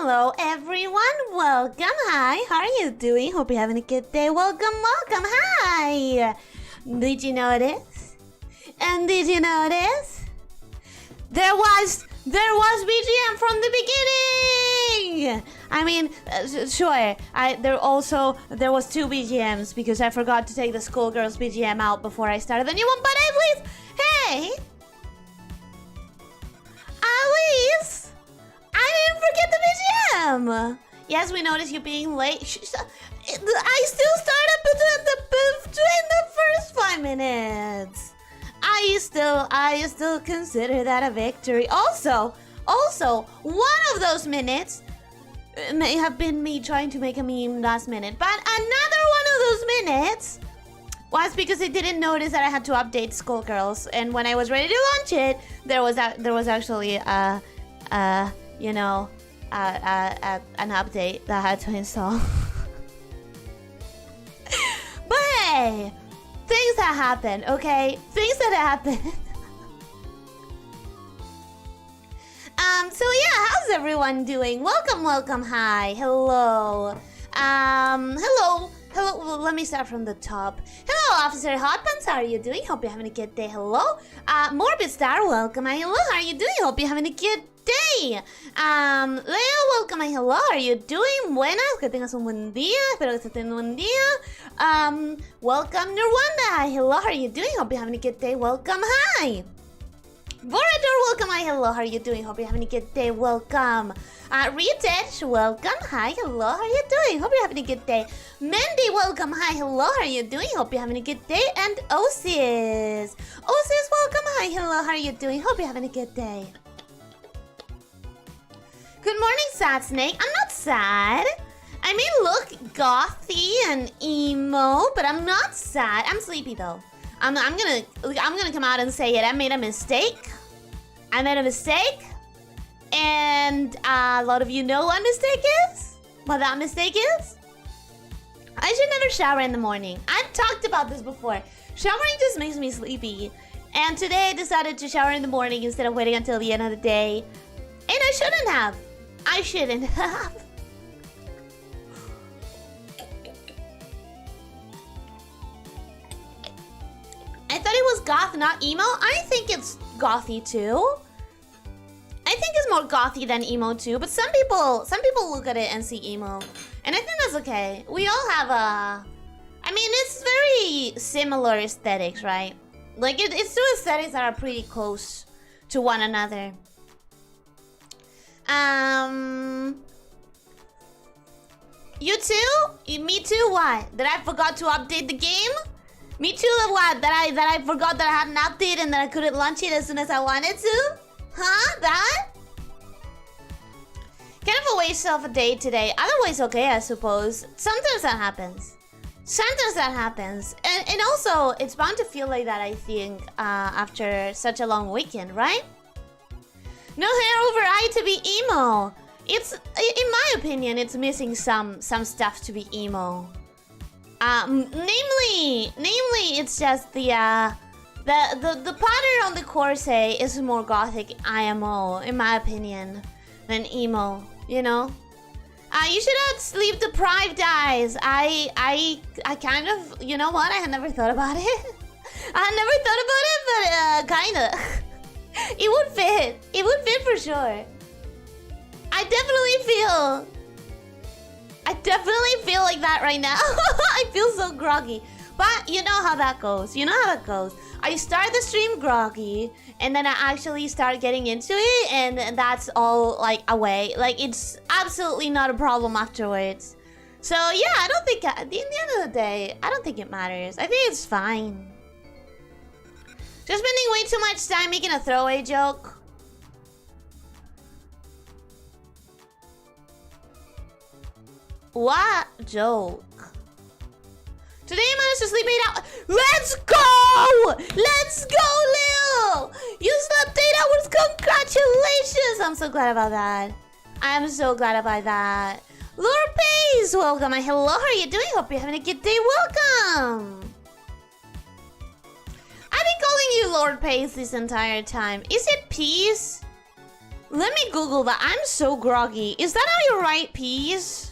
Hello everyone, welcome, hi, how are you doing? Hope you're having a good day. Welcome, hi. Did you notice? And did you notice? There was BGM from the beginning! I mean, sure, there was 2 BGMs because I forgot to take the Skullgirls BGM out before I started the new one, but at least, hey! At least, I didn't forget the BGM! Yes, we noticed you being late. I still started between the first 5 minutes. I still consider that a victory. Also, one of those minutes may have been me trying to make a meme last minute, but another one of those minutes was because I didn't notice that I had to update Skullgirls, and when I was ready to launch it, there was actually an update that I had to install. But hey, things that happen, okay? Things that happen. So yeah, how's everyone doing? Welcome, hi, hello. Hello, well, let me start from the top. Hello, Officer Hotpants, how are you doing? Hope you're having a good day, hello. Morbid Star, welcome, hi, hello, how are you doing? Hope you're having a good day. Leo, welcome, hi, hello, how are you doing? Buenas, que tengas un buen día, espero que estés teniendo un buen día. Welcome, Nirwanda, hi, hello, how are you doing? Hope you're having a good day, welcome, hi. Vorador, welcome, hi, hello, how are you doing? Hope you're having a good day, welcome. Retouch, welcome, hi, hello, how are you doing? Hope you're having a good day. Mandy, welcome, hi, hello, how are you doing? Hope you're having a good day. And Osis, welcome, hi, hello, how are you doing? Hope you're having a good day. Good morning, Sad Snake. I'm not sad. I may look gothy and emo, but I'm not sad. I'm sleepy though. I'm gonna come out and say it. I made a mistake. And a lot of you know what mistake is. What that mistake is? I should never shower in the morning. I've talked about this before. Showering just makes me sleepy. And today I decided to shower in the morning instead of waiting until the end of the day. And I shouldn't have. I thought it was goth, not emo. I think it's gothy too. I think it's more gothy than emo too, but some people look at it and see emo. And I think that's okay. We all have I mean, it's very similar aesthetics, right? Like, it's two aesthetics that are pretty close to one another. You too? Me too, what? That I forgot to update the game? Me too, what? That I forgot that I had an update and that I couldn't launch it as soon as I wanted to? Huh? That? Kind of a waste of a day today. Otherwise okay, I suppose. Sometimes that happens. And also, it's bound to feel like that, I think, after such a long weekend, right? No hair over eye to be emo. It's, in my opinion, it's missing some stuff to be emo. Namely, it's just the pattern on the corset is more gothic IMO, in my opinion, than emo, you know? You should have sleep deprived eyes. I kind of, you know what? I had never thought about it. But kinda. It would fit. It would fit for sure. I definitely feel like that right now. I feel so groggy. But you know how that goes. I start the stream groggy, and then I actually start getting into it, and that's all like away. Like, it's absolutely not a problem afterwards. So yeah, I don't think at the end of the day, I don't think it matters. I think it's fine. Just spending way too much time making a throwaway joke. What joke? Today I managed to sleep 8 hours. Let's go! Let's go, Leo! You slept 8 hours. Congratulations! I'm so glad about that. I'm so glad about that. Lord Pace, welcome. Hello, how are you doing? Hope you're having a good day. Welcome. I've been calling you Lord Pace this entire time. Is it Peace? Let me Google that. I'm so groggy. Is that how you write peas?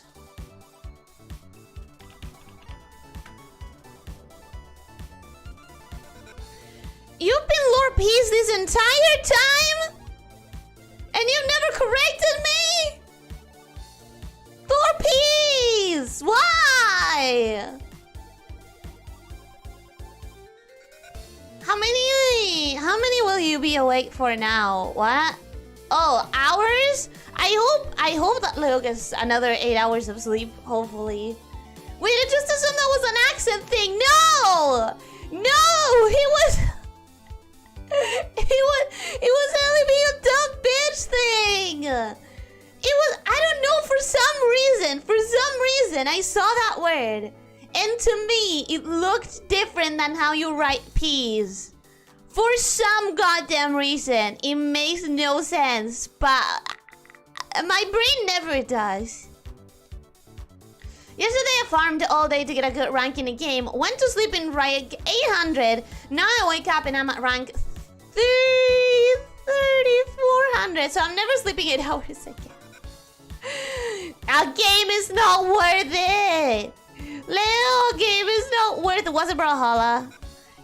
You've been Lord Peas this entire time? And you've never corrected me? Lord Peas! Why? How many will you be awake for now? What? Oh, hours? I hope that Leo gets another 8 hours of sleep, hopefully. Wait, I just assumed that was an accent thing. No! No! It was telling me a dumb bitch thing. It was, I don't know, for some reason, I saw that word. And to me, it looked different than how you write peas. For some goddamn reason, it makes no sense, but my brain never does. Yesterday I farmed all day to get a good rank in the game. Went to sleep in rank 800. Now I wake up and I'm at rank 3400. So I'm never sleeping 8 hours again. A game is not worth it. Leo, a game is not worth it. What's it, Brawlhalla?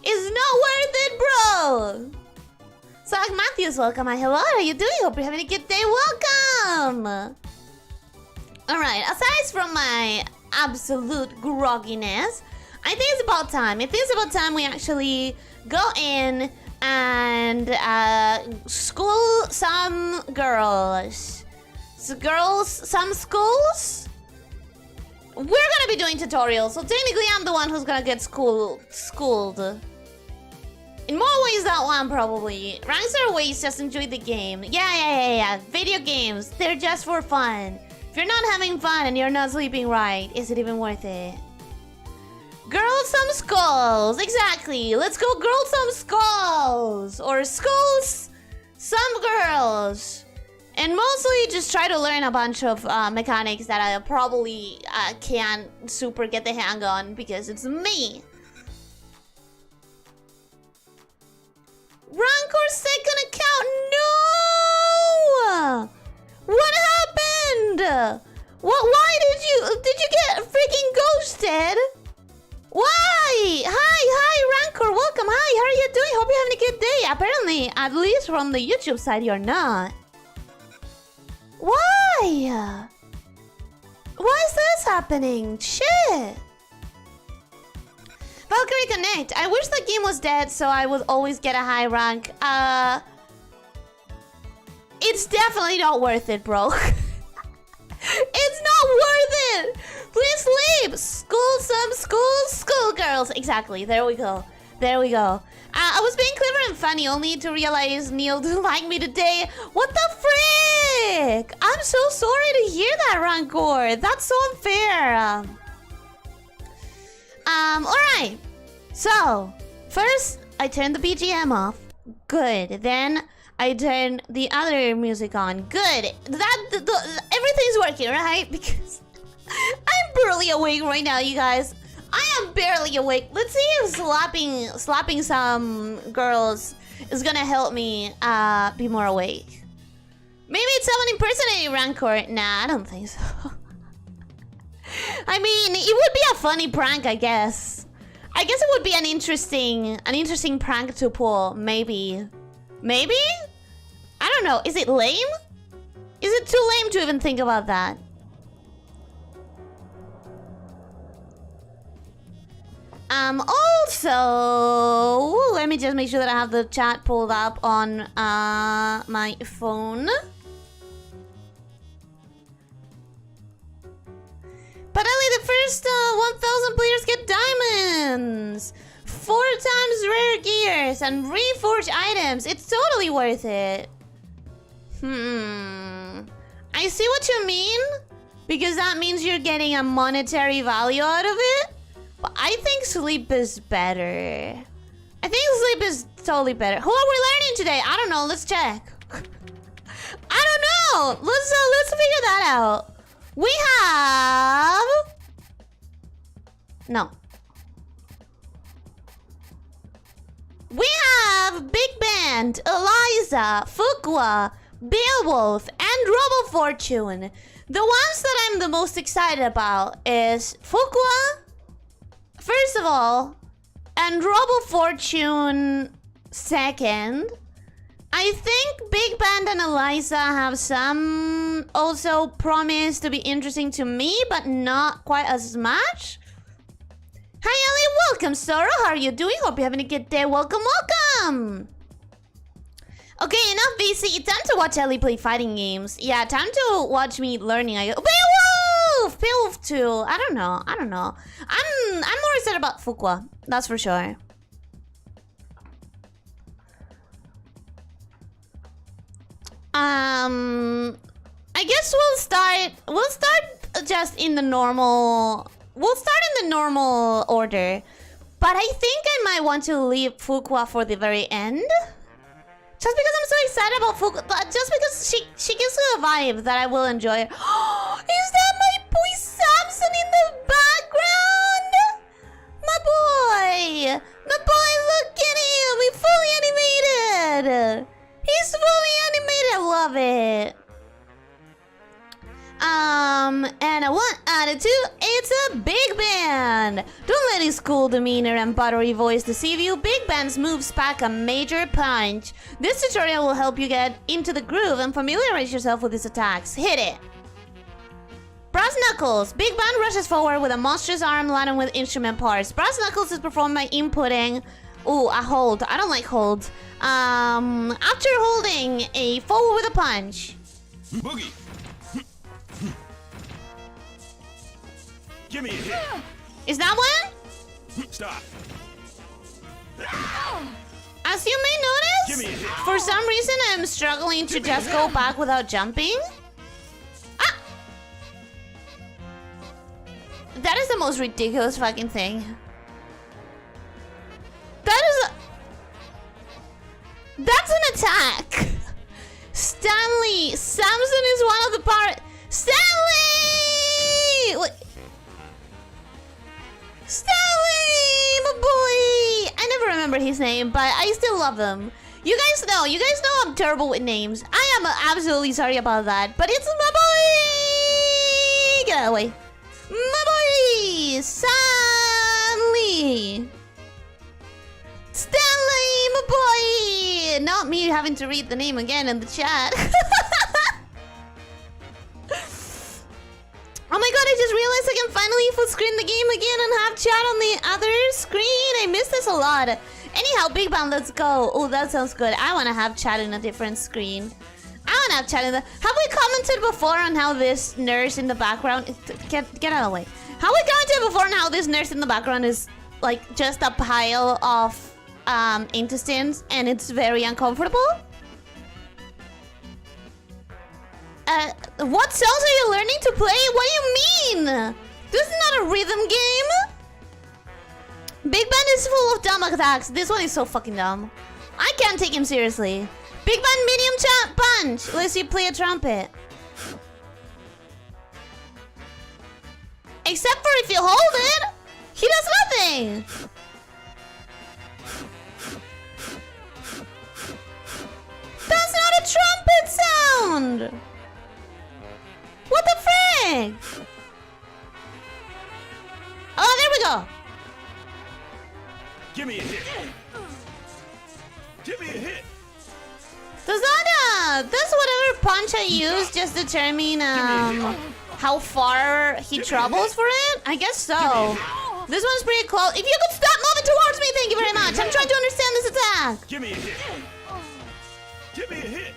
It's not worth it, bro. Zach Matthews, welcome. Hello, how are you doing? Hope you're having a good day. Welcome. Alright, aside from my absolute grogginess, I think it's about time. I think it's about time we actually go in and school some girls. Some schools? We're gonna be doing tutorials, so technically I'm the one who's gonna get schooled. In more ways than one, probably. Ranks are ways, just enjoy the game. Yeah. Video games, they're just for fun. If you're not having fun and you're not sleeping right, is it even worth it? Girls, some skulls. Exactly. Let's go girls, some skulls. Or skulls, some girls. And mostly just try to learn a bunch of mechanics that I probably can't super get the hang on because it's me. Rank or second account? No! What happened? Why did you get freaking ghosted? Why? Hi, Rancor, welcome. Hi, how are you doing? Hope you're having a good day. Apparently, at least from the YouTube side, you're not. Why? Why is this happening? Shit. Valkyrie Connect. I wish the game was dead so I would always get a high rank. It's definitely not worth it, bro. It's not worth it. Please sleep. Skullgirls. Exactly. There we go. I was being clever and funny only to realize Neil didn't like me today. What the frick? I'm so sorry to hear that, Rancor. That's so unfair. Alright. So, first, I turned the BGM off. Good. Then, I turned the other music on. Good. Everything's working, right? Because I'm barely awake right now, you guys. I am barely awake. Let's see if slapping some girls is gonna help me be more awake. Maybe it's someone impersonating Rancor. Nah, I don't think so. I mean, it would be a funny prank, I guess. I guess it would be an interesting prank to pull. Maybe? I don't know. Is it lame? Is it too lame to even think about that? Also, let me just make sure that I have the chat pulled up on my phone. But only the first 1,000 players get diamonds, 4 times rare gears, and reforged items. It's totally worth it. I see what you mean, because that means you're getting a monetary value out of it. But I think sleep is better. I think sleep is totally better. Who are we learning today? I don't know. Let's check. I don't know. Let's figure that out. We have... No. We have Big Band, Eliza, Fuqua, Beowulf, and Robo Fortune. The ones that I'm the most excited about is Fuqua, first of all, and Robo Fortune second. I think Big Band and Elyssia have some also promise to be interesting to me, but not quite as much. Hi Ellie, welcome Sora, how are you doing? Hope you're having a good day. Welcome, welcome! Okay, enough VC. Time to watch Ellie play fighting games. Yeah, time to watch me learning. Beowulf! Beowulf 2. I don't know. I'm more excited about Fuqua. That's for sure. I guess we'll start just in the normal. We'll start in the normal order. But I think I might want to leave Fuqua for the very end. Just because I'm so excited about Fuqua, but just because she gives me a vibe that I will enjoy. Is that my boy Samson in the background? My boy! My boy, look at him! He's fully animated! He's fully animated, I love it! And I want attitude, it's a big band! Don't let his cool demeanor and buttery voice deceive you. Big Band's moves pack a major punch. This tutorial will help you get into the groove and familiarize yourself with his attacks. Hit it! Brass Knuckles. Big Band rushes forward with a monstrous arm laden with instrument parts. Brass Knuckles is performed by inputting... Ooh, a hold. I don't like holds. After holding a forward with a punch. Boogie. Give me a hit. Is that one? Stop. As you may notice, Give me a hit. for some reason I'm struggling to just go back without jumping. Ah! That is the most ridiculous fucking thing. That's an attack. Stanley, Samson is one of the part. Stanley! Wait. Stanley, my boy. I never remember his name, but I still love him. You guys know I'm terrible with names. I am absolutely sorry about that, but it's my boy. Get out of the way. My boy, Stanley. Stanley, my boy! Not me having to read the name again in the chat. Oh my god, I just realized I can finally full screen the game again and have chat on the other screen. I miss this a lot. Anyhow, Big Band, let's go. Oh, that sounds good. I want to have chat in a different screen. I want to have chat in the... Have we commented before on how this nurse in the background... Get out of the way. Have we commented before on how this nurse in the background is like just a pile of... intestines, and it's very uncomfortable. What songs are you learning to play? What do you mean? This is not a rhythm game. Big Band is full of dumb attacks. This one is so fucking dumb. I can't take him seriously. Big Band medium punch. Let's see, play a trumpet. Except for if you hold it, he does nothing. That's not a trumpet sound! What the frick? Oh, there we go. Give me a hit. Give me a hit. Does whatever punch I use just determine how far he travels for it? I guess so. This one's pretty close. If you could stop moving towards me, thank you very much. I'm trying to understand this attack. Give me a hit. Give me a hit.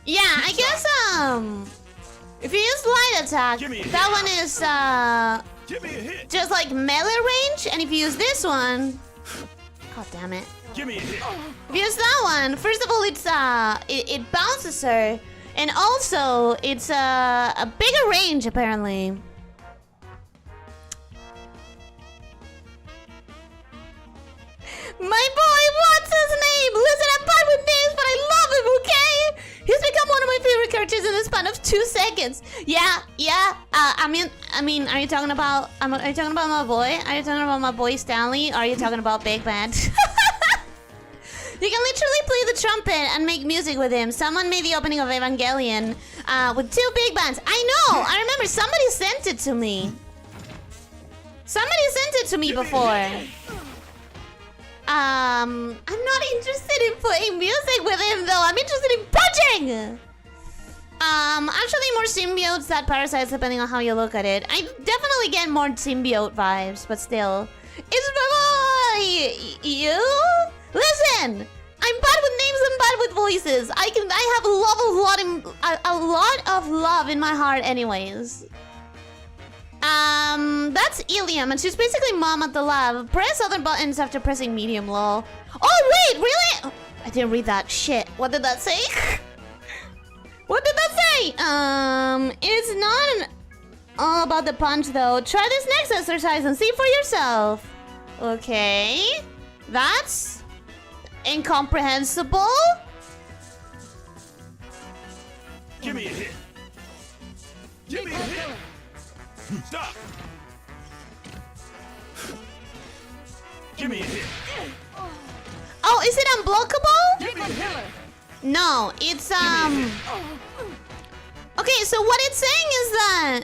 Yeah, I guess if you use light attack, that one is Give me a hit. just like melee range, and if you use this one, god damn it. Give me a hit. If you use that one, first of all, it's it bounces her, and also it's a bigger range apparently. My boy, what's his name? Listen, I'm bad with names, but I love him, okay? He's become one of my favorite characters in the span of 2 seconds. Yeah. I mean, are you talking about my boy? Are you talking about my boy Stanley? Or are you talking about Big Band? You can literally play the trumpet and make music with him. Someone made the opening of Evangelion with 2 big bands. I know! I remember somebody sent it to me. Somebody sent it to me before. I'm not interested in playing music with him though. I'm interested in punching! Actually more symbiotes than parasites depending on how you look at it. I definitely get more symbiote vibes, but still. It's my boy! You? Listen! I'm bad with names and bad with voices. I have a lot of love in my heart anyways. That's Ilium, and she's basically mom at the lab. Press other buttons after pressing medium, lol. Oh, wait, really? Oh, I didn't read that. Shit. What did that say? What did that say? It's not all about the punch, though. Try this next exercise and see for yourself. Okay. That's incomprehensible. Give me a hit. Give me a hit. Stop. Give me a hit. Oh, is it unblockable? Give me a hit. No, it's Okay, so what it's saying is that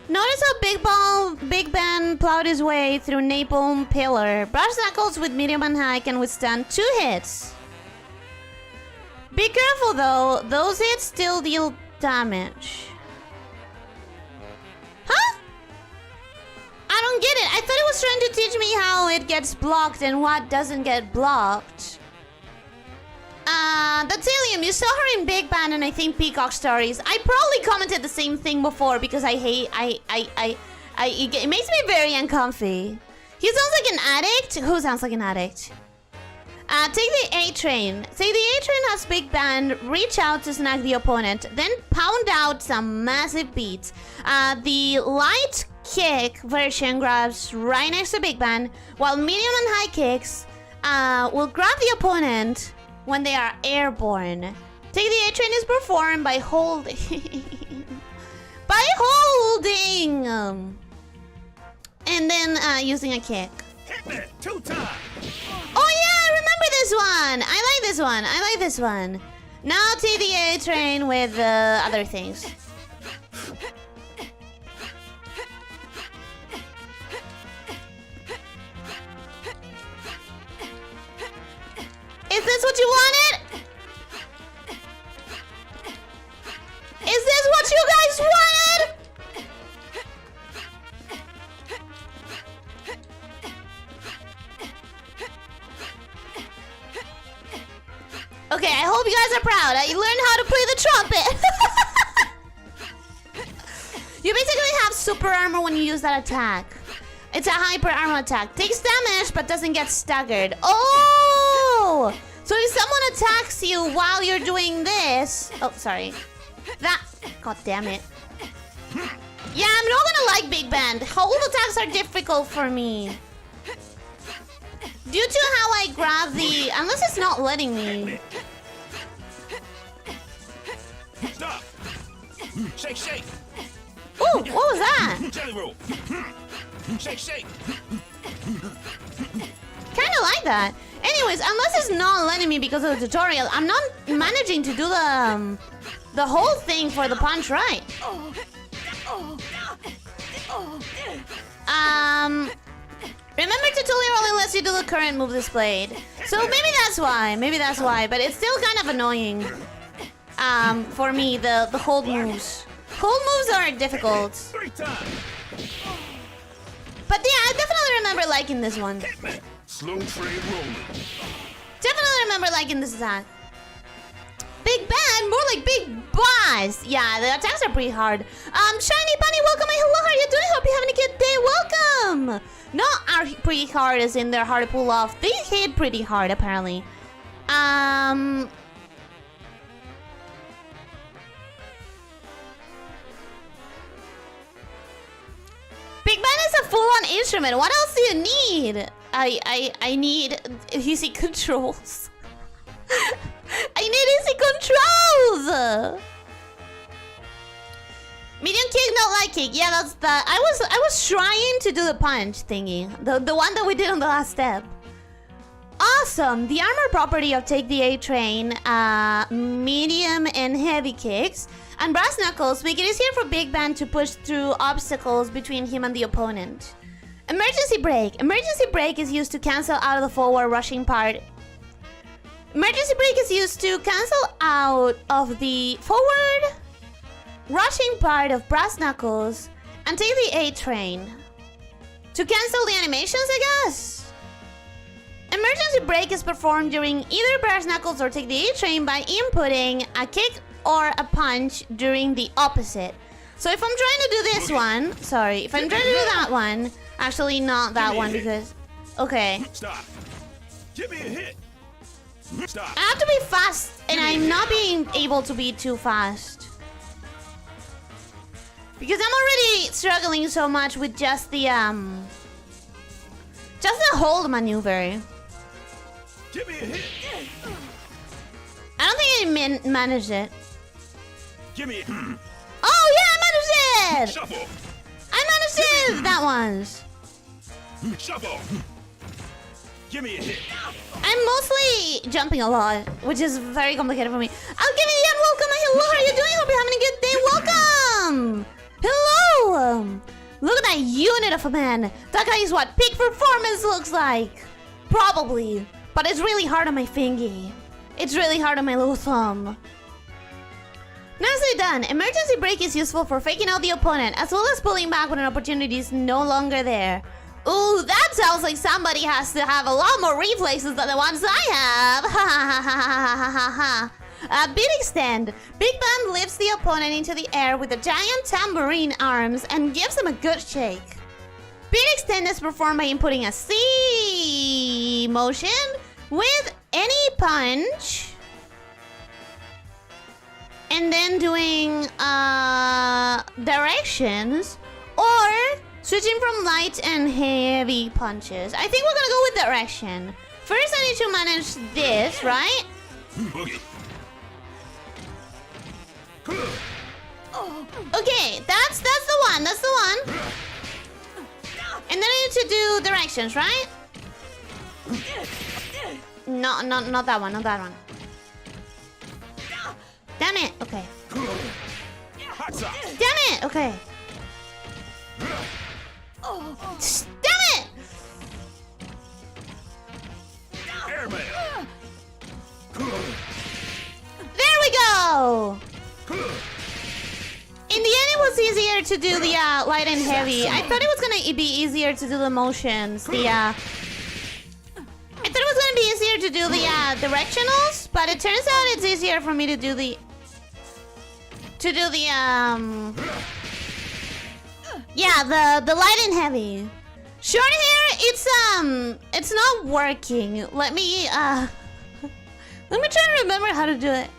notice how Big Ben plowed his way through Napalm Pillar. Brass knuckles with medium and high can withstand 2 hits. Be careful though, those hits still deal damage. Huh? I don't get it. I thought it was trying to teach me how it gets blocked and what doesn't get blocked. That's Ilium. You saw her in Big Band and I think Peacock Stories. I probably commented the same thing before because it makes me very uncomfy. He sounds like an addict. Who sounds like an addict? Take the A train. Say the A train has Big Band. Reach out to snag the opponent. Then pound out some massive beats. The light kick version grabs right next to Big Band, while medium and high kicks will grab the opponent when they are airborne. Take the A train is performed by holding. And then using a kick. Hit me 2 times. Oh yeah, I remember this one. I like this one. I like this one. Now take the A train with other things. Is this what you wanted? Is this what you guys wanted? Okay, I hope you guys are proud. You learned how to play the trumpet. You basically have super armor when you use that attack. It's a hyper armor attack. Takes damage but doesn't get staggered. Oh! So if someone attacks you while you're doing this... Oh, sorry. That... God damn it. Yeah, I'm not gonna like Big Band. Hold attacks are difficult for me. Due to how I grab the... Unless it's not letting me. Stop. Shake, shake. Ooh, what was that? Jelly roll. Shake, shake. Kinda like that. Anyways, unless it's not letting me because of the tutorial, I'm not managing to do the whole thing for the punch right. Remember tutorial only lets you do the current move displayed. So maybe that's why, but it's still kind of annoying. For me, the hold moves. Hold moves are difficult. 3 times. But yeah, I definitely remember liking this one. Hit me. Slow train rolling. Definitely remember liking this attack. Big Band, more like Big Boss. Yeah, the attacks are pretty hard. Shiny Bunny, welcome. Hello, how are you doing? Hope you're having a good day. Welcome. Not are pretty hard as in they're hard to pull off. They hit pretty hard, apparently. Big Band is a full-on instrument. What else do you need? I need easy controls. I need easy controls. Medium kick, not light kick. Yeah, that's the. I was trying to do the punch thingy, the one that we did on the last step. Awesome! The armor property of Take the A Train, medium and heavy kicks, and brass knuckles make it easier for Big Band to push through obstacles between him and the opponent. Emergency brake. Emergency brake is used to cancel out of the forward rushing part. Emergency brake is used to cancel out of the forward rushing part of brass knuckles and Take the A Train. To cancel the animations, I guess? Emergency brake is performed during either brass knuckles or Take the A Train by inputting a kick or a punch during the opposite. So if I'm trying to do this one, if I'm trying to do that one, actually not that one because, okay. Stop. Give me a hit. Stop. I have to be fast and I'm not being able to be too fast. Because I'm already struggling so much with just the hold maneuver. Give me a hit. I don't think I managed it. Give me a Oh yeah, I managed it! shuffle. I managed it! That one's. Shuffle. Give me a hit. I'm mostly jumping a lot, which is very complicated for me. I'll give you a welcome. Hello, how are you doing? Hope you're having a good day. Welcome! Hello! Look at that unit of a man. That guy is what peak performance looks like. Probably. But it's really hard on my fingy. It's really hard on my little thumb. Nicely done. Emergency brake is useful for faking out the opponent, as well as pulling back when an opportunity is no longer there. Ooh, that sounds like somebody has to have a lot more reflexes than the ones I have. Ha ha ha ha ha ha ha. Beat extend. Big Band lifts the opponent into the air with the giant tambourine arms and gives him a good shake. Beat extend is performed by inputting a C motion with any punch and then doing directions or switching from light and heavy punches. I think we're gonna go with direction. First I need to manage this, right? Boogie. Okay, that's the one, that's the one. And then I need to do directions, right? No, not that one, not that one. Damn it, okay. Hot sauce. Damn it, okay. Damn it! Airman. There we go! In the end, it was easier to do the light and heavy. I thought it was gonna be easier to do the motions. I thought it was gonna be easier to do the directionals, but it turns out it's easier for me to do the light and heavy. Short hair, it's not working. Let me try to remember how to do it.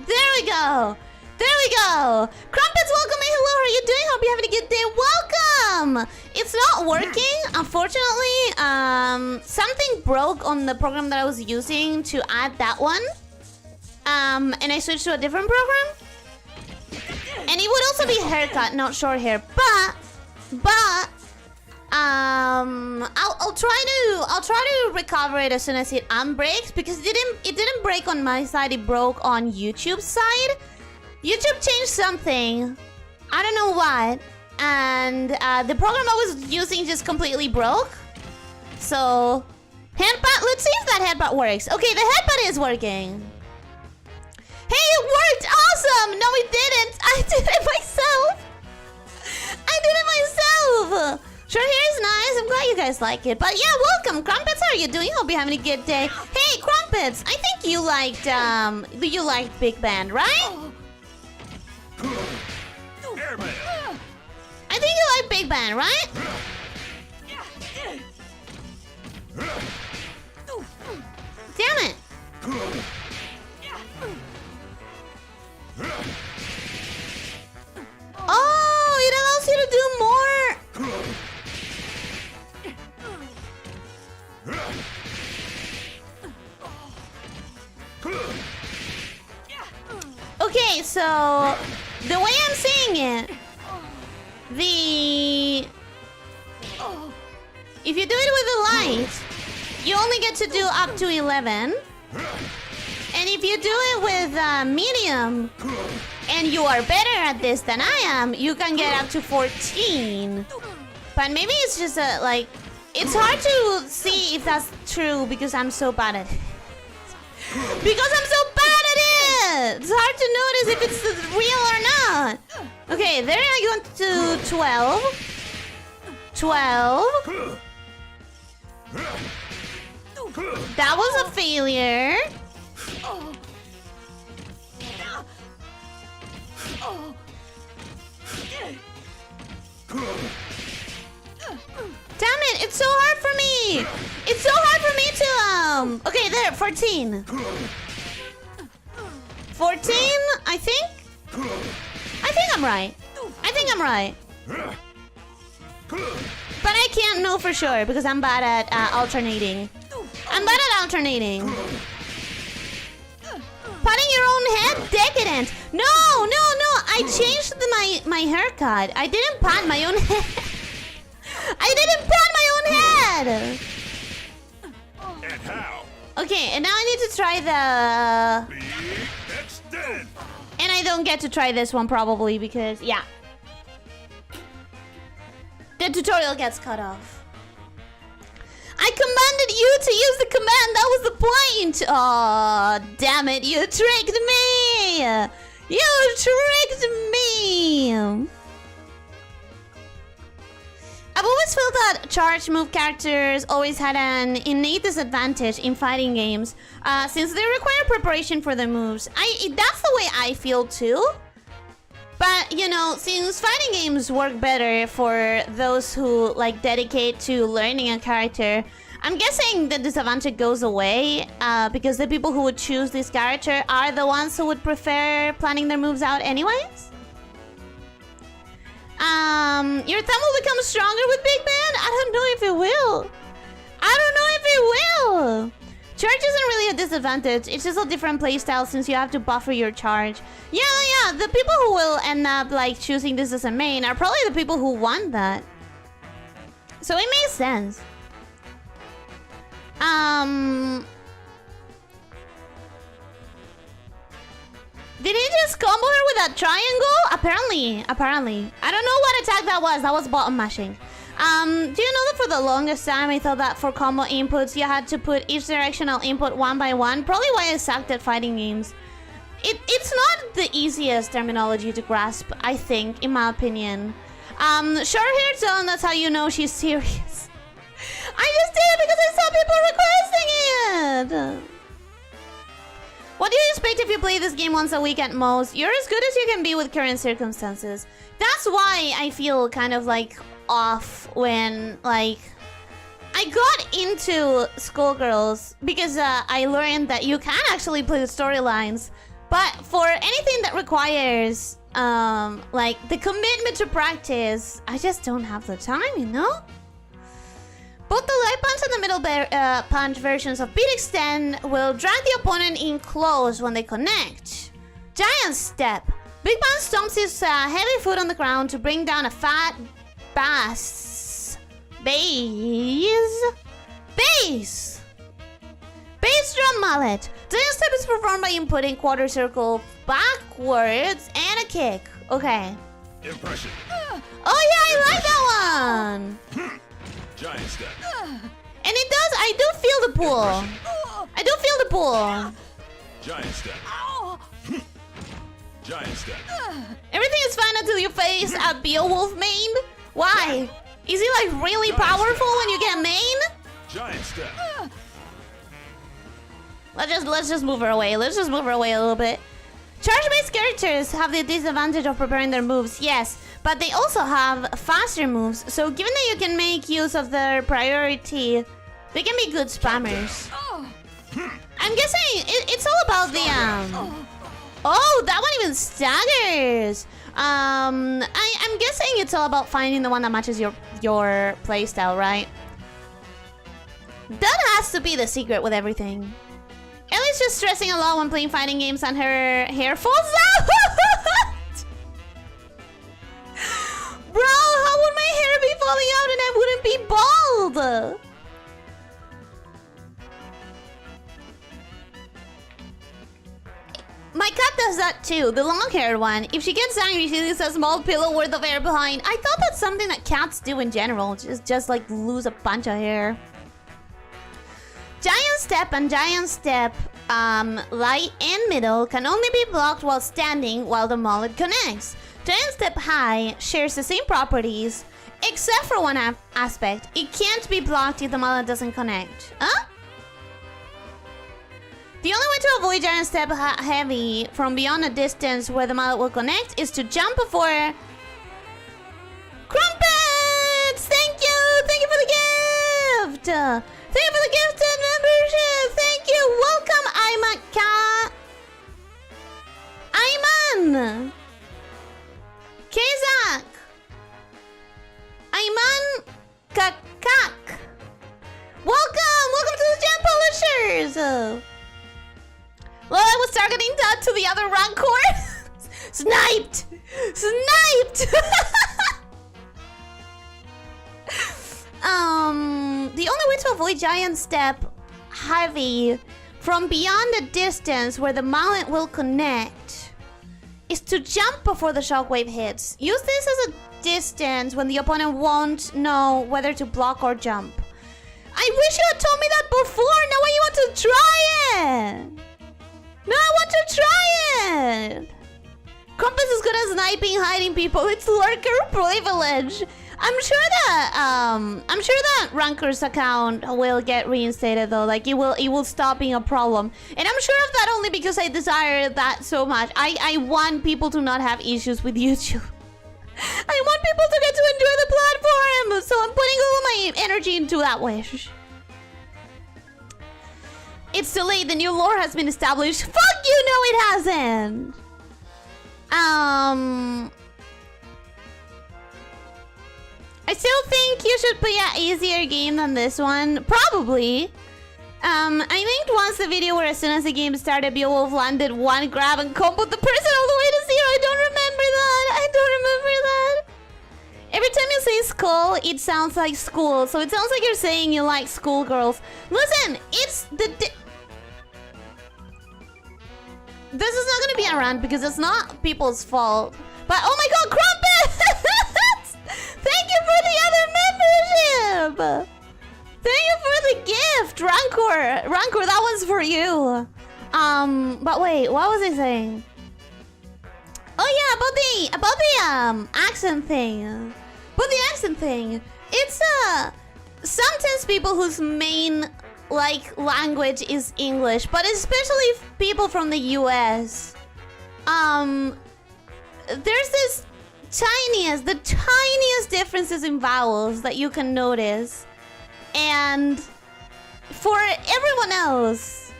There we go. There we go. Crumpets, welcome and hello. How are you doing? Hope you're having a good day. Welcome. It's not working, unfortunately. Something broke on the program that I was using to add that one. And I switched to a different program. And it would also be haircut, not short hair. But I'll try to recover it as soon as it unbreaks because it didn't break on my side. It broke on YouTube's side. YouTube changed something. I don't know what. And the program I was using just completely broke. So headbutt. Let's see if that headbutt works. Okay, the headbutt is working. Hey, it worked! Awesome! No, it didn't. I did it myself. Short hair is nice. I'm glad you guys like it. But yeah, welcome, Crumpets. How are you doing? Hope you're having a good day. Hey, Crumpets. I think you liked Big Band, right? Airman. I think you like Big Band, right? Damn it. Oh, it allows you to do more. Okay, so the way I'm seeing it, if you do it with the light, you only get to do up to 11. And if you do it with medium, and you are better at this than I am, you can get up to 14. But maybe it's just like... It's hard to see if that's true because I'm so bad at it. Because I'm so bad at it! It's hard to notice if it's real or not. Okay, there I go to 12. 12. That was a failure. Damn it, it's so hard for me! It's so hard for me to, Okay, there, 14. 14, I think? I think I'm right. I think I'm right. But I can't know for sure because I'm bad at alternating. I'm bad at alternating. Patting your own head? Decadent. No. I changed my haircut. I didn't pat my own head. I didn't pat my own head. And how? Okay, and now I need to try the... Extend. And I don't get to try this one probably because, yeah. The tutorial gets cut off. I commanded you to use the command. That was the point. Oh, damn it. You tricked me. You tricked me. I've always felt that charge move characters always had an innate disadvantage in fighting games since they require preparation for their moves. That's the way I feel too. But, you know, since fighting games work better for those who, like, dedicate to learning a character, I'm guessing the disadvantage goes away because the people who would choose this character are the ones who would prefer planning their moves out anyways. Your thumb will become stronger with Big Band? I don't know if it will. I don't know if it will. Charge isn't really a disadvantage. It's just a different playstyle since you have to buffer your charge. Yeah. The people who will end up like choosing this as a main are probably the people who want that. So it makes sense. Did he just combo her with that triangle? Apparently. I don't know what attack that was. That was button mashing. Do you know that for the longest time I thought that for combo inputs you had to put each directional input one by one? Probably why I sucked at fighting games. It's not the easiest terminology to grasp, I think, in my opinion. Short hair tone, that's how you know she's serious. I just did it because I saw people requesting it! What do you expect if you play this game once a week at most? You're as good as you can be with current circumstances. That's why I feel kind of like off when like I got into Skullgirls because I learned that you can actually play the storylines, but for anything that requires like the commitment to practice, I just don't have the time, you know? Both the light punch and the middle punch versions of Beat Extend will drag the opponent in close when they connect. Giant Step. Big Bang stomps his heavy foot on the ground to bring down a fat bass. Bass drum mallet. Giant Step is performed by inputting quarter circle backwards and a kick. Okay. Impression. Oh yeah, I like that one. Giant Step. And it does, I do feel the pull. I do feel the pull. Giant Step. Giant Step. Everything is fine until you face a Beowulf main. Why? Is he like really powerful when you get main? Giant Step. Let's just move her away. Let's just move her away a little bit. Charge-based characters have the disadvantage of preparing their moves, yes, but they also have faster moves. So given that you can make use of their priority, they can be good spammers. I'm guessing it's all about the Oh, that one even staggers. I'm guessing it's all about finding the one that matches your playstyle, right? That has to be the secret with everything. Ellie's just stressing a lot when playing fighting games and her hair falls out. Bro, how would my hair be falling out and I wouldn't be bald? does that too, the long-haired one. If she gets angry, she leaves a small pillow worth of hair behind. I thought that's something that cats do in general, just like lose a bunch of hair. Giant step and giant step, light and middle can only be blocked while standing while the mullet connects. Giant step high shares the same properties, except for one aspect. It can't be blocked if the mullet doesn't connect. Huh? The only way to avoid giant step heavy from beyond a distance where the mullet will connect is to jump before... Crumpets! Thank you! Thank you for the gift! Thank you for the gift and membership! Thank you! Welcome, Ayman! Kezak! Ayman Kakak! Welcome! Welcome to the Gem Polishers! Well, I was targeting that to the other Rancor. Sniped! Sniped! The only way to avoid giant step heavy from beyond a distance where the mullet will connect is to jump before the shockwave hits. Use this as a distance when the opponent won't know whether to block or jump. I wish you had told me that before. Now I want to try it. No, I want to try it! Compass is good at sniping, hiding people. It's lurker privilege. I'm sure that Ranker's account will get reinstated though. Like it will stop being a problem. And I'm sure of that only because I desire that so much. I want people to not have issues with YouTube. I want people to get to enjoy the platform. So I'm putting all my energy into that wish. It's too late. The new lore has been established. Fuck you! No, it hasn't. I still think you should play an easier game than this one. Probably. I think once the video where as soon as the game started, Beowulf landed one grab and comboed the person all the way to 0. I don't remember that. I don't remember that. Every time you say skull, it sounds like school. So it sounds like you're saying you like Skullgirls. Listen, it's the... This is not gonna be a rant because it's not people's fault. But oh my god, Crumpet! Thank you for the other membership! Thank you for the gift, Rancor! Rancor, that one's for you. But wait, what was I saying? Oh yeah, about the accent thing. About the accent thing. It's sometimes people whose main language is English, but especially people from the US. There's the tiniest differences in vowels that you can notice. And for everyone else,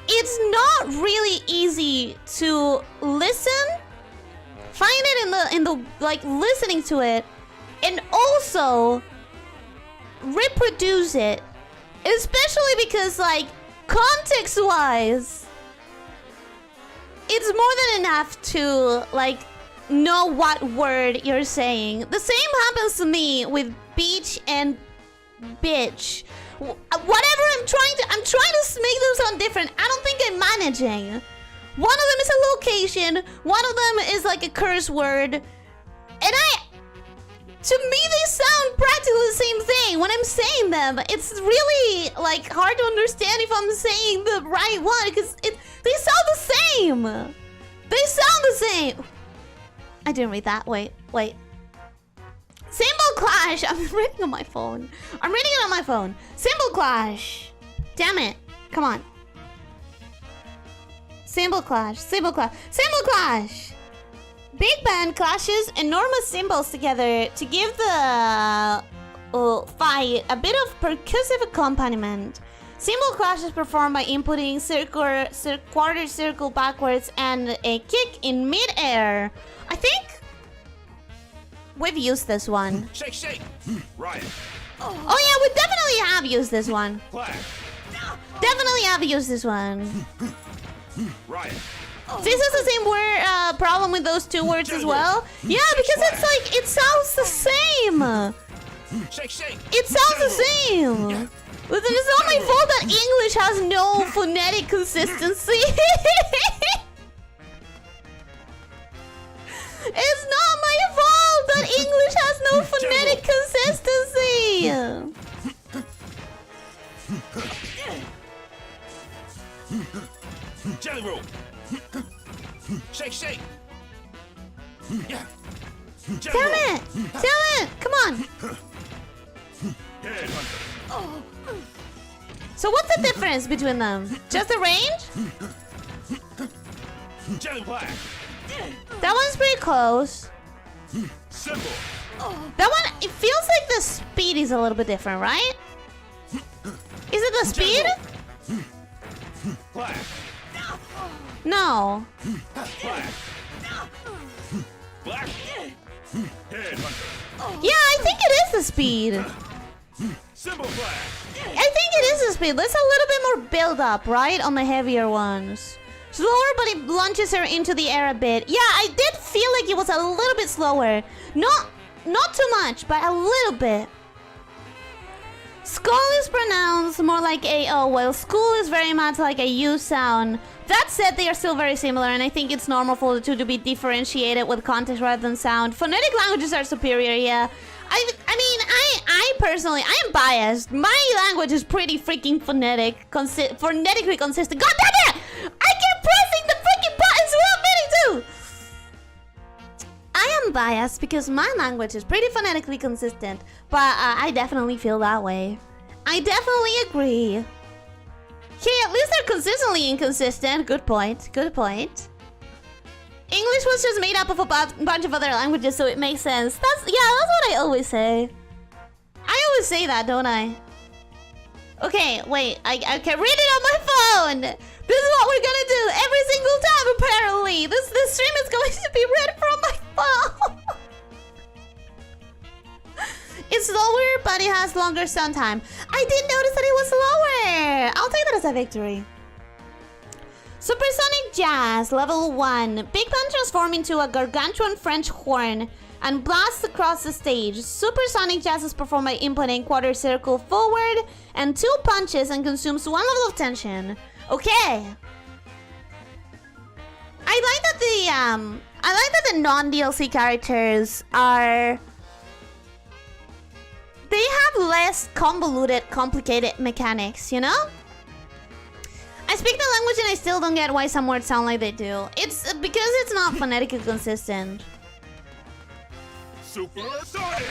it's not really easy to listen, find it in the listening to it, and also reproduce it. Especially because, context-wise, it's more than enough to, know what word you're saying. The same happens to me with beach and bitch. Whatever I'm trying to make them sound different. I don't think I'm managing. One of them is a location. One of them is a curse word. And to me, they sound practically the same thing when I'm saying them. It's really hard to understand if I'm saying the right one because they sound the same. They sound the same. I didn't read that. Wait. Symbol clash. I'm reading on my phone. I'm reading it on my phone. Symbol clash. Damn it. Come on. Symbol clash. Symbol clash. Symbol clash. Big band clashes enormous symbols together to give the fight a bit of percussive accompaniment. Symbol clash is performed by inputting quarter circle backwards and a kick in mid-air. I think we've used this one. Shake. Right. Oh yeah, we definitely have used this one. Clash. Definitely have used this one. Right. This is the same word problem with those two words as well. Yeah, because it's it sounds the same. Shake. It sounds the same. Listen, it's not my fault that English has no phonetic consistency. It's not my fault that English has no phonetic consistency. Jelly roll. Shake, shake. Yeah. Jelly Damn roll. it! Damn it! Come on! Headhunter. So what's the difference between them? Just the range? Jelly black. That one's pretty close. Symbol. That one, it feels like the speed is a little bit different, right? Is it the speed? Black. No. Black. Black. Headhunter. Yeah, I think it is the speed. Symbol black. I think it is the speed. There's a little bit more build up, right? On the heavier ones. Slower, but it launches her into the air a bit. Yeah, I did feel like it was a little bit slower. Not too much, but a little bit. Skull is pronounced more like a O, while school is very much like a U sound. That said, they are still very similar, and I think it's normal for the two to be differentiated with context rather than sound. Phonetic languages are superior, yeah. I mean, I personally, I am biased. My language is pretty freaking phonetically consistent. God damn it! I keep pressing the freaking buttons without meaning to! I am biased because my language is pretty phonetically consistent, but I definitely feel that way. I definitely agree. Okay, at least they're consistently inconsistent. Good point. Good point. English was just made up of a bunch of other languages, so it makes sense. That's what I always say. I always say that, don't I? Okay, wait. I can read it on my phone. This is what we're gonna do every single time, apparently. This stream is going to be read from my phone. It's slower, but it has longer sound time. I didn't notice that it was slower. I'll take that as a victory. Supersonic Jazz, level 1. Big Band transforms into a gargantuan French horn and blasts across the stage. Supersonic Jazz is performed by inputting quarter circle forward and 2 punches and consumes 1 level of tension. Okay. I like that the non-DLC characters are... They have less convoluted, complicated mechanics, you know? I speak the language and I still don't get why some words sound like they do. It's because it's not phonetically consistent. Supersonic.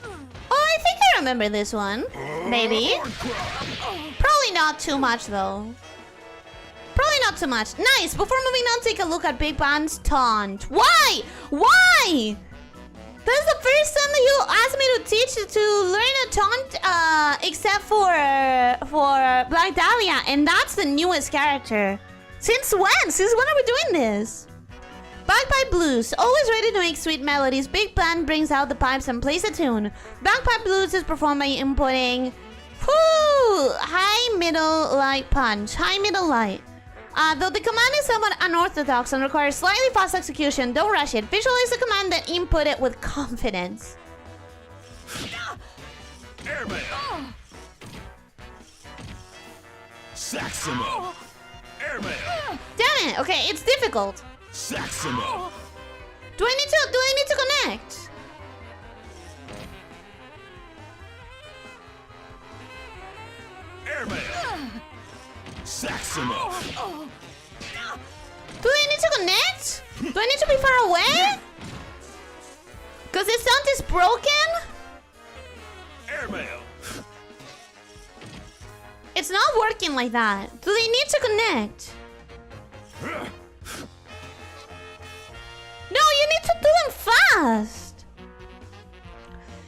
Oh, I think I remember this one. Maybe. Probably not too much though. Probably not too much. Nice. Before moving on, take a look at Big Band's taunt. Why? Why? That's the first time that you asked me to teach to learn a taunt, except for Black Dahlia, and that's the newest character. Since when? Since when are we doing this? Bagpipe Blues, always ready to make sweet melodies. Big Band brings out the pipes and plays a tune. Bagpipe Blues is performed by inputting high, middle, light punch. High, middle, light. Though the command is somewhat unorthodox and requires slightly fast execution, don't rush it. Visualize the command and input it with confidence. Airmail. Saximo. Airmail. Damn it! Okay, it's difficult. Saximo. Do I need to connect? Airmail. Saximo. Do I need to connect? Do I need to be far away? Because this sound is broken? Airmail. It's not working like that. Do they need to connect? No, you need to do them fast.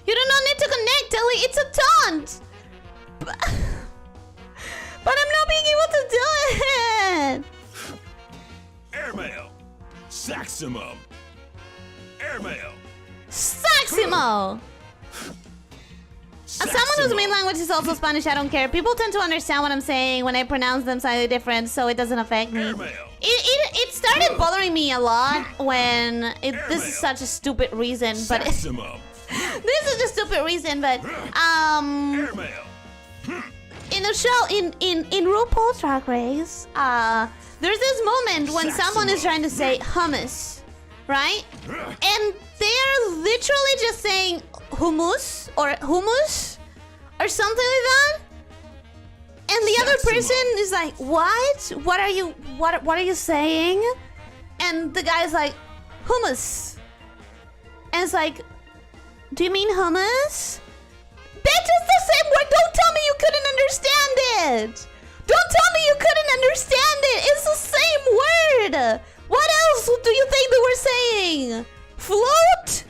You do not need to connect, Ellie. It's a taunt. But I'm not being able to do it. Airmail. Saximum. Airmail. Saximo. As someone whose main language is also Spanish, I don't care. People tend to understand what I'm saying when I pronounce them slightly different, so it doesn't affect me. It started bothering me a lot when this is such a stupid reason, but this is a stupid reason, but in the show in RuPaul's Drag Race, there's this moment when someone is trying to say hummus, right? And they're literally just saying hummus or something like that. And the other person is like, what? What are you saying? And the guy's like, hummus. And it's like, do you mean hummus? Bitch, it's the same word. Don't tell me you couldn't understand it. Don't tell me you couldn't understand it. It's the same word. What else do you think they were saying? Float?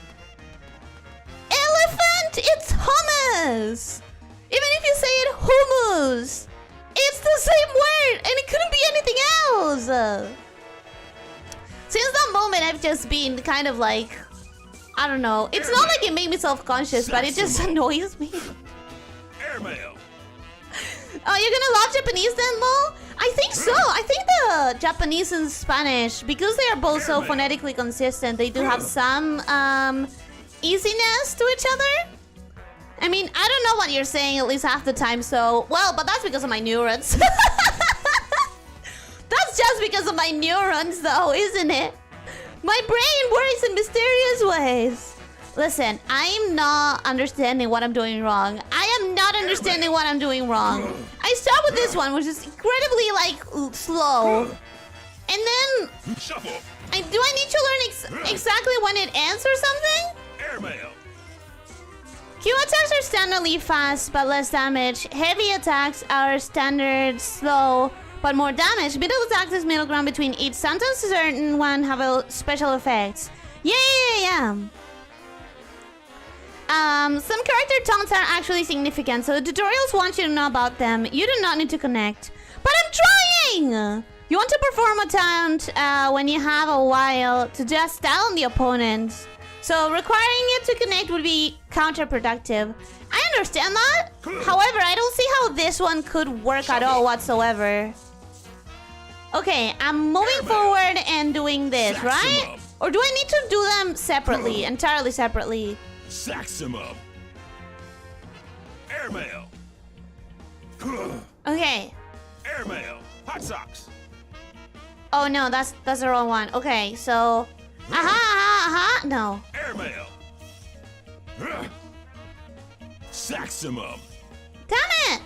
Elephant? It's hummus. Even if you say it hummus, it's the same word and it couldn't be anything else. Since that moment, I've just been kind of like, I don't know. It's not like it made me self-conscious, but it just annoys me. Airmail. Oh, you're gonna love Japanese then, Mo? I think so. I think the Japanese and Spanish, because they are both so phonetically consistent, they do have some easiness to each other. I mean, I don't know what you're saying at least half the time, so... Well, but that's because of my neurons. That's just because of my neurons, though, isn't it? My brain works in mysterious ways. Listen, I'm not understanding what I'm doing wrong. I am not understanding what I'm doing wrong. I start with this one, which is incredibly, like, slow. And then... Shuffle. Do I need to learn exactly when it ends or something? Airmail. Q attacks are standardly fast, but less damage. Heavy attacks are standard slow, but more damage. Middle attacks is middle ground between each. Sometimes certain one have a special effects. Yeah. Some character taunts are actually significant, so the tutorials want you to know about them. You do not need to connect. But I'm trying! You want to perform a taunt when you have a while to just down the opponent. So requiring you to connect would be counterproductive. I understand that. However, I don't see how this one could work at all whatsoever. Okay, I'm moving forward and doing this, right? Or do I need to do them separately, entirely separately? Saximum. Airmail. Okay. Airmail. Hot socks. Oh no, that's the wrong one. Okay, so... No. Airmail. Saximum. Damn it!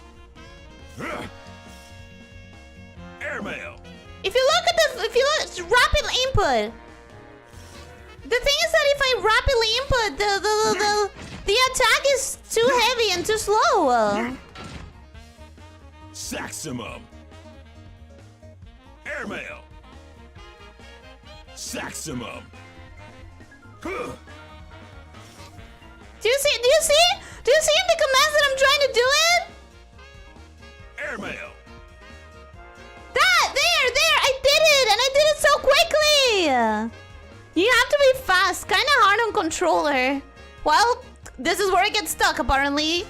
Airmail. If you look rapid input. The thing is that if I rapidly input, the attack is too heavy and too slow. Saximum. Airmail. Saximum. Do you see the commands that I'm trying to do it? Airmail. There, I did it, and I did it so quickly. You have to be fast, kind of hard on controller. Well, this is where it gets stuck, apparently.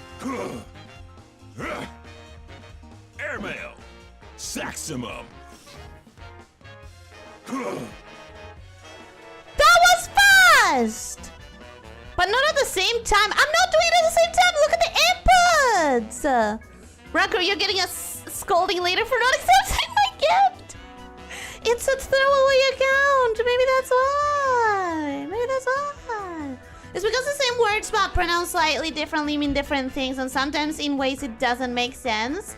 Airmail. Saximum. That was fast! But not at the same time. I'm not doing it at the same time. Look at the inputs. Rucker, you're getting a scolding later for not accepting my gift. It's a throwaway account. Maybe that's why. It's because the same words but pronounced slightly differently mean different things, and sometimes in ways it doesn't make sense.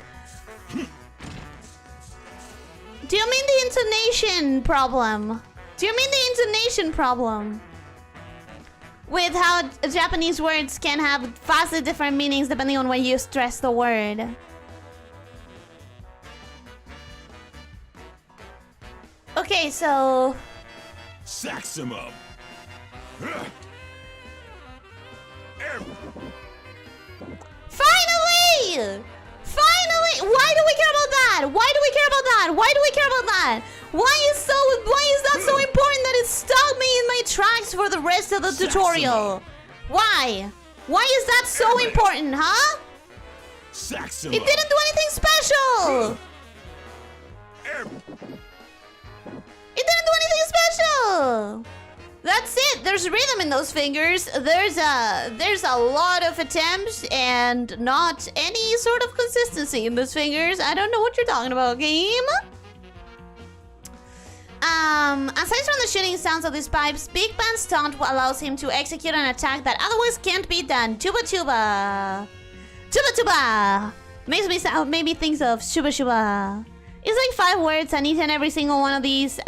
Do you mean the intonation problem? With how Japanese words can have vastly different meanings depending on when you stress the word. Okay, so... Saximum. Finally! Why do we care about that? Why is that so important that it stopped me in my tracks for the rest of the tutorial? Why? Why is that so important, huh? Saximum. It didn't do anything special! It didn't do anything special! That's it. There's rhythm in those fingers. There's a lot of attempts and not any sort of consistency in those fingers. I don't know what you're talking about, game. Aside from the shooting sounds of these pipes, Big Band Stunt allows him to execute an attack that otherwise can't be done. Tuba tuba. Tuba tuba. Makes me sound, maybe thinks of shuba shuba. It's like 5 words, and each and every single one of these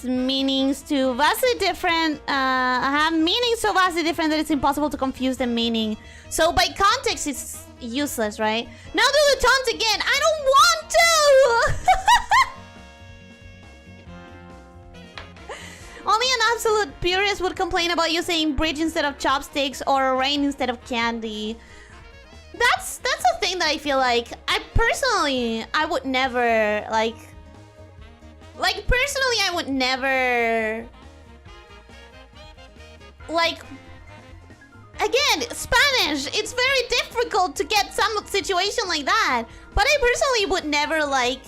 meanings to vastly different, have meanings so vastly different that it's impossible to confuse the meaning. So by context, it's useless, right? Now do the taunt again. I don't want to. Only an absolute purist would complain about you saying bridge instead of chopsticks or rain instead of candy. That's a thing that I feel like I would never again, Spanish, it's very difficult to get some situation like that, but I personally would never like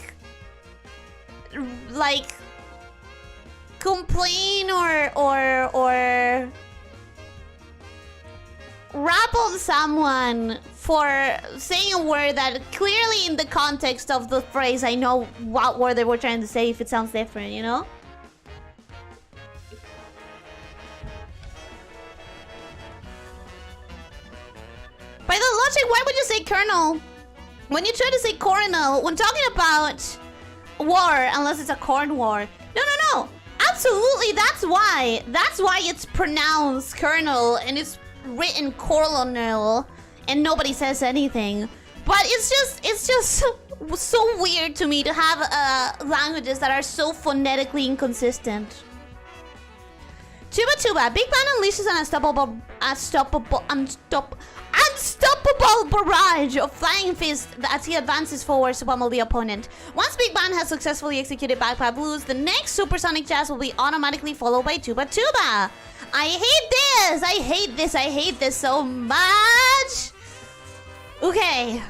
complain or rap on someone for saying a word that clearly in the context of the phrase I know what word they were trying to say if it sounds different, you know? By the logic, why would you say colonel when you try to say coronel when talking about war, unless it's a corn war? No. Absolutely, that's why it's pronounced colonel and it's written colonel and nobody says anything. But it's just so weird to me to have languages that are so phonetically inconsistent. Tuba tuba. Big Band unleashes an unstoppable barrage of flying fists as he advances forward to pummel the opponent. Once Big Band has successfully executed Bagpipe Blues, the next supersonic jazz will be automatically followed by Tuba tuba. I hate this so much. Okay.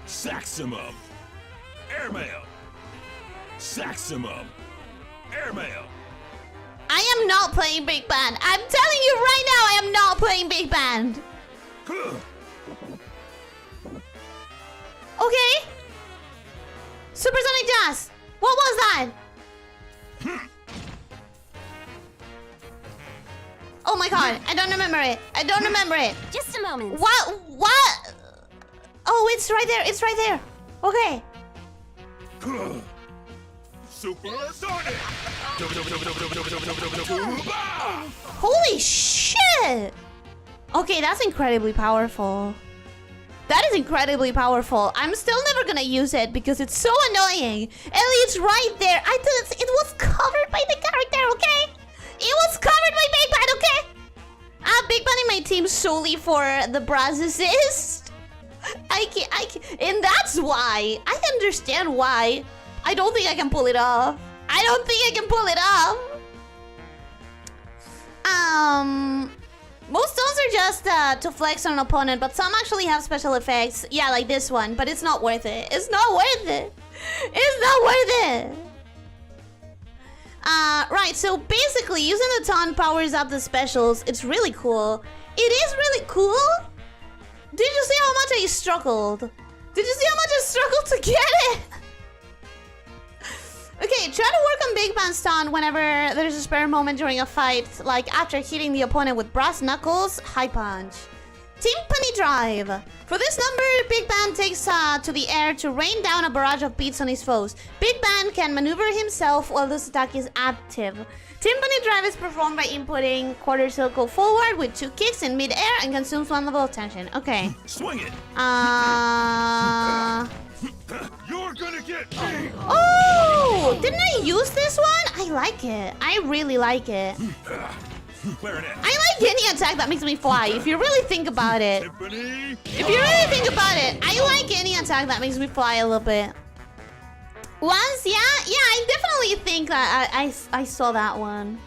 Saximum. Airmail. Saximum. Airmail. I am not playing Big Band. I'm telling you right now, I am not playing Big Band. Okay. Supersonic Jazz. What was that? Oh my god, I don't remember it. Just a moment. What? Oh, it's right there. Okay. Supersonic. Holy shit! Okay, that's incredibly powerful. That is incredibly powerful. I'm still never gonna use it because it's so annoying. Ellie, it's right there. It was covered by the character, okay? It was covered by Big Band, okay? I have Big Band in my team solely for the brass assist. I can't, and that's why. I understand why. I don't think I can pull it off. Most stones are just to flex on an opponent, but some actually have special effects. Yeah, like this one, but it's not worth it. Right, so basically using the taunt powers up the specials. It's really cool. It is really cool. Did you see how much I struggled? To get it? Okay, try to work on Big Band Stunt whenever there's a spare moment during a fight, like after hitting the opponent with brass knuckles, high punch. Timpani Drive. For this number, Big Band takes to the air to rain down a barrage of beats on his foes. Big Band can maneuver himself while this attack is active. Timpani Drive is performed by inputting quarter circle forward with 2 kicks in mid-air and consumes 1 level of tension. Okay. Swing it. You're gonna get me. Oh! Didn't I use this one? I like it. I really like it. Clarinet. I like any attack that makes me fly, if you really think about it. Timpani. I like any attack that makes me fly a little bit. Once, yeah, I definitely think that I saw that one.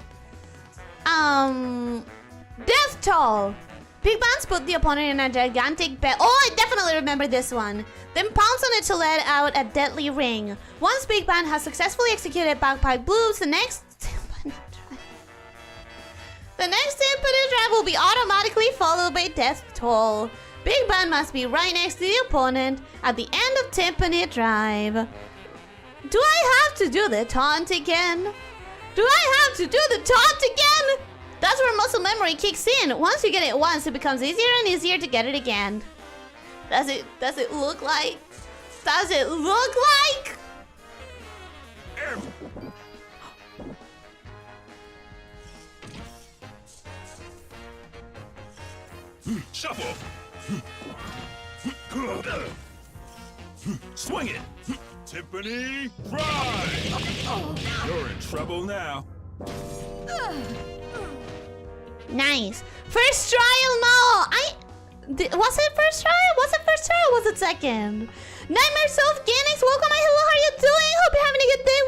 Death Toll. Big Bands put the opponent in a gigantic bed. Oh, I definitely remember this one. Then pounce on it to let out a deadly ring. Once Big Band has successfully executed Bagpipe Blues, the next Timpani Drive will be automatically followed by Death Toll. Big Band must be right next to the opponent at the end of Timpani Drive. Do I have to do the taunt again? Do I have to do the taunt again? That's where muscle memory kicks in. Once you get it once, it becomes easier and easier to get it again. Does it look like? Does it look like? Shuffle. Swing it. Tiffany, ride. You're in trouble now. Nice. First trial, no. Was it first trial? Was it first trial or was it second? Nightmare Self Ganix, welcome. Hello, how are you doing? Hope you're having a good day.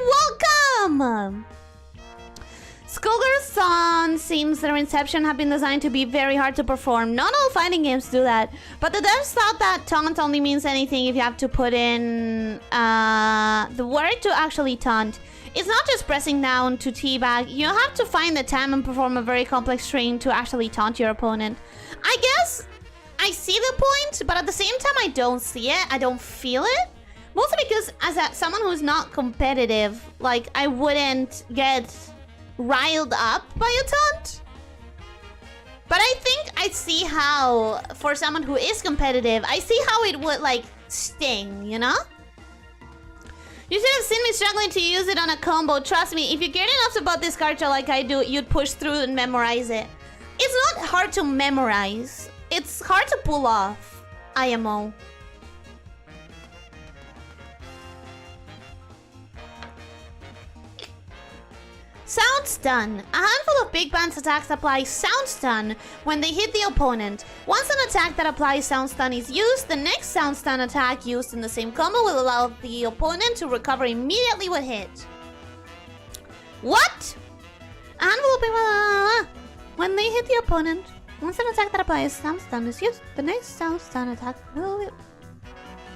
Welcome. Skullgirls song seems their inception have been designed to be very hard to perform. Not all fighting games do that, but the devs thought that taunt only means anything if you have to put in the word to actually taunt. It's not just pressing down to teabag. You have to find the time and perform a very complex string to actually taunt your opponent. I guess I see the point, but at the same time I don't see it. I don't feel it. Mostly because as someone who's not competitive, like I wouldn't get riled up by a taunt. But I think I see how, for someone who is competitive, I see how it would like sting, you know? You should have seen me struggling to use it on a combo. Trust me, if you cared enough about this character like I do, you'd push through and memorize it. It's not hard to memorize. It's hard to pull off. IMO. Sound stun. A handful of big band's attacks apply sound stun when they hit the opponent. Once an attack that applies sound stun is used, the next sound stun attack used in the same combo will allow the opponent to recover immediately when hit. What? A handful of big when they hit the opponent. Once an attack that applies sound stun is used, the next sound stun attack will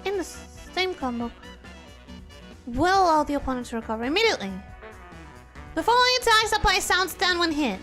in the same combo will allow the opponent to recover immediately. The following attacks apply sound stun when hit.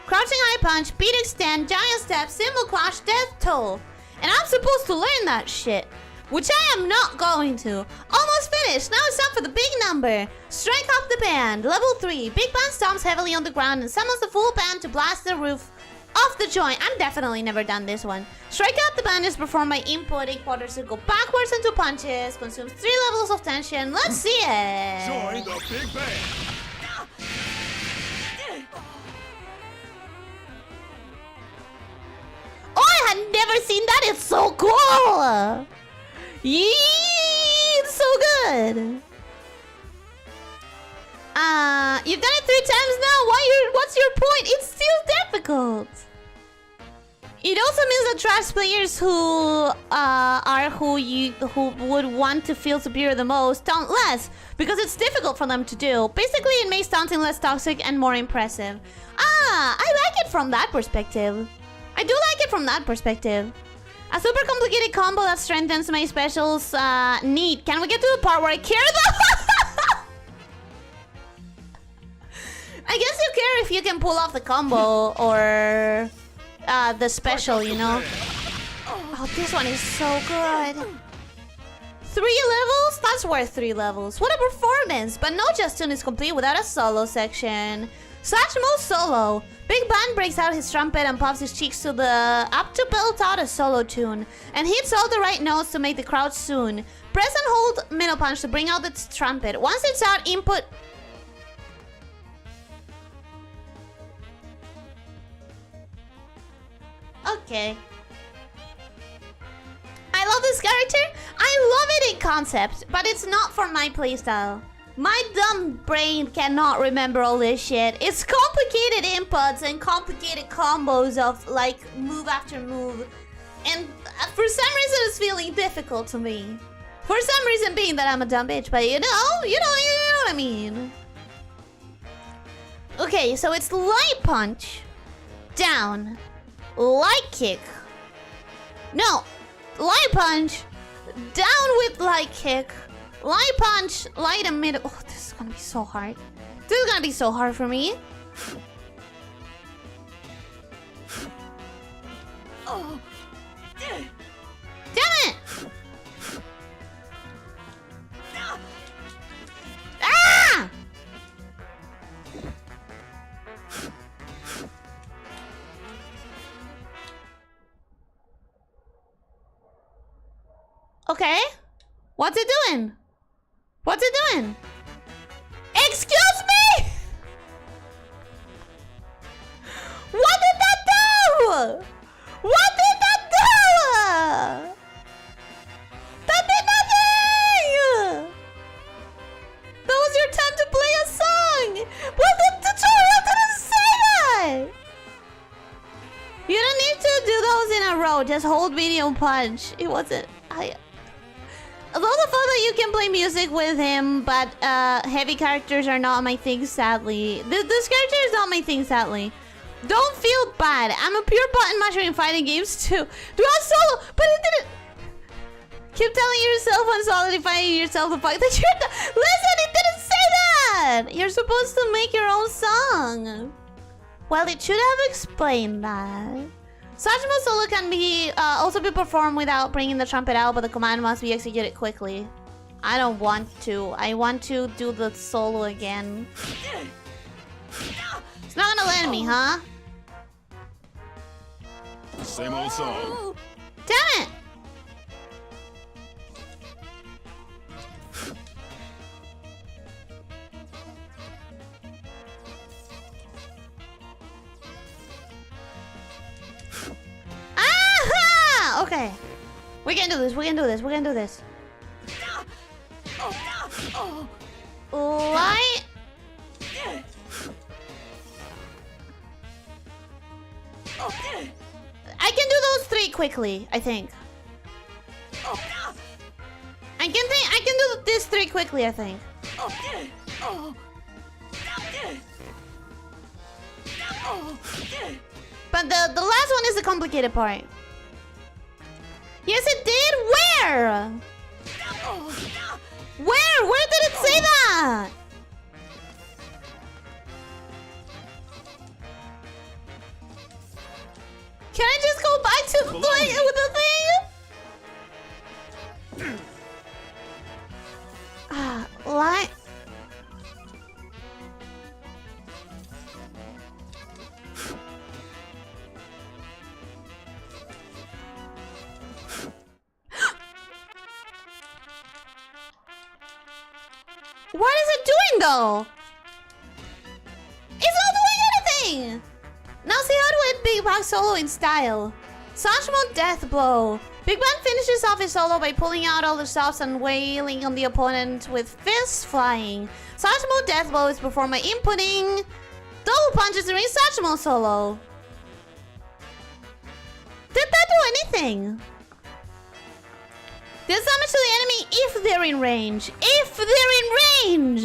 Crouching high punch, beat extend, giant step, symbol clash, death toll. And I'm supposed to learn that shit, which I am not going to. Almost finished, now it's time for the big number. Strike off the band, level 3. Big band stomps heavily on the ground and summons the full band to blast the roof off the joint. I'm definitely never done this one. Strike out the band is performed by inputting quarter circle backwards into punches. Consumes 3 levels of tension. Let's see it. Join the big band. Oh, I had never seen that. It's so cool. Yee, it's so good. You've done it 3 times now. What's your point? It's still difficult. It also means that trash players who would want to feel superior the most taunt less because it's difficult for them to do. Basically, it makes taunting less toxic and more impressive. I like it from that perspective. I do like it from that perspective. A super complicated combo that strengthens my specials. Neat. Can we get to the part where I care though? I guess you care if you can pull off the combo or the special, you know. Oh, this one is so good. 3 levels? That's worth 3 levels. What a performance! But no Just Tune is complete without a solo section. Slash Mo solo. Big Band breaks out his trumpet and pops his cheeks to the up to belt out a solo tune and hits all the right notes to make the crowd soon. Press and hold middle punch to bring out its trumpet. Once it's out, input. Okay. I love this character. I love it in concept, but it's not for my playstyle. My dumb brain cannot remember all this shit. It's complicated inputs and complicated combos of like move after move. And for some reason it's feeling difficult to me. For some reason being that I'm a dumb bitch, but you know what I mean. Okay, so it's light punch, down, light kick. No, light punch, down with light kick. Light punch, light and mid. Oh, this is gonna be so hard. This is gonna be so hard for me. Oh. Damn it! Okay. What's it doing? What's it doing? Excuse me? What did that do? What did that do? That did nothing! That was your time to play a song! Well, the tutorial didn't say that! You don't need to do those in a row. Just hold medium punch. It wasn't... Although the fact that you can play music with him, but heavy characters are not my thing, sadly. This character is not my thing, sadly. Don't feel bad. I'm a pure button masher in fighting games too. Do I solo? But it didn't... Keep telling yourself and solidifying yourself the fact that you're the... Listen, it didn't say that! You're supposed to make your own song. Well, it should have explained that. Sashimo solo can be also be performed without bringing the trumpet out, but the command must be executed quickly. I don't want to. I want to do the solo again. It's not gonna let me, huh? Same old song. Damn it! Aha! Okay. We can do this. We can do this. We can do this. Light. I can do those three quickly, I think. I can do this three quickly, I think. But the last one is the complicated part. Yes, it did. Where? Where? Where did it say that? Can I just go back to the thing? Light. What is it doing though? It's not doing anything! Now see how to hit Big Bang solo in style. Sashmo Death Blow. Big Bang finishes off his solo by pulling out all the stops and wailing on the opponent with fists flying. Sashmo Death Blow is performed by inputting double punches during Sashmo solo. Did that do anything? There's damage to the enemy if they're in range. If they're in range!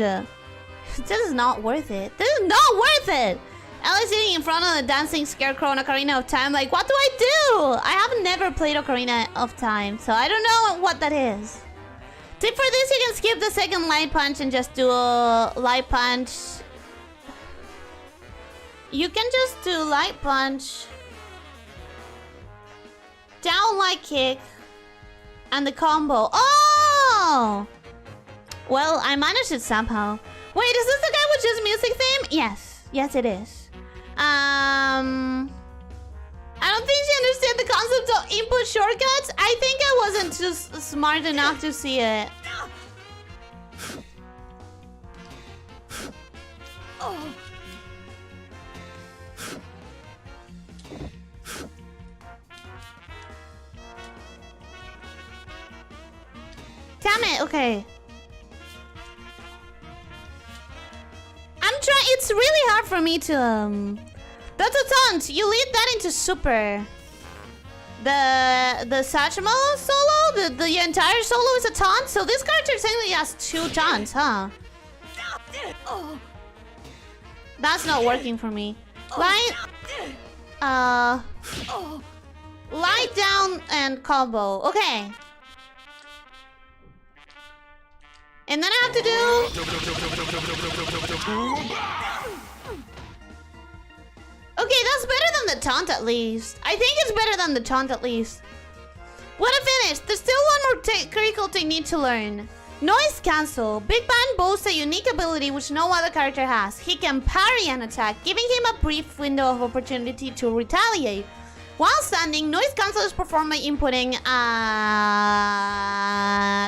This is not worth it. This is not worth it! Ellie sitting in front of the dancing scarecrow in Ocarina of Time like, what do I do? I have never played Ocarina of Time, so I don't know what that is. Tip for this, you can skip the second light punch and just do a light punch. You can just do light punch. Down light kick. And the combo. Oh! Well, I managed it somehow. Wait, is this the guy with just music theme? Yes. Yes, it is. I don't think she understood the concept of input shortcuts. I think I wasn't just smart enough to see it. Oh. Damn it, okay. I'm trying, it's really hard for me to, That's a taunt, you lead that into super. The Sachimo solo, the entire solo is a taunt, so this character technically has 2 taunts, huh? That's not working for me. Light, light down and combo, okay. And then I have to do... Okay, that's better than the taunt at least. I think it's better than the taunt at least. When I finish, there's still one more critical technique to learn. Noise cancel. Big Bang boasts a unique ability which no other character has. He can parry an attack, giving him a brief window of opportunity to retaliate. While standing, noise cancel is performed by inputting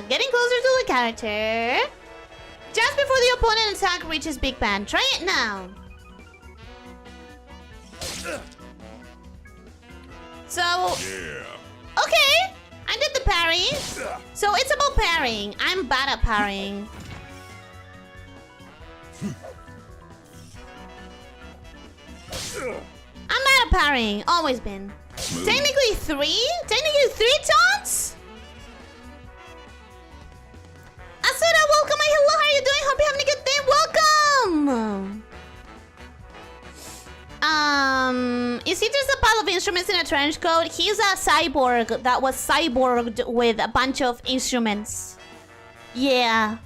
getting closer to the character just before the opponent attack reaches Big Band. Try it now. So, okay, I did the parry. So it's about parrying. I'm bad at parrying. I'm bad at parrying. Always been. Technically three taunts? Asura, welcome. Hello, how are you doing? Hope you're having a good day. Welcome. Is he just a pile of instruments in a trench coat? He's a cyborg that was cyborged with a bunch of instruments. Yeah.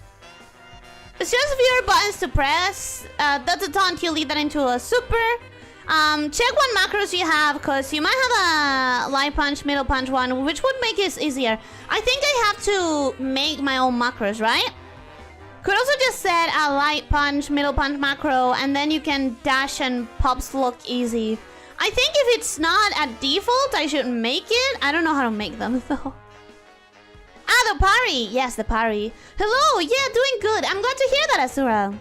It's just a few buttons to press. That's a taunt. You lead that into a super. Check what macros you have, because you might have a light punch, middle punch one, which would make it easier. I think I have to make my own macros, right? Could also just set a light punch, middle punch macro, and then you can dash and pops look easy. I think if it's not at default, I should make it. I don't know how to make them, though. Ah, the parry. Yes, the parry. Hello. Yeah, doing good. I'm glad to hear that, Asura.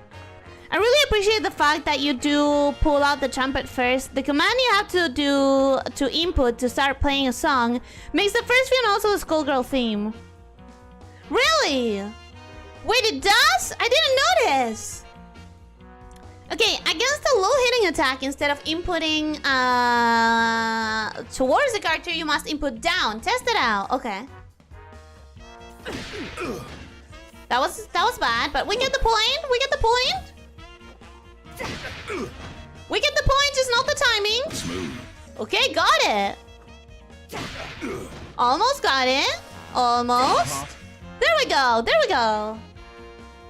I really appreciate the fact that you do pull out the trumpet first. The command you have to do to input to start playing a song makes the first one also a Skullgirl theme. Really? Wait, it does? I didn't notice. Okay, against a low hitting attack, instead of inputting towards the character, you must input down. Test it out. Okay. That was bad, but we get the point. We get the point. We get the point, just not the timing. Okay, got it. Almost got it. Almost. There we go. There we go.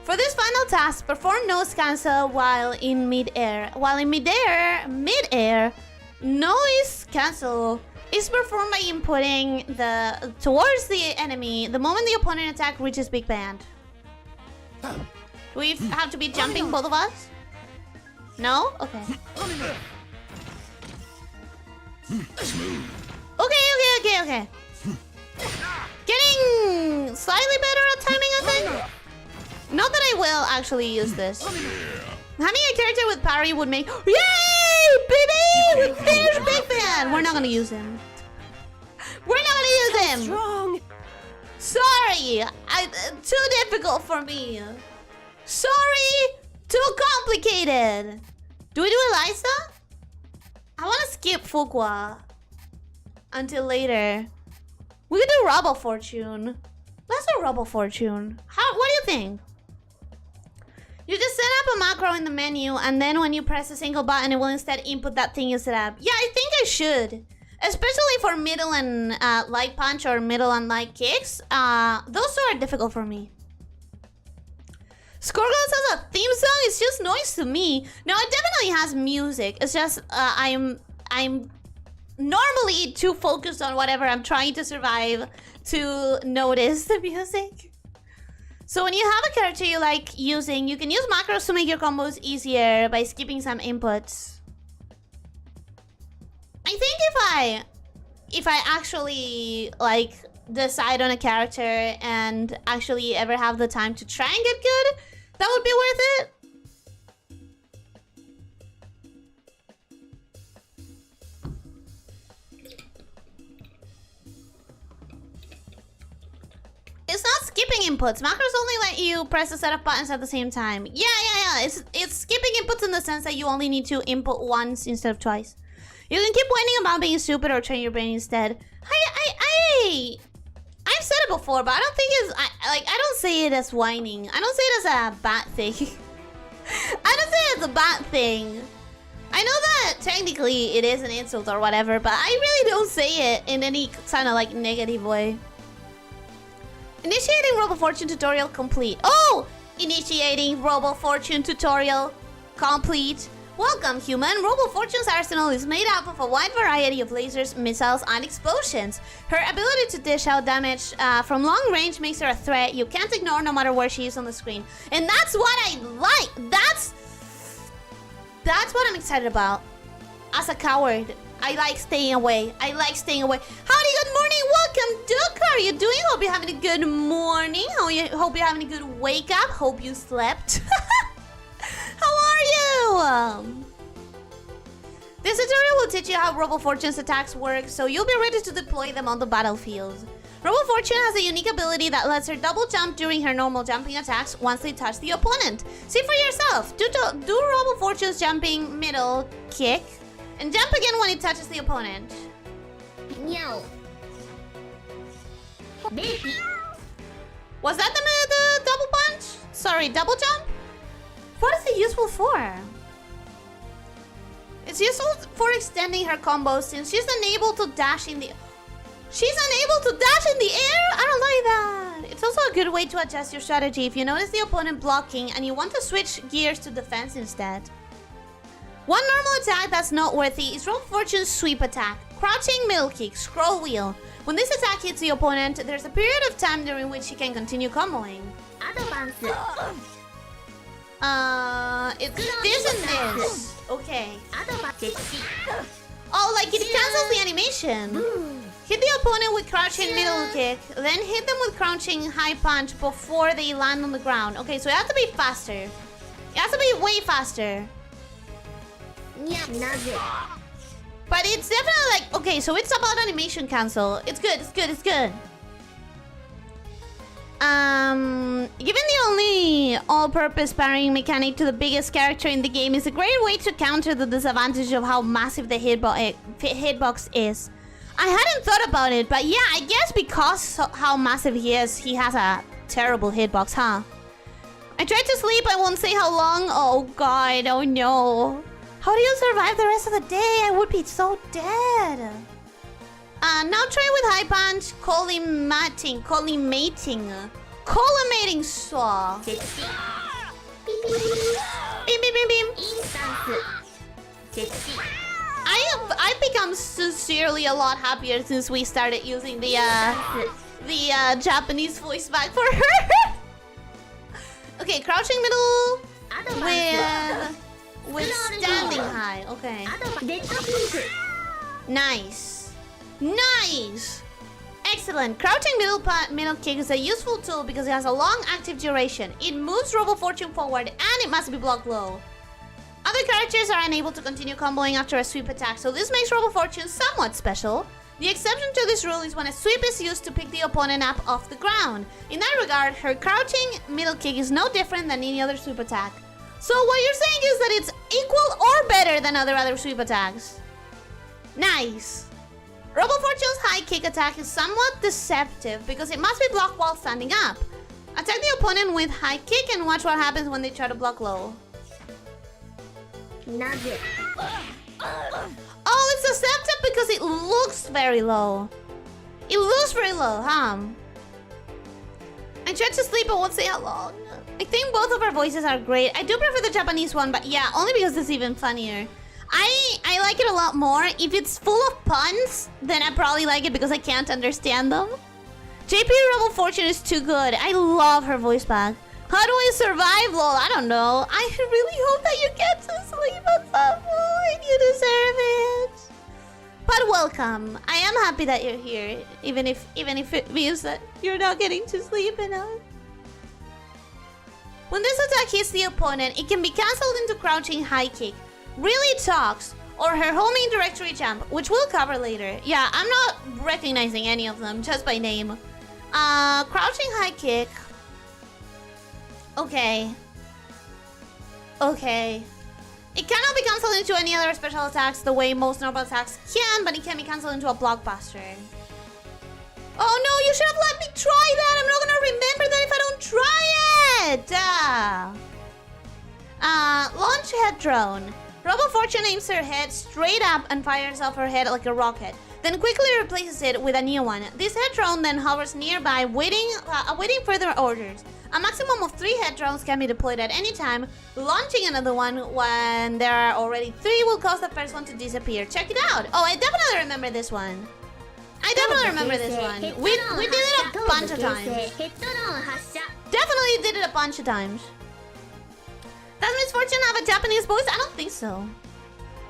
For this final task, perform nose cancel while in midair. While in midair, noise cancel is performed by inputting towards the enemy the moment the opponent attack reaches Big Band. Do we have to be jumping, both of us? No? Okay. Okay. Getting slightly better at timing, I think. Not that I will actually use this. Having a character with parry would make... Yay! Baby! We finished Big Band! We're not gonna use him. We're not gonna use him! Strong. Sorry! Too difficult for me. Sorry! Too complicated! Do we do Elyssia? I want to skip Fuqua until later. We could do Robo Fortune. Let's do Robo Fortune. What do you think? You just set up a macro in the menu, and then when you press a single button, it will instead input that thing you set up. Yeah, I think I should. Especially for middle and light punch or middle and light kicks. Those two are difficult for me. Skullgirls has a theme song. It's just noise to me. No, it definitely has music. It's just I'm normally too focused on whatever I'm trying to survive to notice the music. So when you have a character you like using, you can use macros to make your combos easier by skipping some inputs. I think if I actually like decide on a character and actually ever have the time to try and get good, that would be worth it. It's not skipping inputs. Macros only let you press a set of buttons at the same time. Yeah. It's skipping inputs in the sense that you only need to input once instead of twice. You can keep whining about being stupid or train your brain instead. I've said it before, but I don't think it's I don't say it as whining. I don't say it as a bad thing. I don't say it as a bad thing. I know that technically it is an insult or whatever, but I really don't say it in any kind of like negative way. Initiating Robo Fortune tutorial complete. Oh! Initiating Robo Fortune tutorial complete. Welcome, human. Robo Fortune's arsenal is made up of a wide variety of lasers, missiles, and explosions. Her ability to dish out damage from long range makes her a threat you can't ignore no matter where she is on the screen. And that's what I like. That's what I'm excited about. As a coward, I like staying away. I like staying away. Howdy, good morning. Welcome, Duke. How are you doing? Hope you're having a good morning. Hope you're having a good wake up. Hope you slept. How are you? This tutorial will teach you how Robo Fortune's attacks work, so you'll be ready to deploy them on the battlefield. Robo Fortune has a unique ability that lets her double jump during her normal jumping attacks once they touch the opponent. See for yourself. Do Robo Fortune's jumping middle kick and jump again when it touches the opponent. Meow. Baby. Was that the double punch? Sorry, double jump? What is it useful for? It's useful for extending her combos since she's unable to dash in the... She's unable to dash in the air? I don't like that. It's also a good way to adjust your strategy if you notice the opponent blocking and you want to switch gears to defense instead. One normal attack that's noteworthy is Robo Fortune's sweep attack. Crouching middle kick, scroll wheel. When this attack hits the opponent, there's a period of time during which she can continue comboing. Advance. It's this and this. Okay. Advance. Oh, like it cancels the animation. Hit the opponent with crouching middle kick, then hit them with crouching high punch before they land on the ground. Okay, so it has to be faster. It has to be way faster. But it's definitely like, okay, so it's about animation cancel. It's good, it's good, it's good. Given the only all-purpose parrying mechanic to the biggest character in the game is a great way to counter the disadvantage of how massive the hitbox is. I hadn't thought about it, but yeah, I guess because how massive he is, he has a terrible hitbox, huh? I tried to sleep, I won't say how long. Oh god, oh no. How do you survive the rest of the day? I would be so dead. Now try with high punch, collimating saw. Beam, beam, beam, beam. I've become sincerely a lot happier since we started using the Japanese voice back for her. Okay, crouching middle with standing high. Okay. Nice. Nice. Excellent. Crouching middle kick is a useful tool because it has a long active duration. It moves Robo Fortune forward and it must be blocked low. Other characters are unable to continue comboing after a sweep attack, so this makes Robo Fortune somewhat special. The exception to this rule is when a sweep is used to pick the opponent up off the ground. In that regard, her crouching middle kick is no different than any other sweep attack. So what you're saying is that it's equal or better than other sweep attacks. Nice. Robo Fortune's high kick attack is somewhat deceptive because it must be blocked while standing up. Attack the opponent with high kick and watch what happens when they try to block low. Oh, it's deceptive because it looks very low. It looks very low, huh? I tried to sleep, but won't say how long. I think both of our voices are great. I do prefer the Japanese one, but yeah, only because it's even funnier. I like it a lot more. If it's full of puns, then I probably like it because I can't understand them. JP Robo Fortune is too good. I love her voice back. How do I survive, lol? I don't know. I really hope that you get to sleep at some point. You deserve it. But welcome. I am happy that you're here, even if it means that you're not getting to sleep enough. When this attack hits the opponent, it can be cancelled into crouching high kick, really talks, or her homing directory jump, which we'll cover later. Yeah, I'm not recognizing any of them just by name. Crouching high kick. Okay. Okay. It cannot be cancelled into any other special attacks the way most normal attacks can, but it can be cancelled into a blockbuster. Oh no, you should have let me try that! I'm not gonna remember that if I don't try it! Launch head drone. Robo Fortune aims her head straight up and fires off her head like a rocket, then quickly replaces it with a new one. This head drone then hovers nearby, awaiting further orders. A maximum of 3 head drones can be deployed at any time. Launching another one when there are already 3 will cause the first one to disappear. Check it out. Oh, I definitely remember this one. I definitely remember this one. We did it a bunch of times. Definitely did it a bunch of times. Does Miss Fortune have a Japanese voice? I don't think so.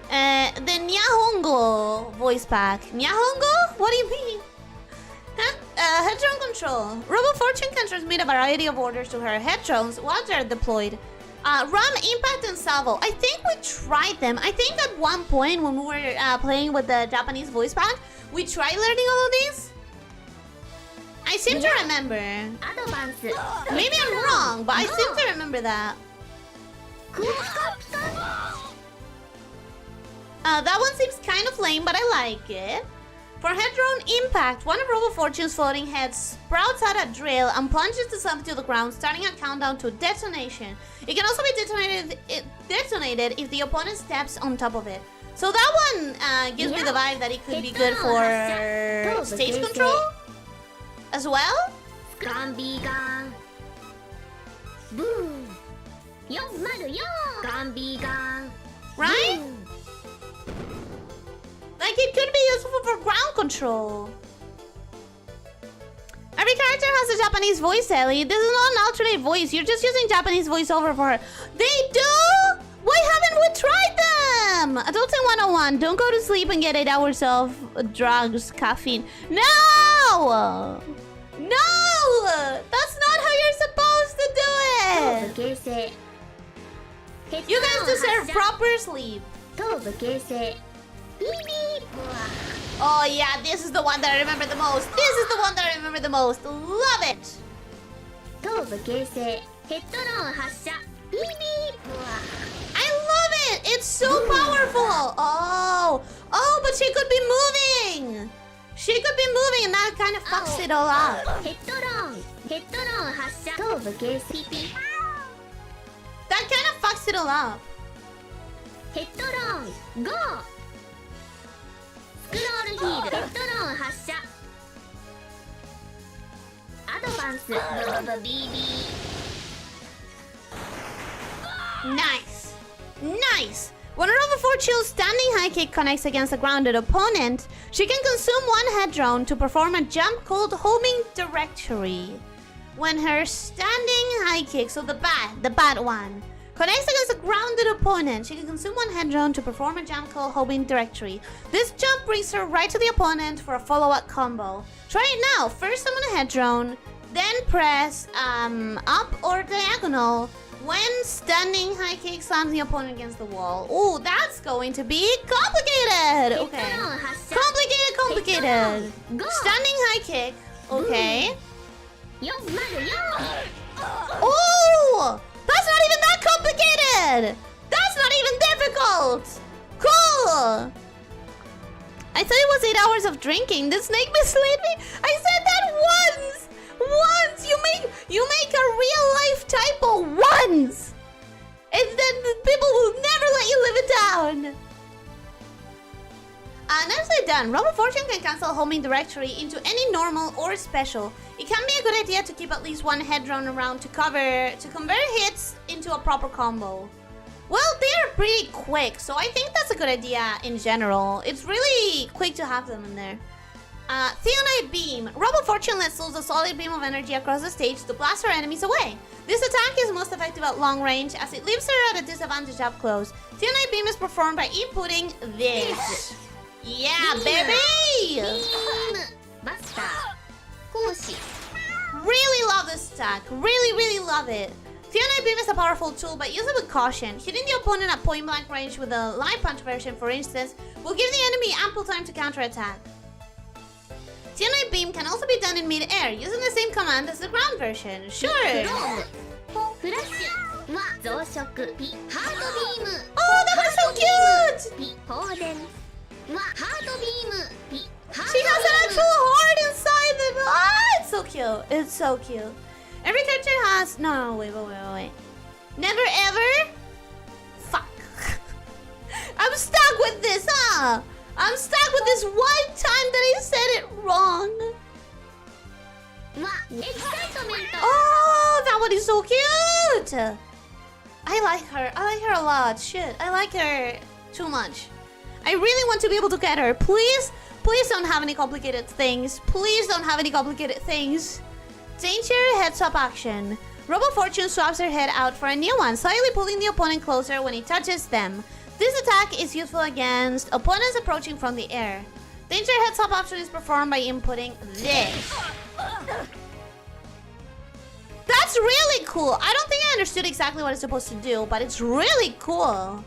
The Nyahongo voice pack. Nyahongo? What do you mean? Huh? Head-drone control. Robo Fortune can transmit a variety of orders to her head-drones while they're deployed. Ram, Impact, and Salvo. I think we tried them. I think at one point when we were playing with the Japanese voice pack, we tried learning all of these. I seem to remember. Maybe I'm wrong, but I seem to remember that. That one seems kind of lame, but I like it. For Head-Drone Impact, one of Robo Fortune's floating heads sprouts out a drill and plunges the something to the ground, starting a countdown to detonation. It can also be detonated if the opponent steps on top of it. So that one gives me the vibe that it could be good for stage control as well. Right? Like, it could be useful for ground control. Every character has a Japanese voice, Ellie. This is not an alternate voice. You're just using Japanese voiceover for her. They do? Why haven't we tried them? Adulting 101. Don't go to sleep and get 8 hours of drugs, caffeine. No! No! That's not how you're supposed to do it. You guys deserve proper sleep. Oh yeah, this is the one that I remember the most. This is the one that I remember the most. Love it. I love it. It's so powerful. Oh, but she could be moving. She could be moving, and that kind of fucks it all up. That kind of fucks it all up. Nice. Nice. When a Robo Fortune's standing high kick connects against a grounded opponent, she can consume one head drone to perform a jump called homing directory. When her standing high kick, so the bad one, connects against a grounded opponent, she can consume one head drone to perform a jump called homing directory. This jump brings her right to the opponent for a follow-up combo. Try it now. First summon a head drone, then press up or diagonal when standing high kick slams the opponent against the wall. Oh, that's going to be complicated. Okay. Complicated. Standing high kick. Okay. Oh! That's not even that complicated! That's not even difficult! Cool! I thought it was 8 hours of drinking. Did Snake mislead me? I said that once! Once! You make a real life typo once! And then people will never let you live it down. Nicely done. Robo Fortune can cancel homing directory into any normal or special. It can be a good idea to keep at least one head drone around to convert hits into a proper combo. Well, they're pretty quick, so I think that's a good idea in general. It's really quick to have them in there. Theonite Beam. Robo Fortune lets loose a solid beam of energy across the stage to blast her enemies away. This attack is most effective at long range as it leaves her at a disadvantage up close. Theonite Beam is performed by inputting this. Yeah, baby! Really love this attack. Really love it. Theonite Beam is a powerful tool, but use it with caution. Hitting the opponent at point blank range with a light punch version, for instance, will give the enemy ample time to counterattack. Theonite Beam can also be done in mid-air, using the same command as the ground version. Sure! Oh, that was so cute! She has an actual heart inside the... Ah, it's so cute. It's so cute. Every character has... No, wait. Never ever? Fuck. I'm stuck with this, huh? I'm stuck with this one time that I said it wrong. Oh, that one is so cute. I like her. I like her a lot. Shit, I like her too much. I really want to be able to get her. Please don't have any complicated things. Please don't have any complicated things. Danger heads-up action. Robo Fortune swaps her head out for a new one, slightly pulling the opponent closer when he touches them. This attack is useful against opponents approaching from the air. Danger heads-up option is performed by inputting this. That's really cool. I don't think I understood exactly what it's supposed to do, but it's really cool.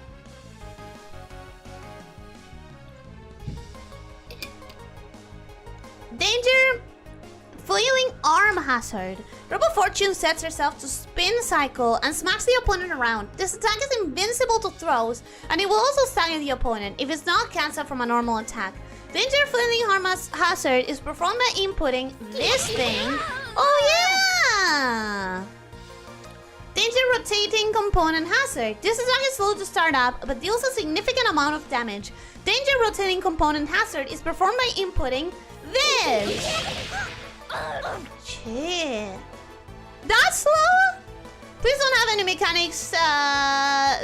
Danger flailing arm hazard. Rebel Fortune sets herself to spin cycle and smacks the opponent around. This attack is invincible to throws, and it will also stagger the opponent if it's not cancelled from a normal attack. Danger flailing arm hazard is performed by inputting this thing. Oh yeah! Danger rotating component hazard. This attack is slow to start up, but deals a significant amount of damage. Danger rotating component hazard is performed by inputting this. Shit. That's slow? Please don't have any mechanics,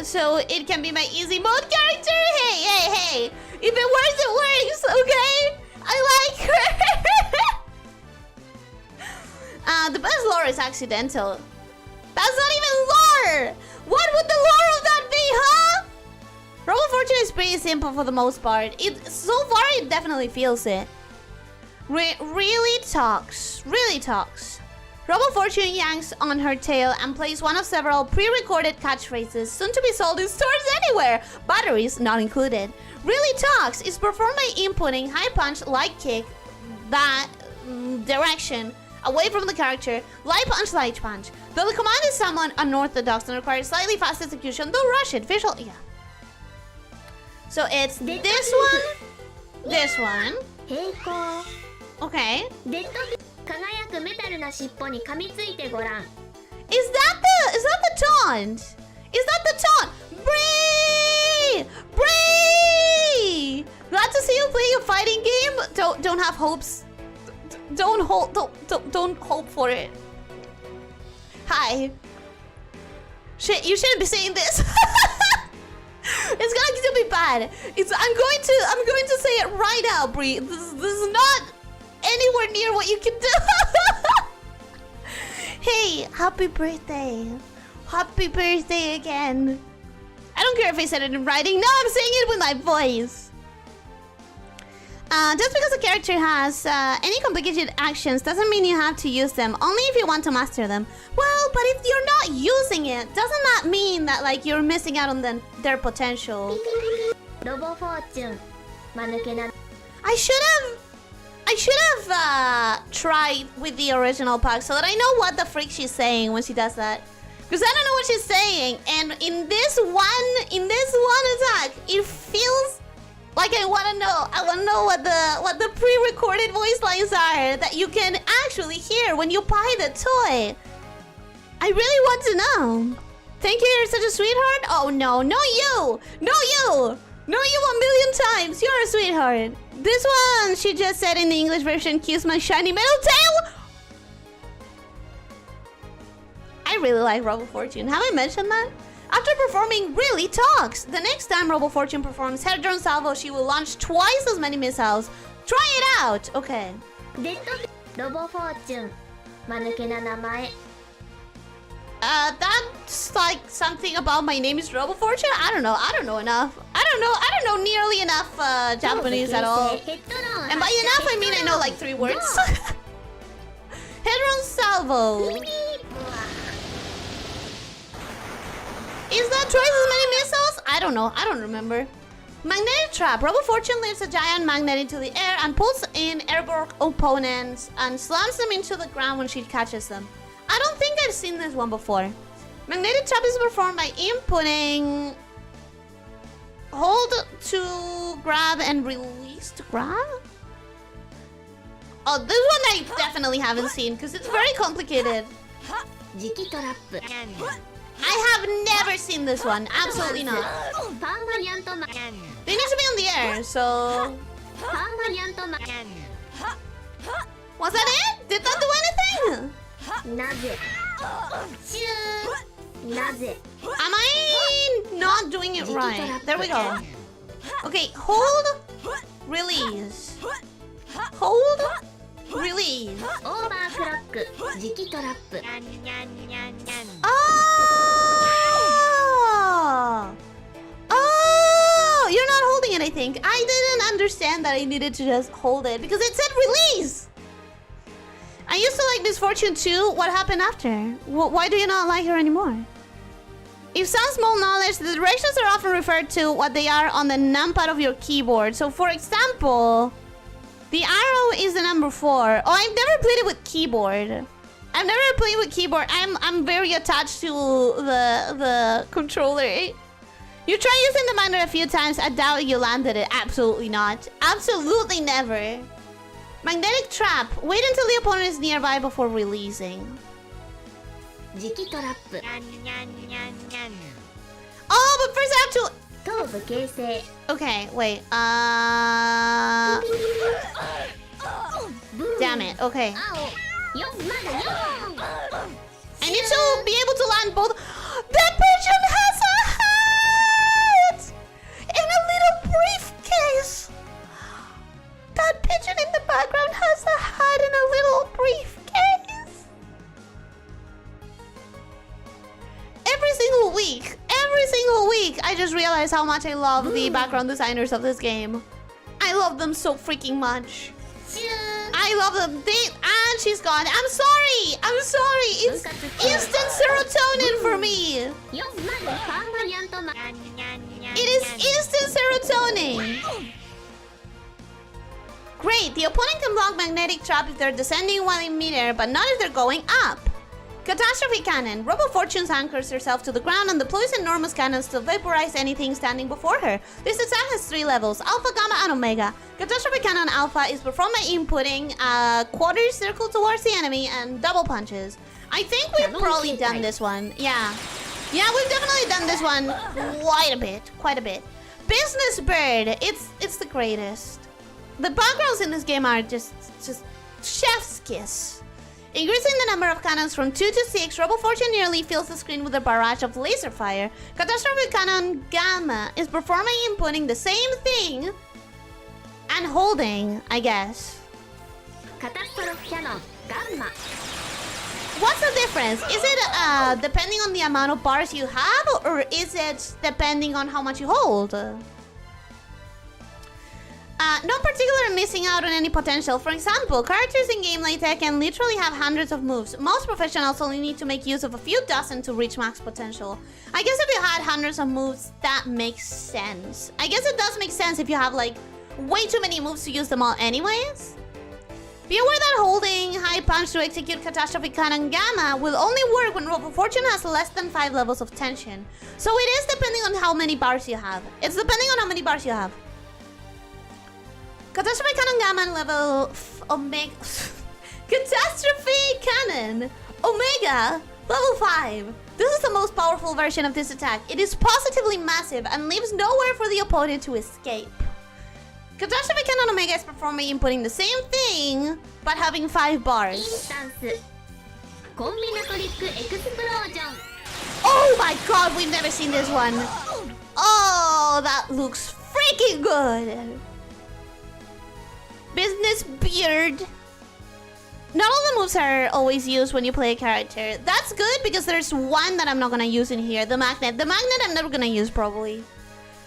so it can be my easy mode character. Hey. If it works, it works, okay? I like her. The best lore is accidental. That's not even lore! What would the lore of that be, huh? Roll of Fortune is pretty simple for the most part. So far, it definitely feels it. Really talks. Robo Fortune yanks on her tail and plays one of several pre-recorded catchphrases soon to be sold in stores anywhere. Batteries not included. Really talks is performed by inputting high punch, light kick, that direction away from the character, light punch. Though the command is somewhat unorthodox and requires slightly fast execution, don't rush it. Visual, yeah. So it's this one. Okay. Is that the taunt? Is that the taunt? Bree! Glad to see you playing a fighting game. Don't have hopes. Don't hope for it. Hi. Shit, you shouldn't be saying this. It's going to be bad. I'm going to say it right now, Bree. This is not anywhere near what you can do. Hey, happy birthday. Happy birthday again. I don't care if I said it in writing. No, I'm saying it with my voice. Just because a character has any complicated actions doesn't mean you have to use them, only if you want to master them. Well, but if you're not using it, doesn't that mean that like you're missing out on their potential? I should have tried with the original pack so that I know what the freak she's saying when she does that. Because I don't know what she's saying, and in this one attack, it feels like I want to know what the pre-recorded voice lines are that you can actually hear when you buy the toy. I really want to know. Thank you, you're such a sweetheart. Oh no, no you, no you, no you 1,000,000 times. You're a sweetheart. This one, she just said in the English version, kiss my shiny metal tail. I really like Robo Fortune. Have I mentioned that? After performing Really Talks, the next time Robo Fortune performs Head Drone Salvo, she will launch twice as many missiles. Try it out! Okay. Robo Fortune. That's like something about my name is Robo Fortune? I don't know enough. I don't know nearly enough Japanese at all. And by enough, I mean I know like 3 words. Head Drone Salvo. Is that twice as many missiles? I don't know. I don't remember. Magnetic Trap. Robo Fortune lifts a giant magnet into the air and pulls in airborne opponents and slams them into the ground when she catches them. I don't think I've seen this one before. Magnetic Trap is performed by inputting hold to grab and release to grab? Oh, this one I definitely haven't seen because it's very complicated. I have never seen this one. Absolutely not. They need to be on the air, so... Was that it? Did that do anything? Am I not doing it right? There we go. Okay, hold, release. Hold, release. Oh! Oh! holding it, I think. I didn't understand that I needed to just hold it because it said release. I used to like Misfortune too. What happened after? Why do you not like her anymore? If some small knowledge, the directions are often referred to what they are on the numpad of your keyboard. So for example, the arrow is the number 4. Oh, I've never played it with keyboard. I've never played with keyboard. I'm very attached to the controller. You tried using the magnet a few times. I doubt you landed it. Absolutely not. Absolutely never. Magnetic trap. Wait until the opponent is nearby before releasing. 磁気トラップ Oh, but first I have to... 頭部形成 Okay, wait. Damn it. Okay. 青404 I need to be able to land both. That pigeon has a hat and a little briefcase. That pigeon in the background has a hat and a little briefcase. Every single week, I just realized how much I love the background designers of this game. I love them so freaking much. I love them. And she's gone. I'm sorry. It's instant serotonin for me. 404パーマニャントマ It is instant serotonin. Great. The opponent can block magnetic trap if they're descending while in midair, but not if they're going up. Catastrophe Cannon. Robo Fortunes anchors herself to the ground and deploys enormous cannons to vaporize anything standing before her. This attack has 3 levels, Alpha, Gamma, and Omega. Catastrophe Cannon Alpha is performed by inputting a quarter circle towards the enemy and double punches. I think we've probably done this one. Yeah, we've definitely done this one quite a bit. Business Bird. It's the greatest. The backgrounds in this game are just chef's kiss. Increasing the number of cannons from 2 to 6, Robo Fortune nearly fills the screen with a barrage of laser fire. Catastrophe Cannon Gamma is performing inputting the same thing and holding, I guess. Catastrophe Cannon Gamma What's the difference? Is it depending on the amount of bars you have, or is it depending on how much you hold? Not particularly missing out on any potential. For example, characters in game like that can literally have hundreds of moves. Most professionals only need to make use of a few dozen to reach max potential. I guess if you had hundreds of moves, that makes sense. I guess it does make sense if you have like way too many moves to use them all anyways. Be aware that holding high punch to execute Catastrophe Cannon Gamma will only work when Robo Fortune has less than 5 levels of tension. So it is depending on how many bars you have. It's depending on how many bars you have. Catastrophe Cannon Gamma level Omega. Catastrophe Cannon Omega level 5. This is the most powerful version of this attack. It is positively massive and leaves nowhere for the opponent to escape. Catastrophe Cannon Omega is performing inputting the same thing, but having 5 bars. インスタンスコンビナトリックエクスプロージョン Oh my god, we've never seen this one. Oh, that looks freaking good. Business Beard. Not all the moves are always used when you play a character. That's good because there's one that I'm not gonna use in here. The magnet. The magnet I'm never gonna use probably.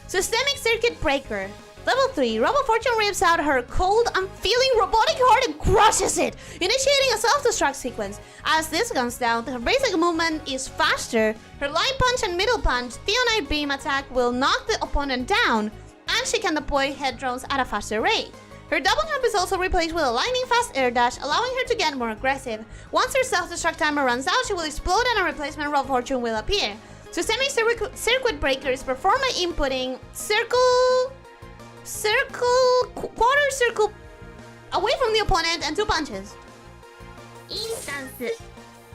Systemic Circuit Breaker. Level 3. Robo Fortune rips out her cold, unfeeling robotic heart and crushes it, initiating a self-destruct sequence. As this guns down, her basic movement is faster. Her light punch and middle punch, Theonite Beam attack will knock the opponent down, and she can deploy head drones at a faster rate. Her double jump is also replaced with a lightning-fast air dash, allowing her to get more aggressive. Once her self-destruct timer runs out, she will explode and a replacement Robo Fortune will appear. Systemic Circuit Breaker is performed by inputting quarter circle away from the opponent and 2 punches. インスタンス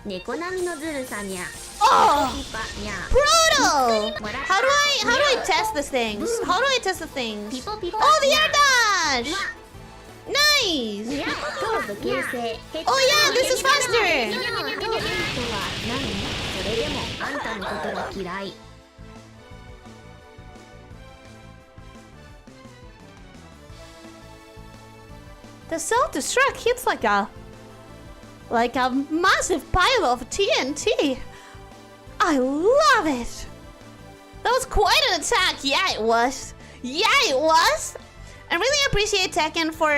猫並みのずるさにゃ Oh! ピパにゃ Brutal! How do I test the things? How do I test the things? ピポピポ Oh, the air dash! Nice! 頭部形成 Oh yeah, this is faster! ニャーとは何それでもあんたのことが嫌い The self-destruct hits like a massive pile of TNT. I love it. That was quite an attack. Yeah, it was. Yeah, it was. I really appreciate Tekken for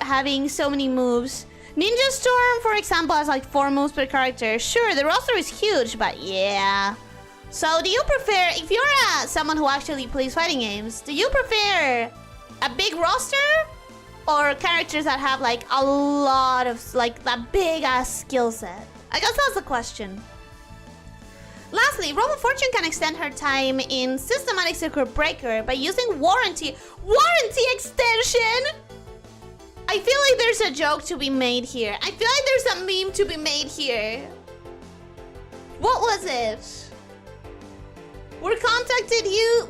having so many moves. Ninja Storm, for example, has like 4 moves per character. Sure, the roster is huge, but yeah. So do you prefer, if you're someone who actually plays fighting games, do you prefer a big roster or characters that have like a lot of, like, that big ass skill set? I guess that's the question. Lastly, Robo Fortune can extend her time in Systematic Circuit Breaker by using warranty extension. I feel like there's a joke to be made here. I feel like there's a meme to be made here. What was it? We're contacting you.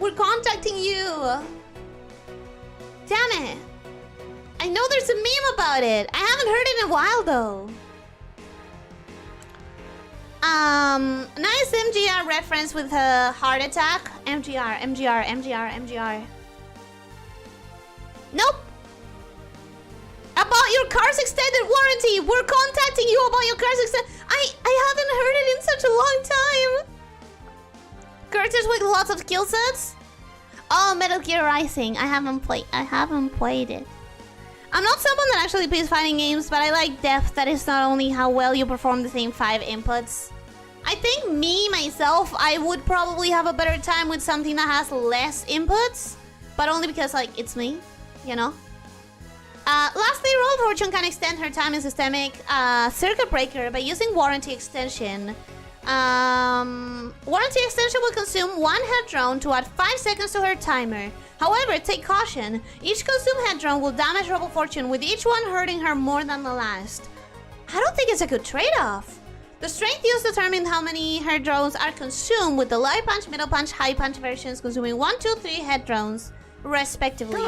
Damn it. I know there's a meme about it. I haven't heard it in a while though. Nice MGR reference with a heart attack. MGR. Nope. About your car's extended warranty. We're contacting you about your car's extended. I haven't heard it in such a long time. Characters with lots of skill sets. Oh, Metal Gear Rising. I haven't played it. I'm not someone that actually plays fighting games, but I like depth that is not only how well you perform the same 5 inputs. I think myself, I would probably have a better time with something that has less inputs, but only because, like, it's me, you know? Lastly, Roll Fortune can extend her time in Systemic Circuit Breaker by using Warranty Extension. Warranty Extension will consume 1 head drone to add 5 seconds to her timer. However, take caution. Each consumed head drone will damage Robo Fortune, with each one hurting her more than the last. I don't think it's a good trade-off. The strength used determines how many head drones are consumed, with the light punch, middle punch, high punch versions consuming 1, 2, 3 head drones, respectively.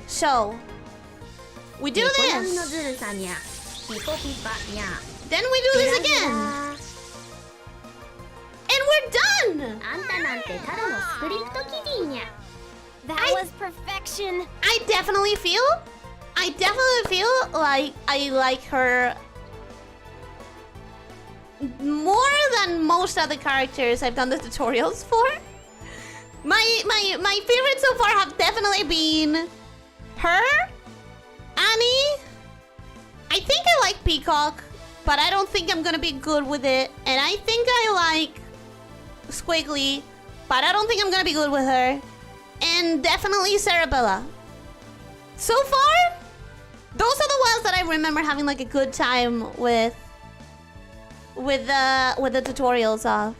So we do this. Then we do this again. And we're done! That was perfection. I definitely feel like I like her more than most other characters I've done the tutorials for. My favorites so far have definitely been her, Annie. I think I like Peacock, but I don't think I'm gonna be good with it. And I think I like Squiggly, but I don't think I'm gonna be good with her. And definitely Cerebella. So far, those are the ones that I remember having like a good time with the tutorials of.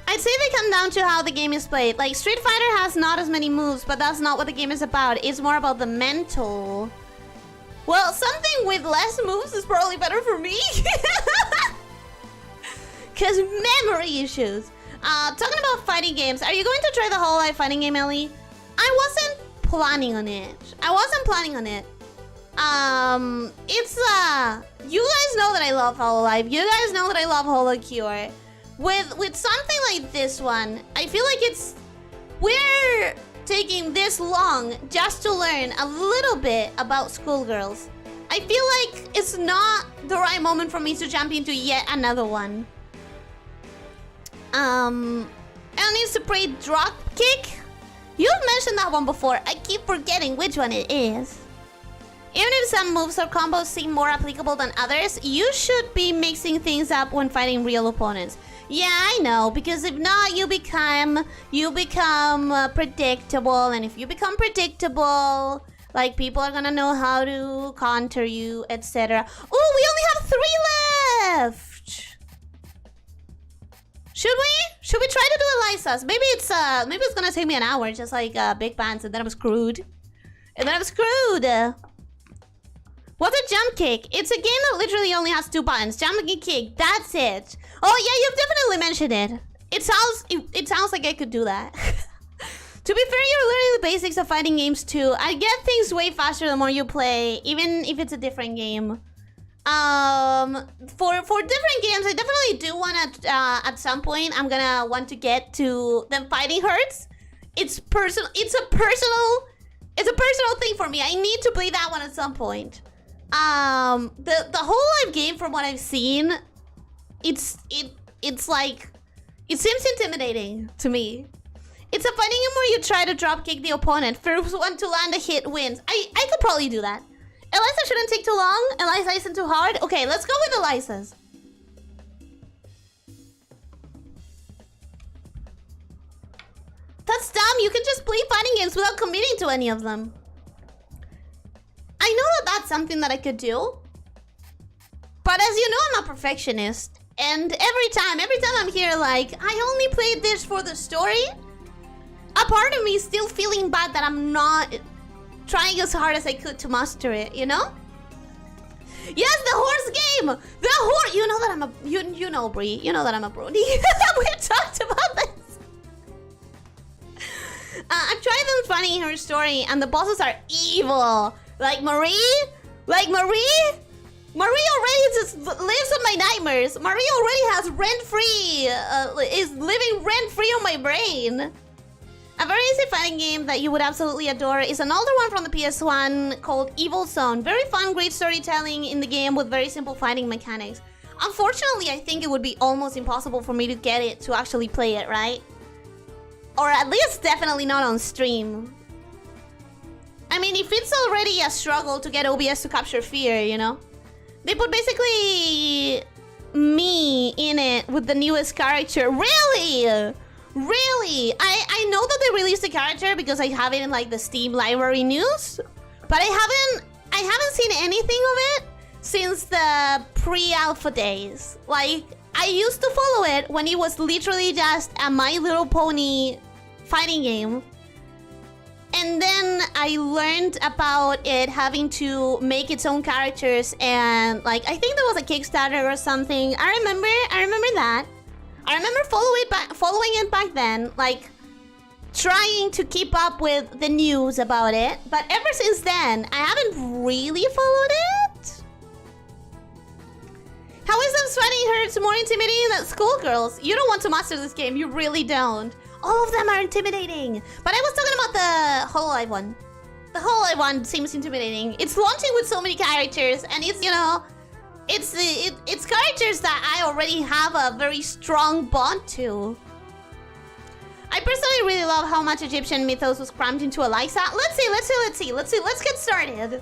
I'd say they come down to how the game is played. Like, Street Fighter has not as many moves, but that's not what the game is about. It's more about the mental. Well, something with less moves is probably better for me. Because memory issues. Talking about fighting games, are you going to try the Hololive fighting game, Ellie? I wasn't planning on it. You guys know that I love Hololive. You guys know that I love Holocure. With something like this one, I feel like we're taking this long just to learn a little bit about Skullgirls. I feel like it's not the right moment for me to jump into yet another one. Elle needs to play drop kick. You've mentioned that one before. I keep forgetting which one it is. Even if some moves or combos seem more applicable than others, you should be mixing things up when fighting real opponents. Yeah, I know, because if not, you become predictable, and if you become predictable, like, people are gonna know how to counter you, etc. Oh, we only have 3 left. Should we try to do Elyssa's? Maybe it's gonna take me an hour, just like Big Pants, and then I'm screwed. What's a jump kick? It's a game that literally only has 2 buttons. Jump and kick. That's it. Oh yeah, you've definitely mentioned it. It sounds like I could do that. To be fair, you're learning the basics of fighting games too. I get things way faster the more you play, even if it's a different game. For different games, I definitely do want to. At some point, I'm gonna want to get to them fighting hurts. It's personal. It's a personal thing for me. I need to play that one at some point. The whole live game, from what I've seen, it's like It seems intimidating to me. It's a fighting game where you try to drop kick the opponent. First one to land a hit wins. I could probably do that. Elyssia shouldn't take too long. Elyssia isn't too hard. Okay, let's go with Elyssa's. That's dumb. You can just play fighting games without committing to any of them. I know that that's something that I could do. But as you know, I'm a perfectionist. And every time I'm here like, I only played this for the story. A part of me is still feeling bad that I'm not trying as hard as I could to master it, you know? Yes, the horse game! The horse! You know that I'm a... You know, Brie. You know that I'm a Brody. We talked about this. I've tried them finding her story, and the bosses are evil. Like Marie? Like Marie? Marie already just lives in my nightmares. Marie already has rent-free... is living rent-free on my brain. A very easy fighting game that you would absolutely adore is an older one from the PS1 called Evil Zone. Very fun, great storytelling in the game with very simple fighting mechanics. Unfortunately, I think it would be almost impossible for me to get it to actually play it, right? Or at least definitely not on stream. I mean, if it's already a struggle to get OBS to capture fear, you know? They put basically me in it with the newest character. Really? Really? I know that they released the character because I have it in like the Steam library news, but I haven't seen anything of it since the pre-alpha days. Like, I used to follow it when it was literally just a My Little Pony fighting game. And then I learned about it having to make its own characters, and like I think there was a Kickstarter or something. I remember that. I remember following it back then, like trying to keep up with the news about it. But ever since then, I haven't really followed it. How is them sweating hurts more intimidating than Skullgirls? You don't want to master this game, you really don't. All of them are intimidating. But I was talking about the Hololive one. The Hololive one seems intimidating. It's launching with so many characters, and it's, you know, it's characters that I already have a very strong bond to. I personally really love how much Egyptian mythos was crammed into Elyssia. Let's get started.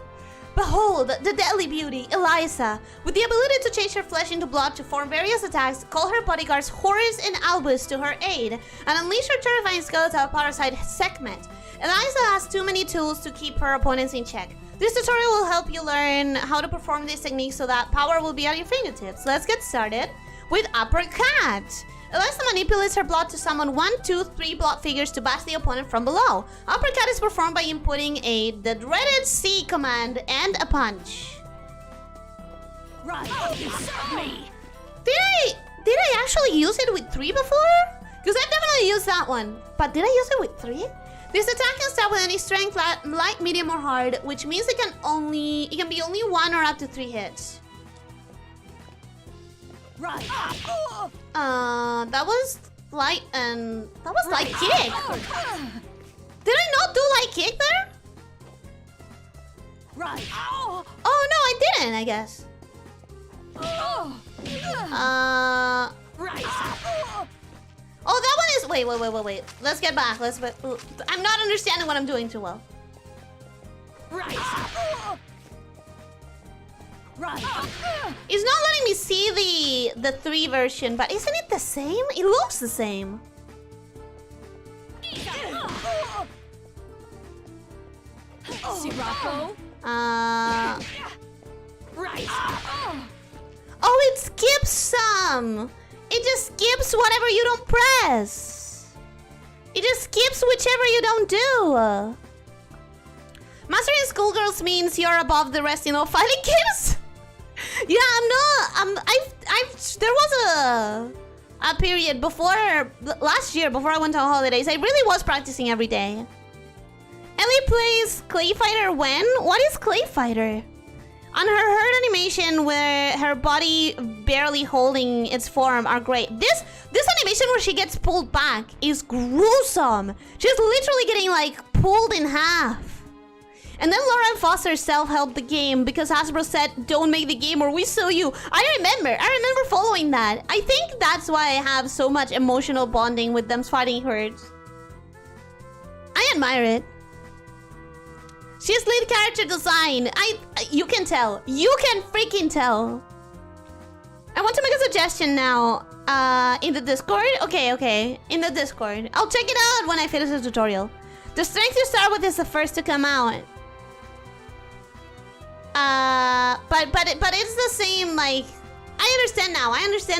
Behold, the deadly beauty, Elyssia, with the ability to change her flesh into blood to form various attacks, call her bodyguards Horus and Albus to her aid, and unleash her terrifying skeletal parasite Sekhmet. Elyssia has too many tools to keep her opponents in check. This tutorial will help you learn how to perform these techniques so that power will be at your fingertips. Let's get started with Uppercut. Elyssia manipulates her blood to summon 1, 2, 3 blood figures to bash the opponent from below. Uppercut is performed by inputting the dreaded C command and a punch. Right, you serve me. Did I actually use it with 3 before? Because I've definitely used that one. But did I use it with 3? This attack can start with any strength, light, medium, or hard, which means it can be only 1 or up to 3 hits. Right. That was light and... That was light kick! Did I not do light kick there? Right. Oh no, I didn't, I guess. Right. Oh, that one is... Wait. Let's get back. I'm not understanding what I'm doing too well. Right. Right. It's not letting me see the 3 version, but isn't it the same? It looks the same. Sirocco. Right. Oh, it skips some. It just skips whatever you don't press. It just skips whichever you don't do. Mastering Skullgirls means you're above the rest in all fighting games. Yeah, I'm not. There was a period before last year, before I went on holidays. I really was practicing every day. Ellie plays Clay Fighter when? What is Clay Fighter? On her hurt animation, where her body barely holding its form, are great. This animation where she gets pulled back is gruesome. She's literally getting like pulled in half. And then Lauren Foster self-helped the game because Hasbro said, don't make the game or we sue you. I remember following that. I think that's why I have so much emotional bonding with them fighting herds. I admire it. She's lead character design. You can tell. You can freaking tell. I want to make a suggestion now. In the Discord? Okay. In the Discord. I'll check it out when I finish the tutorial. The strength you start with is the first to come out. But it's the same, like... I understand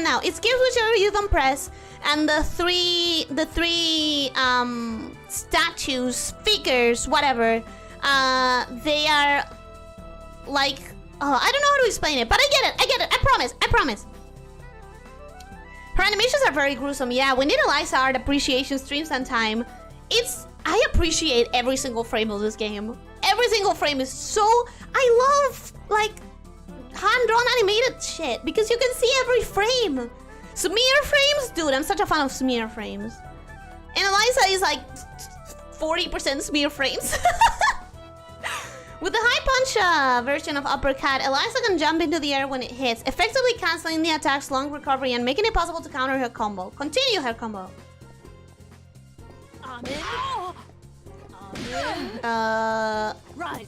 now. It skips whichever you don't press. And the three statues, figures, whatever, they are like... Oh, I don't know how to explain it, but I get it. I promise. Her animations are very gruesome. Yeah, we need Elyssia art appreciation stream sometime. I appreciate every single frame of this game. Every single frame is so... I love, like, hand-drawn animated shit because you can see every frame. Smear frames? Dude, I'm such a fan of smear frames. And Elyssia is like 40% smear frames. With the high punch version of Uppercut, Elyssia can jump into the air when it hits, effectively cancelling the attack's long recovery and making it possible to counter her combo. Continue her combo. Rise.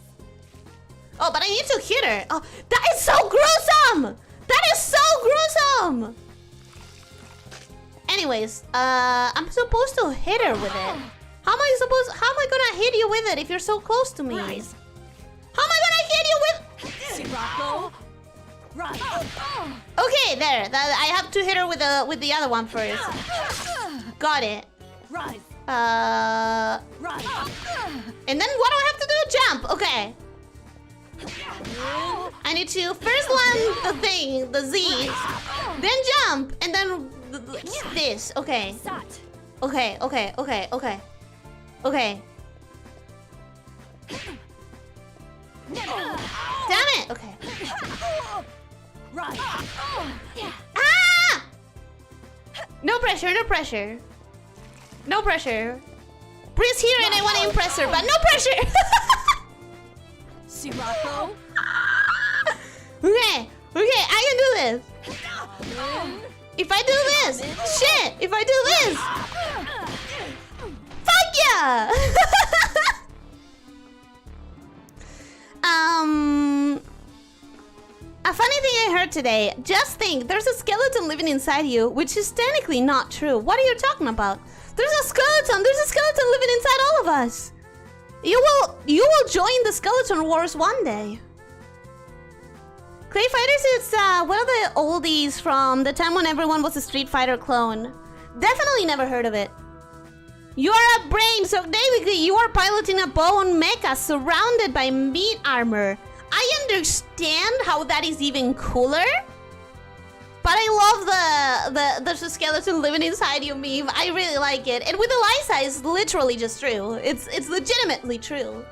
Oh, but I need to hit her. Oh, that is so gruesome! That is so gruesome! Anyways, I'm supposed to hit her with it. How am I gonna hit you with it if you're so close to me? Rise. How am I gonna hit you with... Sirocco. Rise. Okay, there. I have to hit her with the other one first. Got it. Rise. Rise. And then what do I have to do? Jump. Okay. I need to first land the thing, the Z, then jump, and then this. Okay. Okay. Damn it. Okay. Ah! No pressure. Breeze here and I want to impress her, but no pressure. Sirocco. Okay, I can do this. If I do this, shit. If I do this, fuck yeah. A funny thing I heard today. Just think, there's a skeleton living inside you, which is technically not true. What are you talking about? There's a skeleton living inside all of us. You will join the skeleton wars one day. Clay Fighters is one of the oldies from the time when everyone was a Street Fighter clone. Definitely never heard of it. You are a brain, so basically you are piloting a bone mecha surrounded by meat armor. I understand how that is even cooler, but I love there's a skeleton living inside you meme. I really like it. And with Elyssia, it's literally just true. It's legitimately true.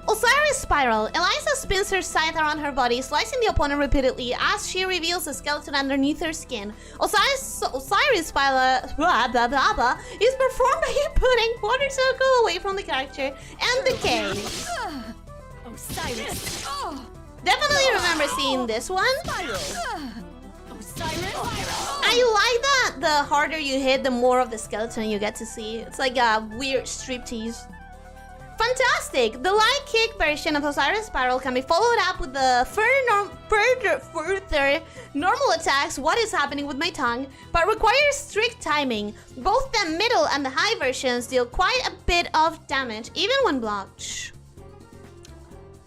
Osiris Spiral. Elyssia spins her scythe around her body, slicing the opponent repeatedly as she reveals a skeleton underneath her skin. Osiris Spiral is performed by putting quarter circle away from the character and the cage. Osiris. Definitely remember seeing this one. I like that the harder you hit, the more of the skeleton you get to see. It's like a weird striptease. Fantastic! The light kick version of Osiris Spiral can be followed up with the further normal attacks. What is happening with my tongue? But requires strict timing. Both the middle and the high versions deal quite a bit of damage, even when blocked.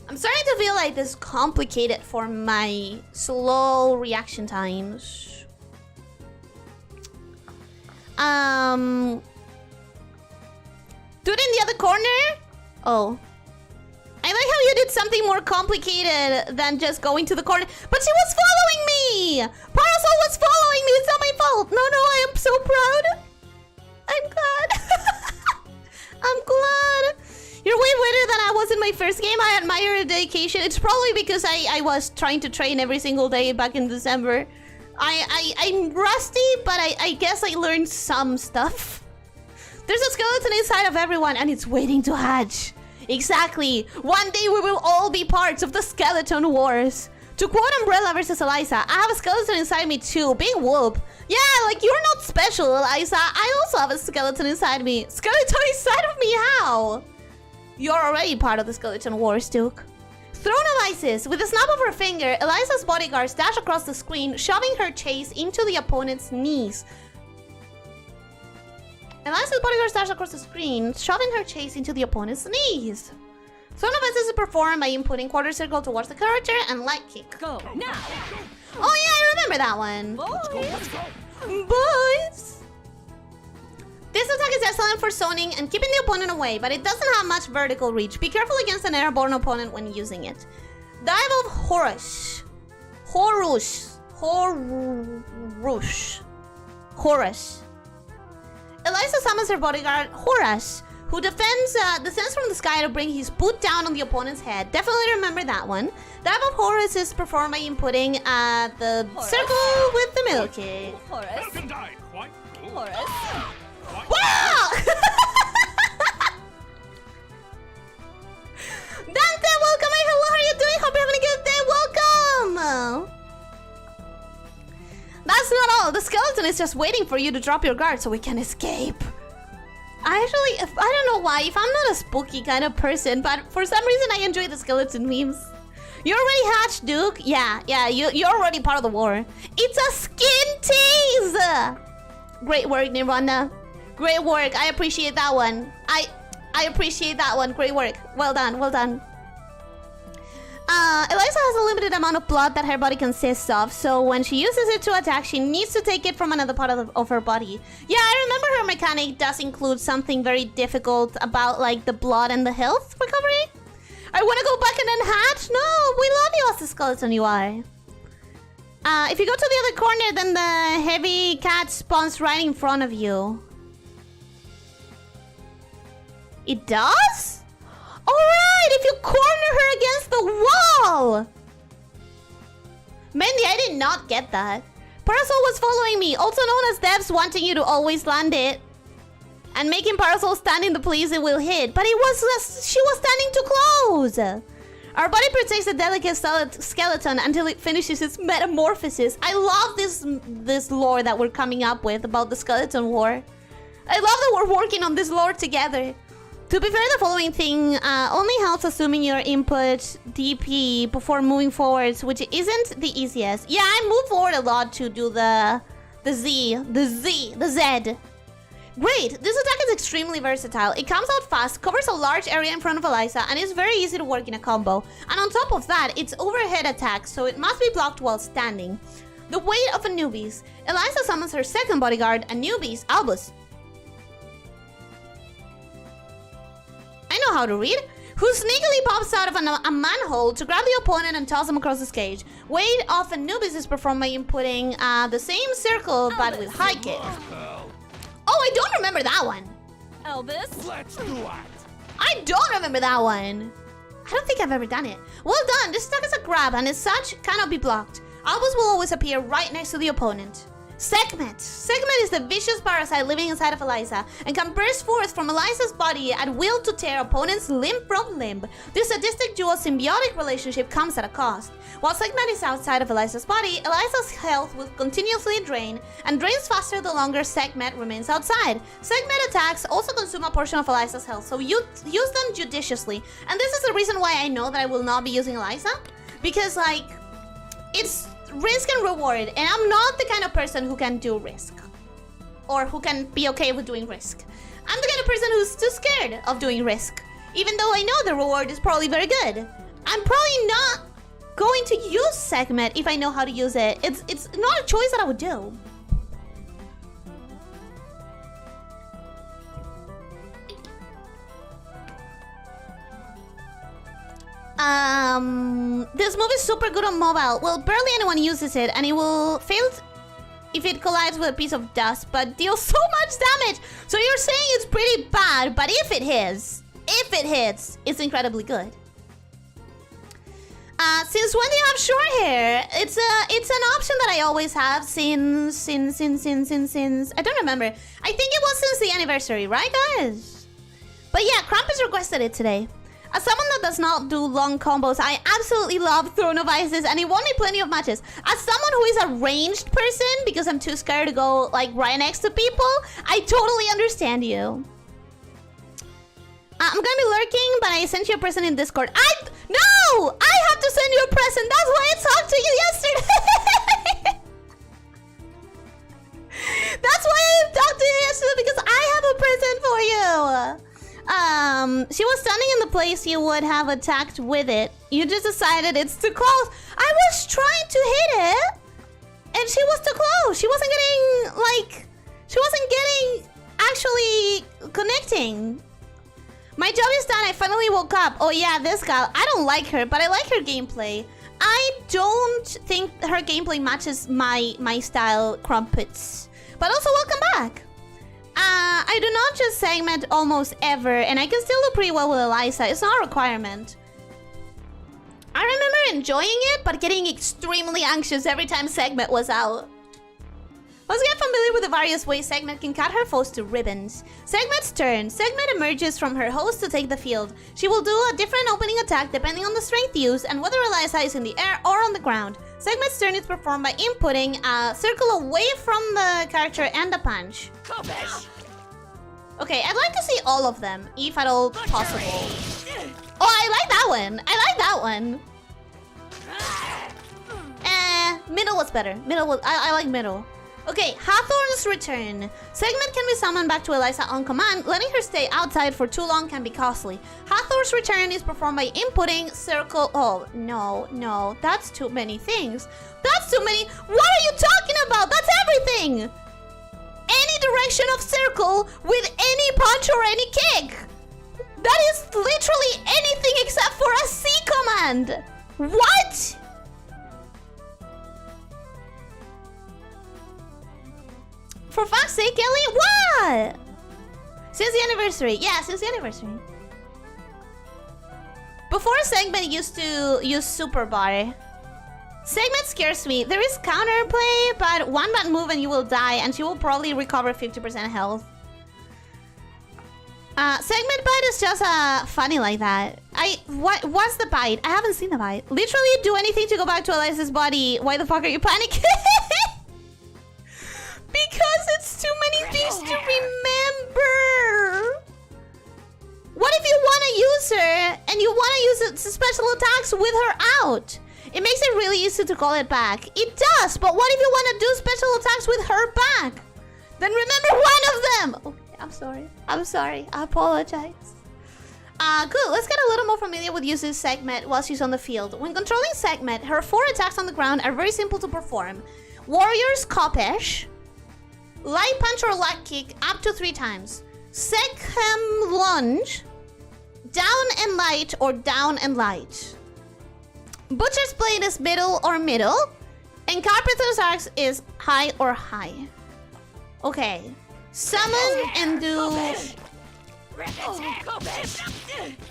I'm starting to feel like this is complicated for my slow reaction times. Do it in the other corner? Oh. I like how you did something more complicated than just going to the corner. But she was following me! Parasol was following me! It's not my fault! No, I am so proud! I'm glad. I'm glad. You're way better than I was in my first game. I admire your dedication. It's probably because I was trying to train every single day back in December. I'm rusty, but I guess I learned some stuff. There's a skeleton inside of everyone and it's waiting to hatch. Exactly. One day we will all be parts of the skeleton wars. To quote Umbrella versus Elyssia, I have a skeleton inside me too. Big whoop. Yeah, like you're not special, Elyssia. I also have a skeleton inside me. Skeleton inside of me? How? You're already part of the skeleton wars, Duke. Throne of Isis. With a snap of her finger, Elyssa's bodyguards dash across the screen, shoving her chase into the opponent's knees. Elyssa's bodyguards dash across the screen, shoving her chase into the opponent's knees. Throne of Isis is performed by inputting quarter circle towards the character and light kick. Go now. Oh yeah, I remember that one. Boys. Boys! This attack is excellent for zoning and keeping the opponent away, but it doesn't have much vertical reach. Be careful against an airborne opponent when using it. Dive of Horus. Horus. Horus. Horus. Elyssia summons her bodyguard, Horus, who descends from the sky to bring his boot down on the opponent's head. Definitely remember that one. Dive of Horus is performed by inputting the Horus. circle with the middle kick. Horus. Welcome die. Quite cool. Horus. Wow! Dante, welcome! Hello, how are you doing? Hope you're having a good day. Welcome! That's not all. The skeleton is just waiting for you to drop your guard so we can escape. I don't know why. If I'm not a spooky kind of person, but for some reason I enjoy the skeleton memes. You're already hatched, Duke. Yeah, you're already part of the war. It's a skin tease! Great work, Nirvana. Great work. I appreciate that one. I appreciate that one. Great work. Well done. Well done. Elyssia has a limited amount of blood that her body consists of, so when she uses it to attack, she needs to take it from another part of her body. Yeah, I remember her mechanic does include something very difficult about, like, the blood and the health recovery. I want to go back and then hatch? No, we love you as the skeleton you are. If you go to the other corner, then the heavy cat spawns right in front of you. It does? Alright, if you corner her against the wall! Mandy, I did not get that. Parasol was following me, also known as devs wanting you to always land it. And making Parasol stand in the place it will hit. But she was standing too close! Our body protects the delicate skeleton until it finishes its metamorphosis. I love this lore that we're coming up with about the skeleton war. I love that we're working on this lore together. To be fair, the following thing only helps assuming your input DP before moving forwards, which isn't the easiest. Yeah, I move forward a lot to do the Z. Great! This attack is extremely versatile. It comes out fast, covers a large area in front of Elyssia, and is very easy to work in a combo. And on top of that, it's overhead attack, so it must be blocked while standing. The weight of Anubis. Elyssia summons her second bodyguard, Anubis, Albus. I know how to read. Who sneakily pops out of a manhole to grab the opponent and toss him across the stage. Weight of Anubis is performed by inputting the same circle, but with high kick. Oh, I don't remember that one. Elvis. Let's do it. I don't remember that one. I don't think I've ever done it. Well done. This attack is a grab and as such cannot be blocked. Albus will always appear right next to the opponent. Segment. Segment is the vicious parasite living inside of Elyssia and can burst forth from Elyssa's body at will to tear opponents limb from limb. This sadistic dual symbiotic relationship comes at a cost. While Segment is outside of Elyssa's body, Elyssa's health will continuously drain and drains faster the longer Segment remains outside. Segment attacks also consume a portion of Elyssa's health, so use them judiciously. And this is the reason why I know that I will not be using Elyssia, because like it's risk and reward, and I'm not the kind of person who can do risk or who can be okay with doing risk. I'm the kind of person who's too scared of doing risk, even though I know the reward is probably very good. I'm probably not going to use Segment if I know how to use it. It's not a choice that I would do. This move is super good on mobile. Well, barely anyone uses it, and it will fail if it collides with a piece of dust, but deals so much damage. So you're saying it's pretty bad, but if it hits, it's incredibly good. Since when do you have short hair? It's an option that I always have since I don't remember. I think it was since the anniversary, right, guys? But yeah, Krampus requested it today. As someone that does not do long combos, I absolutely love Throne of Ices, and it won me plenty of matches. As someone who is a ranged person, because I'm too scared to go like right next to people, I totally understand you. I'm gonna be lurking, but I sent you a present in Discord. No! I have to send you a present. That's why I talked to you yesterday. That's why I talked to you yesterday, because I have a present for you. She was standing in the place you would have attacked with it. You just decided it's too close. I was trying to hit it, and she was too close. She wasn't getting actually connecting. My job is done. I finally woke up. Oh yeah, this gal. I don't like her, but I like her gameplay. I don't think her gameplay matches my style, Crumpets. But also, welcome back. I do not just segment almost ever, and I can still do pretty well with Elyssia. It's not a requirement. I remember enjoying it, but getting extremely anxious every time segment was out. Let's get familiar with the various ways Segment can cut her foes to ribbons. Segment's turn. Segment emerges from her host to take the field. She will do a different opening attack depending on the strength used and whether Elyssia is in the air or on the ground. Segment's turn is performed by inputting a circle away from the character and a punch. Okay, I'd like to see all of them, if at all possible. Oh, I like that one. I like that one. Middle was better. I like middle. Okay, Hawthorne's return. Segment can be summoned back to Elyssia on command. Letting her stay outside for too long can be costly. Hawthorne's return is performed by inputting circle... Oh, no. That's too many things. That's too many... What are you talking about? That's everything! Any direction of circle with any punch or any kick. That is literally anything except for a C command. What? For fuck's sake, Ellie, what? Since the anniversary. Yeah, since the anniversary. Before Segment used to use Super Bar. Segment scares me. There is counterplay, but one bad move and you will die, and she will probably recover 50% health. Segment bite is just funny like that. What's the bite? I haven't seen the bite. Literally do anything to go back to Elisa's body. Why the fuck are you panicking? Because it's too many things to remember. What if you want to use her and you want to use special attacks with her out? It makes it really easy to call it back. It does, but what if you want to do special attacks with her back? Then remember one of them. Okay, I'm sorry. I apologize. Good. Let's get a little more familiar with using Segment while she's on the field. When controlling Segment, her 4 attacks on the ground are very simple to perform. Warrior's Kopesh. Light punch or light kick up to 3 times. Sekhem lunge. Down and light or down and light. Butcher's blade is middle or middle. And Carpenter's axe is high or high. Okay. Summon and do...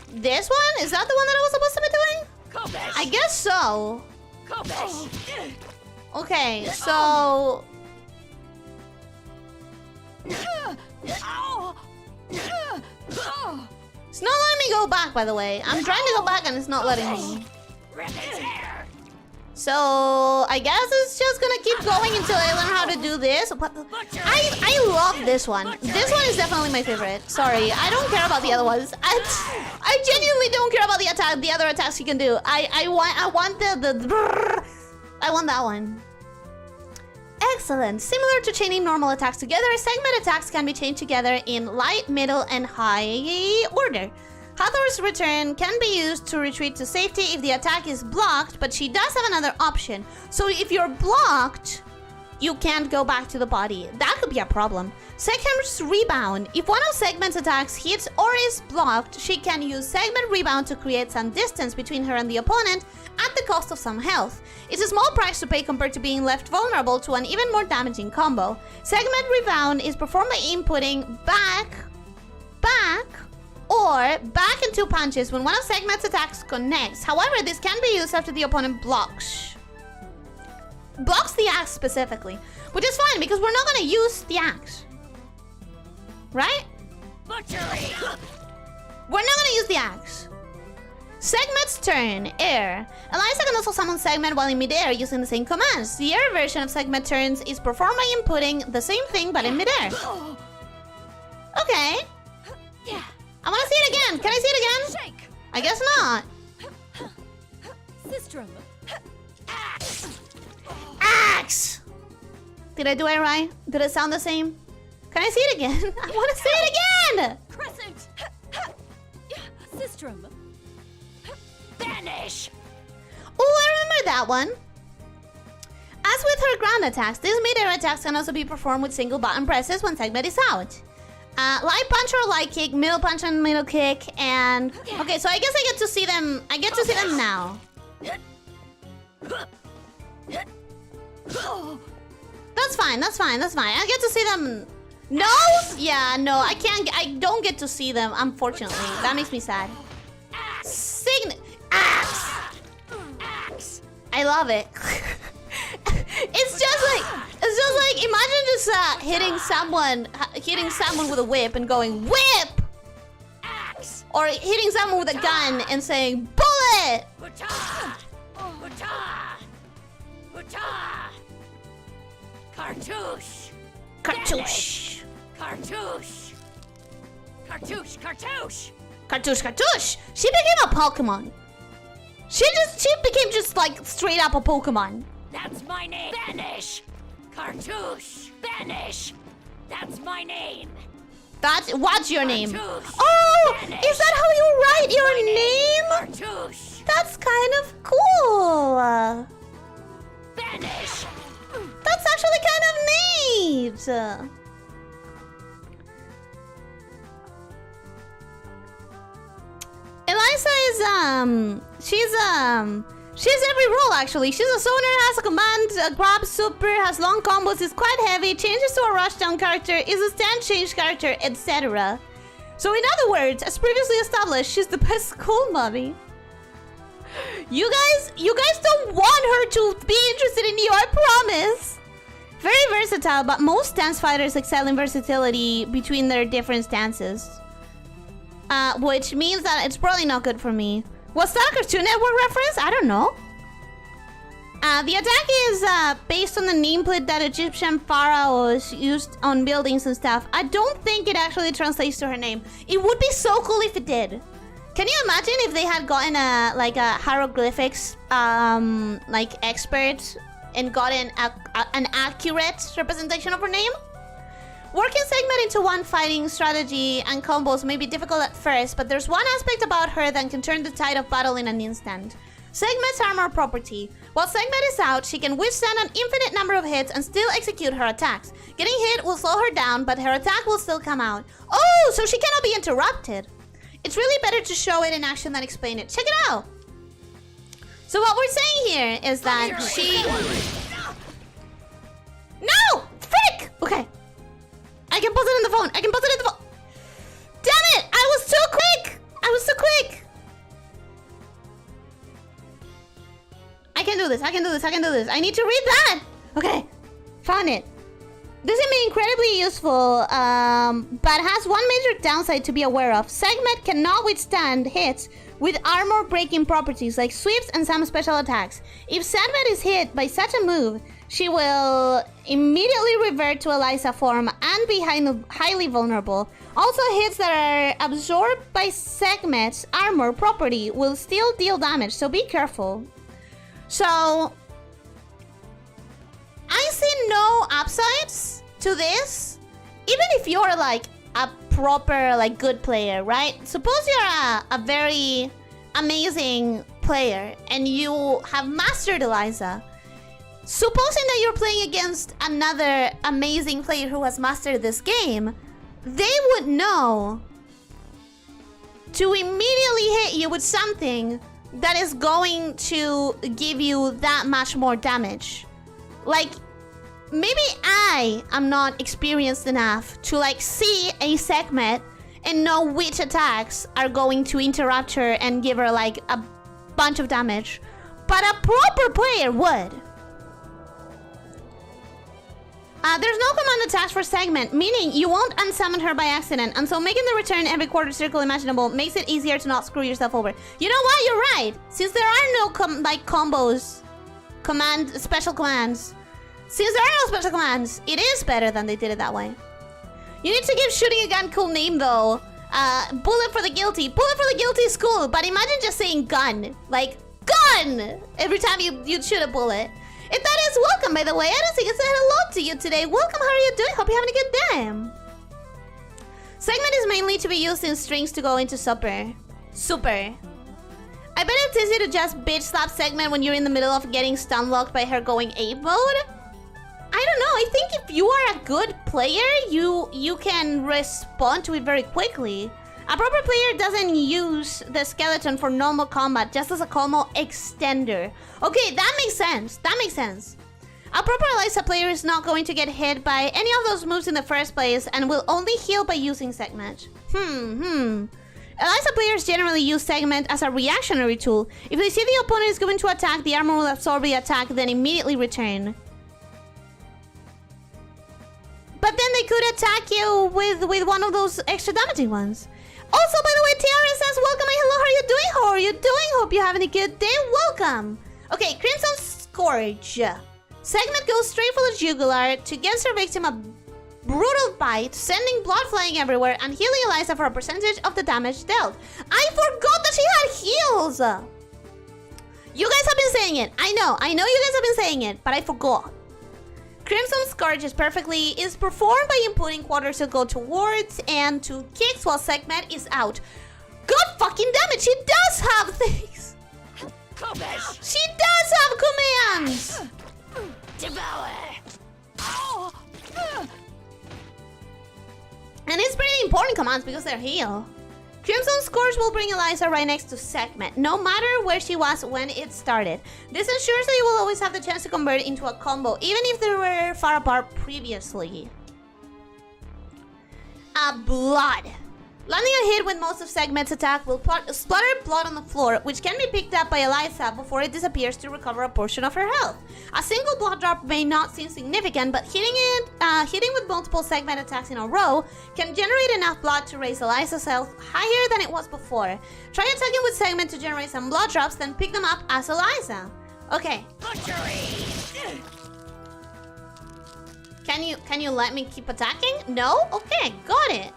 This one? Is that the one that I was supposed to be doing? I guess so. Okay, so... It's not letting me go back, by the way. I'm trying to go back and it's not letting me. So I guess it's just gonna keep going until I learn how to do this. What the... I love this one. This one is definitely my favorite. Sorry, I don't care about the other ones. I genuinely don't care about the other attacks you can do. I want that one. Excellent. Similar to chaining normal attacks together, segment attacks can be chained together in light, middle, and high order. Hathor's return can be used to retreat to safety if the attack is blocked, but she does have another option. So if you're blocked, you can't go back to the body. That could be a problem. Segment's rebound. If one of Segment's attacks hits or is blocked, she can use Segment rebound to create some distance between her and the opponent at the cost of some health. It's a small price to pay compared to being left vulnerable to an even more damaging combo. Segment rebound is performed by inputting back, or back and 2 punches when one of Segment's attacks connects. However, this can be used after the opponent blocks the axe specifically, which is fine because we're not gonna use the axe, right? We're not gonna use the axe. Segment's turn. Air. Elyssia can also summon Segment while in midair using the same commands. The air version of Segment turns is performed by inputting the same thing but in midair. Okay. Yeah. I want to see it again. Can I see it again? Shake. I guess not. Sistrum. Axe! Did I do it right? Did it sound the same? Can I see it again? I want to see it again! Crescent. Sistrum. Vanish. Oh, I remember that one. As with her ground attacks, these mid-air attacks can also be performed with single button presses when Segment is out. Light punch or light kick, middle punch and middle kick, and... Okay, so I guess I get to see them... I get to see them now. That's fine, that's fine, that's fine. I get to see them... No? Yeah, no, I can't... I don't get to see them, unfortunately. That makes me sad. Axe! I love it. It's just like imagine just hitting someone with a whip and going whip, or hitting someone with a gun and saying bullet. Cartouche. Cartouche. Cartouche. Cartouche. Cartouche. Cartouche. Cartouche. She became a Pokemon. She became just like straight up a Pokemon. That's my name. Vanish. Cartouche. Vanish. That's my name. What's your name? Cartouche. Oh, Vanish. is that how you write your name? Cartouche. That's kind of cool. Vanish. That's actually kind of neat. Elyssia is she's every role actually. She's a zoner, has a command, a grab super, has long combos, is quite heavy, changes to a rushdown character, is a stand change character, etc. So in other words, as previously established, she's the best school mommy. You guys don't want her to be interested in you, I promise. Very versatile, but most stance fighters excel in versatility between their different stances. Which means that it's probably not good for me. Was that a Cartoon Network reference? I don't know. The attack is based on the nameplate that Egyptian pharaohs used on buildings and stuff. I don't think it actually translates to her name. It would be so cool if it did. Can you imagine if they had gotten a hieroglyphics expert and gotten an accurate representation of her name? Working Segment into one fighting strategy and combos may be difficult at first, but there's one aspect about her that can turn the tide of battle in an instant. Segment's armor property. While Segment is out, she can withstand an infinite number of hits and still execute her attacks. Getting hit will slow her down, but her attack will still come out. Oh, so she cannot be interrupted. It's really better to show it in action than explain it. Check it out. So what we're saying here is that she... No! Frick! Okay. I can put it in the phone. I can put it in the phone. Damn it! I was too quick! I was too quick! I can do this. I can do this. I can do this. I need to read that! Okay. Found it. This can be incredibly useful, but has one major downside to be aware of. Segment cannot withstand hits with armor-breaking properties like sweeps and some special attacks. If Segment is hit by such a move, she will immediately revert to Elyssia form and be highly vulnerable. Also, hits that are absorbed by Segment's armor property will still deal damage, so be careful. So, I see no upsides to this. Even if you're like a proper good player, right? Suppose you're a very amazing player and you have mastered Elyssia. Supposing that you're playing against another amazing player who has mastered this game, they would know to immediately hit you with something that is going to give you that much more damage. Like, maybe I am not experienced enough to see a Segment and know which attacks are going to interrupt her and give her a bunch of damage. But a proper player would. There's no command attached for segment, meaning you won't unsummon her by accident, and so making the return every quarter circle imaginable makes it easier to not screw yourself over. You know what? You're right. Since there are no combos, special commands. Since there are no special commands, it is better than they did it that way. You need to give shooting a gun cool name though. Bullet for the guilty. Bullet for the guilty is cool, but imagine just saying gun. Like, gun! Every time you shoot a bullet. If that is welcome, by the way. I don't think I said hello to you today. Welcome, how are you doing? Hope you're having a good day. Segment is mainly to be used in strings to go into super. Super. I bet it's easy to just bitch slap segment when you're in the middle of getting stun locked by her going ape mode. I don't know. I think if you are a good player, you can respond to it very quickly. A proper player doesn't use the skeleton for normal combat, just as a combo extender. Okay, that makes sense. That makes sense. A proper Elyssia player is not going to get hit by any of those moves in the first place and will only heal by using segment. Elyssia players generally use segment as a reactionary tool. If they see the opponent is going to attack, the armor will absorb the attack, then immediately return. But then they could attack you with one of those extra damaging ones. Also, by the way, Tiara says, welcome and hello, how are you doing? How are you doing? Hope you're having a good day. Welcome. Okay, Crimson Scourge. Segment goes straight for the jugular to give her victim a brutal bite, sending blood flying everywhere and healing Elyssia for a percentage of the damage dealt. I forgot that she had heals. You guys have been saying it. I know you guys have been saying it, but I forgot. Crimson Scourge is performed by inputting quarter circle towards and to kicks while segment is out. God fucking damn it, she does have things. She does have commands. Devour. And it's pretty important commands because they're heal. Crimson Scourge will bring Elyssia right next to segment, no matter where she was when it started. This ensures that you will always have the chance to convert it into a combo, even if they were far apart previously. Blood. Landing a hit with most of segment's attack will splatter blood on the floor, which can be picked up by Elyssia before it disappears to recover a portion of her health. A single blood drop may not seem significant, but hitting with multiple segment attacks in a row can generate enough blood to raise Elissa's health higher than it was before. Try attacking with segment to generate some blood drops, then pick them up as Elyssia. Okay. Can you let me keep attacking? No? Okay, got it.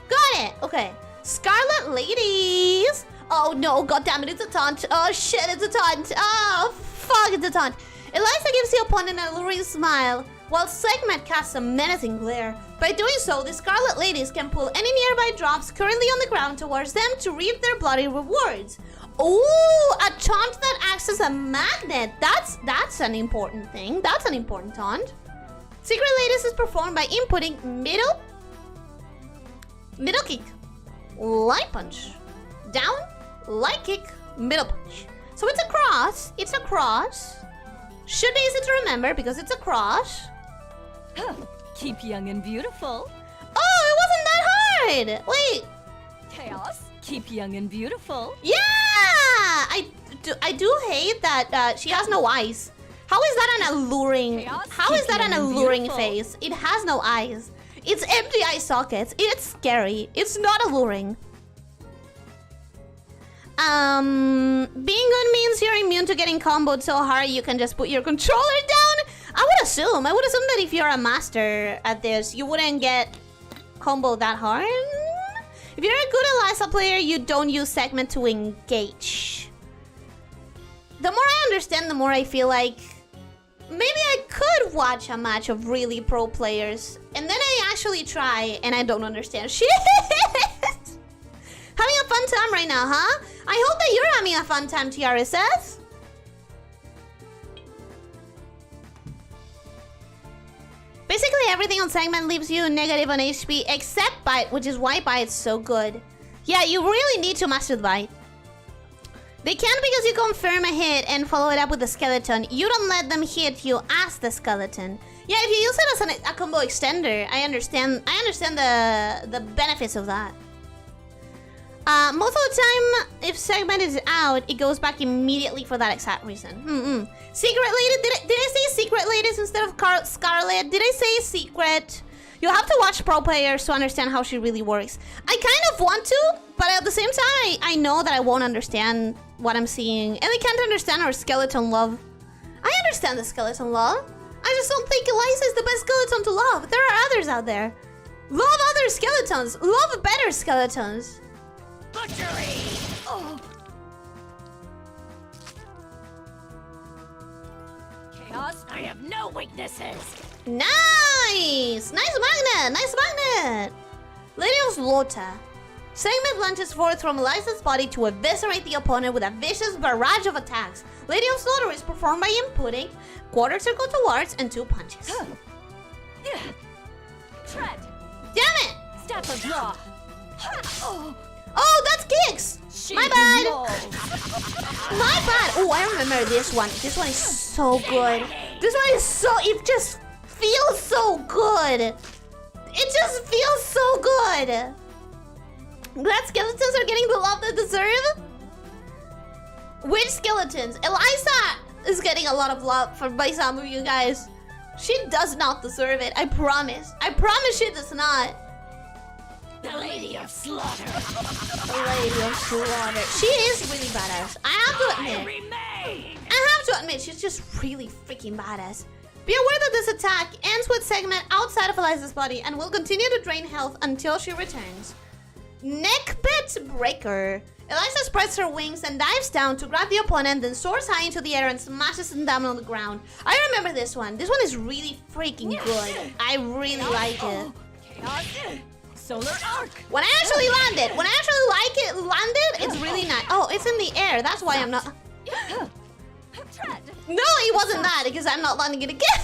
Got it. Okay. Scarlet Ladies. Oh no, goddammit, it's a taunt. Oh shit, it's a taunt. Oh fuck, it's a taunt. Elyssia gives the opponent a luring smile, while segment casts a menacing glare. By doing so, the Scarlet Ladies can pull any nearby drops currently on the ground towards them to reap their bloody rewards. Ooh, a taunt that acts as a magnet. That's an important thing. That's an important taunt. Secret Ladies is performed by inputting middle kick, light punch, down, light kick, middle punch. So it's a cross. It's a cross. Should be easy to remember because it's a cross. Keep young and beautiful. Oh, it wasn't that hard. Wait. Chaos. Keep young and beautiful. Yeah, I do hate that she has no eyes. How is that an alluring? Chaos, how is that an alluring beautiful. face? It has no eyes. It's empty eye sockets. It's scary. It's not alluring. Being good means you're immune to getting comboed so hard you can just put your controller down? I would assume that if you're a master at this, you wouldn't get comboed that hard. If you're a good Elyssia player, you don't use segment to engage. The more I understand, the more I feel like maybe I could watch a match of really pro players, and then I actually try, and I don't understand shit. Having a fun time right now, huh? I hope that you're having a fun time, TRSS. Basically, everything on segment leaves you negative on HP except bite, which is why bite's so good. Yeah, you really need to master the bite. They can't because you confirm a hit and follow it up with a skeleton. You don't let them hit you as the skeleton. Yeah, if you use it as a combo extender, I understand the benefits of that. Most of the time, if segment is out, it goes back immediately for that exact reason. Secret lady? Did I say secret ladies instead of Scarlet? Did I say secret? You'll have to watch pro players to understand how she really works. I kind of want to, but at the same time, I know that I won't understand what I'm seeing. And I can't understand our skeleton love. I understand the skeleton love. I just don't think Elyssia is the best skeleton to love. There are others out there. Love other skeletons. Love better skeletons. Butchery! Oh. Chaos. I have no weaknesses. Nice! Nice magnet! Nice magnet! Lady Lota. Segment lunges forth from Elyssa's body to eviscerate the opponent with a vicious barrage of attacks. Lady of Slaughter is performed by inputting quarter circle towards and 2 punches. Yeah. Tread. Damn it! Step of draw. Oh. Oh, that's kicks! My bad! My bad! Oh, I remember this one. This one is so good. This one is so... It just feels so good. It just feels so good. Glad skeletons are getting the love they deserve. Which skeletons? Elyssia is getting a lot of love by some of you guys. She does not deserve it. I promise. I promise she does not. The Lady of Slaughter. The Lady of Slaughter. She is really badass. I have to admit. Remain. I have to admit, she's just really freaking badass. Be aware that this attack ends with segment outside of Elyssa's body and will continue to drain health until she returns. Neckbit Breaker. Elyssia spreads her wings and dives down to grab the opponent, then soars high into the air and smashes them down on the ground. I remember this one. This one is really freaking good. I really like it. Chaos. Solar arc. When I actually landed, it's really nice. Oh, it's in the air. That's why I'm not... Tread. No, it wasn't that, because I'm not landing it again.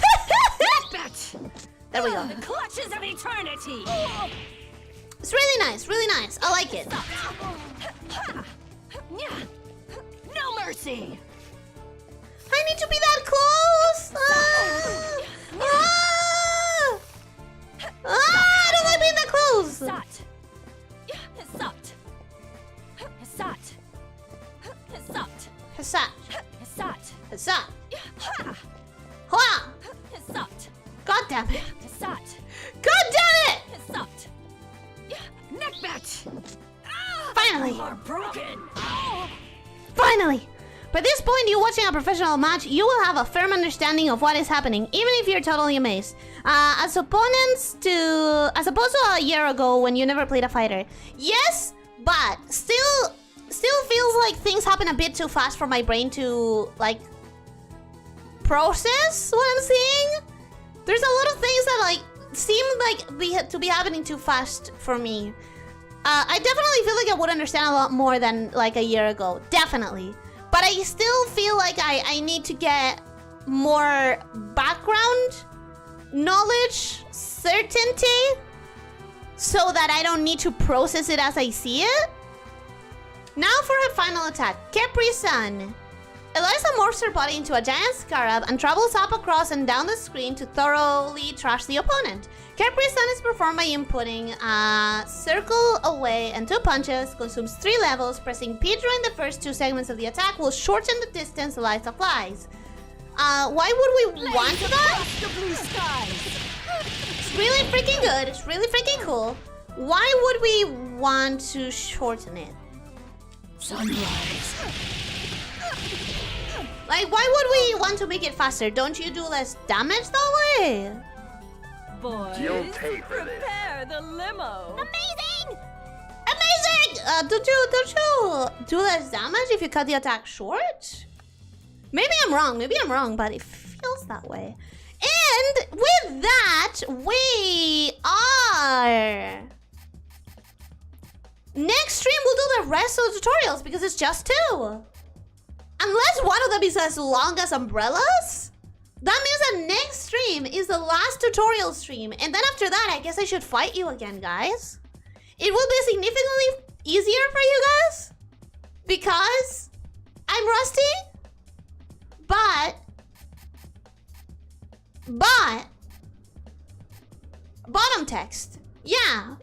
There we go. The clutches of eternity. It's really nice, really nice. I like it. No mercy. I need to be that close. I don't like being that close. Sat. Sat. Sat. Sat. Hassat. Sat. Hassat. Hua. Sat. God damn it. Sat. God damn it. Sat. Neckbit. Finally. You are broken. Finally! By this point, you watching a professional match, you will have a firm understanding of what is happening, even if you're totally amazed. As opposed to a year ago when you never played a fighter. Yes, but still feels like things happen a bit too fast for my brain to like process what I'm seeing. There's a lot of things that like seem like to be happening too fast for me. I definitely feel like I would understand a lot more than like a year ago. Definitely. But I still feel like I need to get more background knowledge, certainty, so that I don't need to process it as I see it. Now for her final attack, Capri-san. Elyssia morphs her body into a giant scarab and travels up across and down the screen to thoroughly trash the opponent. Capri-san is performed by inputting circle away and 2 punches, consumes 3 levels, pressing P during the first 2 segments of the attack will shorten the distance Elyssia flies. Why would we want that? The blue skies. It's really freaking good, it's really freaking cool. Why would we want to shorten it? Sunrise. Like, why would we want to make it faster? Don't you do less damage that way? Boys, You'll pay for this. prepare the limo. Amazing! Amazing! Don't you do less damage if you cut the attack short? Maybe I'm wrong, but it feels that way. And with that, we are... Next stream, we'll do the rest of the tutorials because it's just 2. Unless one of them is as long as umbrellas, that means that next stream is the last tutorial stream. And then after that, I guess I should fight you again, guys. It will be significantly easier for you guys because I'm rusty. But bottom text. Yeah.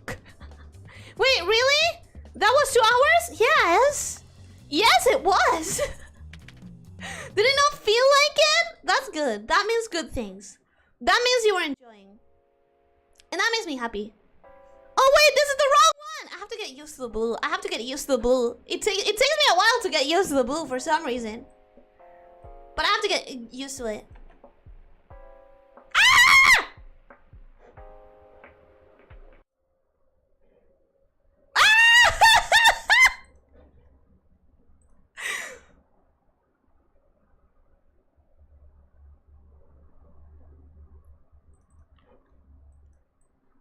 Wait, really? That was 2 hours? Yes. Yes, it was. Did it not feel like it? That's good. That means good things. That means you were enjoying. And that makes me happy. Oh wait, this is the wrong one! I have to get used to the blue. I have to get used to the blue. It takes me a while to get used to the blue for some reason. But I have to get used to it. Ah! Ah!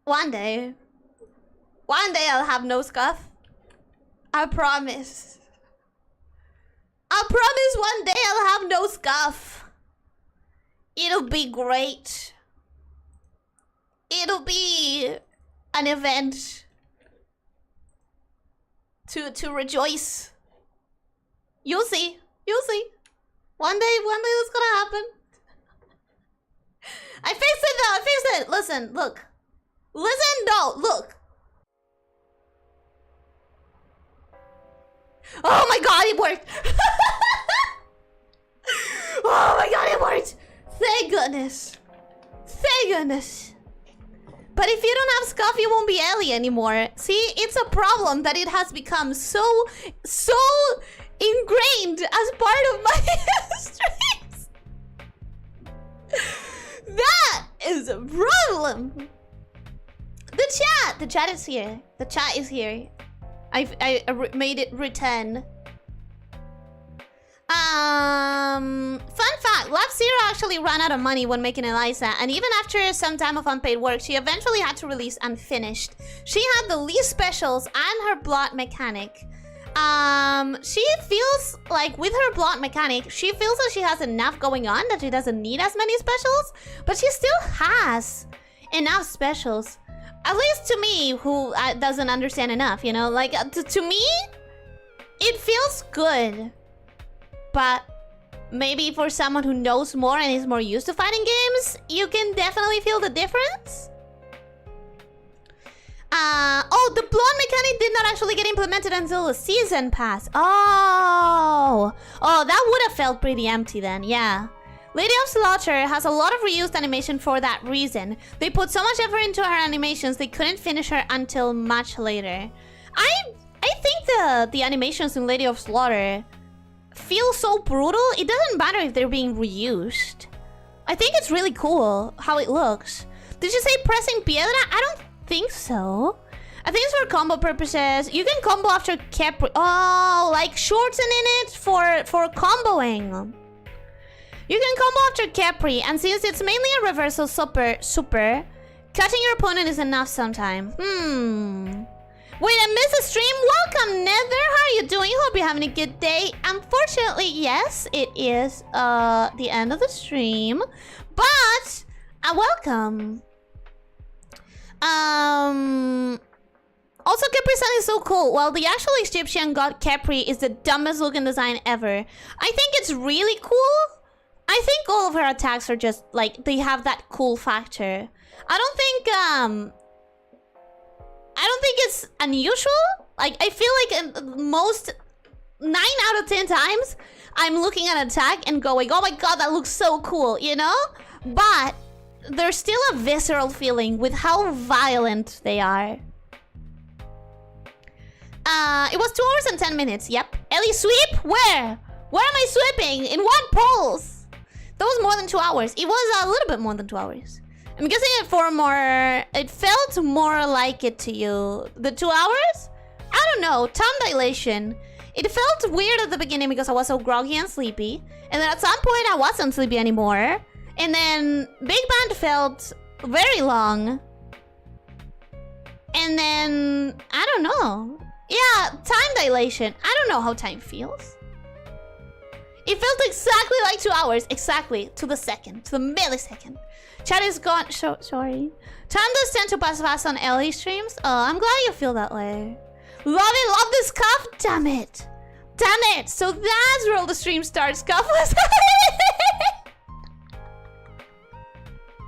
One day I'll have no scuff. I promise. I promise one day I'll have no scuff. It'll be great. It'll be an event to rejoice. You'll see. You'll see. One day it's gonna happen. I fixed it though. I fixed it. Listen, look. Listen, no, look. Oh my god, it worked. Oh my god, it worked. Thank goodness. Thank goodness. But if you don't have scuff, you won't be Ellie anymore. See, it's a problem that it has become so ingrained as part of my histories. That is a problem. The chat is here. The chat is here. I made it return. Fun fact, Lab Zero actually ran out of money when making Elyssia, and even after some time of unpaid work, she eventually had to release Unfinished. She had the least specials and her blood mechanic. She feels like with her blood mechanic, she feels that she has enough going on, that she doesn't need as many specials, but she still has enough specials. At least to me, who doesn't understand enough, you know? Like, to me, it feels good. But maybe for someone who knows more and is more used to fighting games, you can definitely feel the difference. Oh, the blood mechanic did not actually get implemented until the season pass. Oh, that would have felt pretty empty then, yeah. Lady of Slaughter has a lot of reused animation for that reason. They put so much effort into her animations, they couldn't finish her until much later. I think the animations in Lady of Slaughter feel so brutal, it doesn't matter if they're being reused. I think it's really cool how it looks. Did you say pressing piedra? I don't think so. I think it's for combo purposes. You can combo after Capri. Oh, like shortening it for comboing. You can combo after Capri, and since it's mainly a reversal super, cutting your opponent is enough sometime. Wait, I missed the stream? Welcome, Nether. How are you doing? Hope you're having a good day. Unfortunately, yes, it is the end of the stream, but welcome. Also, Capri-san is so cool. Well, the actual Egyptian god Capri is the dumbest looking design ever. I think it's really cool. I think all of her attacks are just like they have that cool factor. I don't think it's unusual. Like I feel like most 9 out of 10 times I'm looking at an attack and going, "Oh my god, that looks so cool," you know? But there's still a visceral feeling with how violent they are. It was 2 hours and 10 minutes. Yep. Ellie, sweep? Where? Where am I sweeping? In what pulse? That was more than 2 hours. It was a little bit more than 2 hours. I'm guessing it for more... It felt more like it to you. The 2 hours? I don't know. Time dilation. It felt weird at the beginning because I was so groggy and sleepy. And then at some point I wasn't sleepy anymore. And then Big Band felt very long. And then... I don't know. Yeah, time dilation. I don't know how time feels. It felt exactly like 2 hours. Exactly. To the second. To the millisecond. Chat is gone. Sorry. Time does tend to pass fast on Ellie streams. Oh, I'm glad you feel that way. Love it. Love this cuff. Damn it. Damn it. So that's where all the stream starts. Cuffless.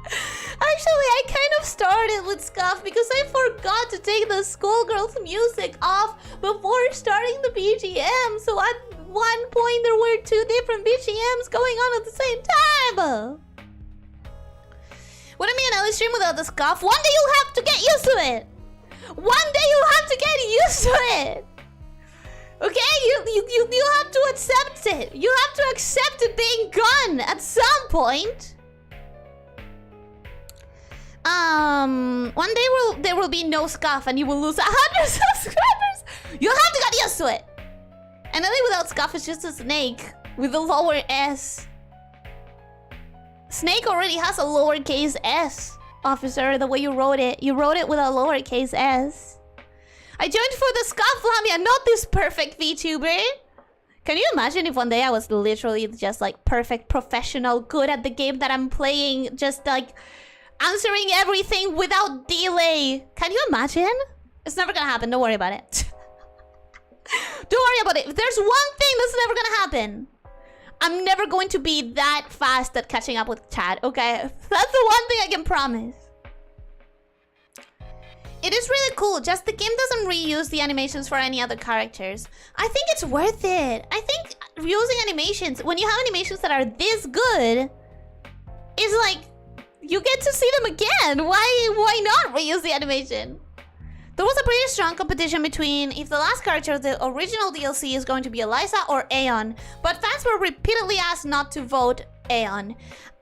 Actually, I kind of started with Scuff because I forgot to take the Skullgirls music off before starting the BGM. So at one point there were 2 different BGMs going on at the same time. Wouldn't be an early stream without the Scuff. One day you'll have to get used to it. One day you'll have to get used to it. Okay? You have to accept it. You have to accept it being gone at some point. One day there will be no Scuff and you will lose 100 subscribers. You'll have to get used to it. And only without Scuff is just a snake with a lower S. Snake already has a lowercase s, officer, the way you wrote it. You wrote it with a lowercase s. I joined for the Scuff, lamia, not this perfect VTuber. Can you imagine if one day I was literally just like perfect, professional, good at the game that I'm playing, just like answering everything without delay? Can you imagine? It's never gonna happen, don't worry about it. Don't worry about it. If there's one thing that's never gonna happen, I'm never going to be that fast at catching up with chat, okay? That's the one thing I can promise. It is really cool, just the game doesn't reuse the animations for any other characters. I think it's worth it. I think reusing animations, when you have animations that are this good, is like, you get to see them again. Why not reuse the animation? There was a pretty strong competition between if the last character of the original DLC is going to be Elyssia or Aeon, but fans were repeatedly asked not to vote Aeon.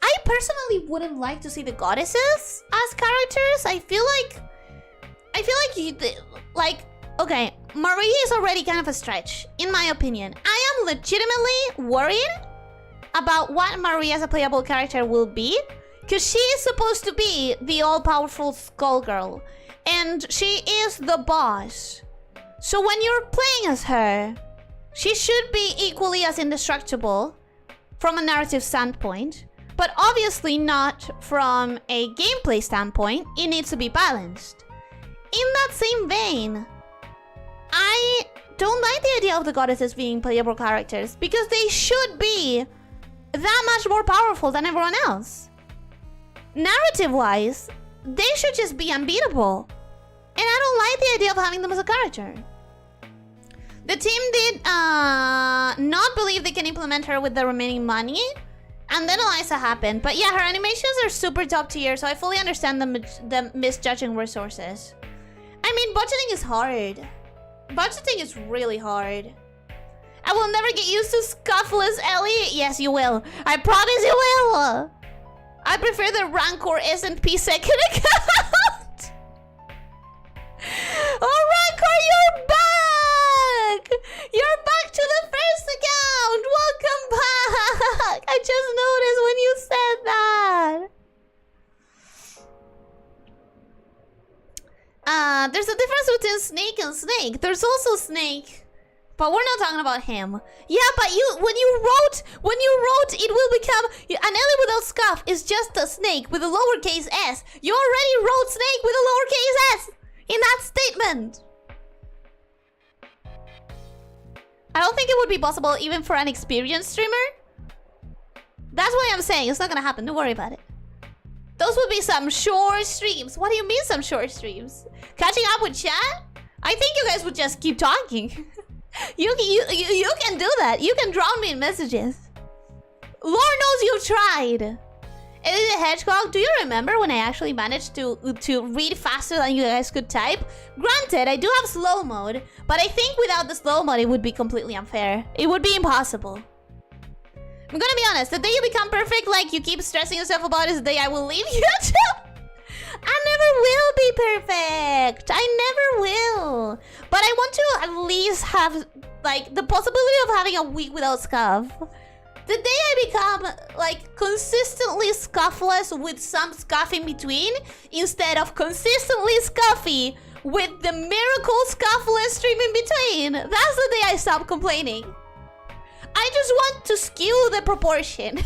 I personally wouldn't like to see the goddesses as characters. I feel like okay, Marie is already kind of a stretch, in my opinion. I am legitimately worried about what Marie as a playable character will be, because she is supposed to be the all-powerful Skullgirl. And she is the boss. So when you're playing as her, she should be equally as indestructible from a narrative standpoint, but obviously not from a gameplay standpoint. It needs to be balanced. In that same vein, I don't like the idea of the goddesses being playable characters because they should be that much more powerful than everyone else. Narrative-wise, they should just be unbeatable. And I don't like the idea of having them as a character. The team did not believe they can implement her with the remaining money. And then Elyssia happened. But yeah, her animations are super top tier, so I fully understand them misjudging resources. I mean, budgeting is hard. Budgeting is really hard. I will never get used to Scuffless Ellie. Yes, you will. I promise you will. I prefer the Rancor S&P second account. Oh, Rancor, you're back! You're back to the first account! Welcome back! I just noticed when you said that. There's a difference between Snake and Snake. There's also Snake, but we're not talking about him. Yeah, but when you wrote it will become an Ellie without Scuff is just a Snake with a lowercase s. You already wrote Snake with a lowercase s in that statement. I don't think it would be possible even for an experienced streamer. That's why I'm saying it's not gonna happen. Don't worry about it. Those would be some short streams. What do you mean some short streams? Catching up with chat? I think you guys would just keep talking. You can do that. You can drown me in messages. Lord knows you tried. Eddie the Hedgehog, do you remember when I actually managed to read faster than you guys could type? Granted, I do have slow mode, but I think without the slow mode, it would be completely unfair. It would be impossible. I'm gonna be honest, the day you become perfect, like you keep stressing yourself about, is the day I will leave YouTube. I never will be perfect. I never will. But I want to at least have, like, the possibility of having a week without Scuff. The day I become, like, consistently Scuffless with some Scuff in between, instead of consistently Scuffy with the miracle Scuffless stream in between, that's the day I stop complaining. I just want to skew the proportion. I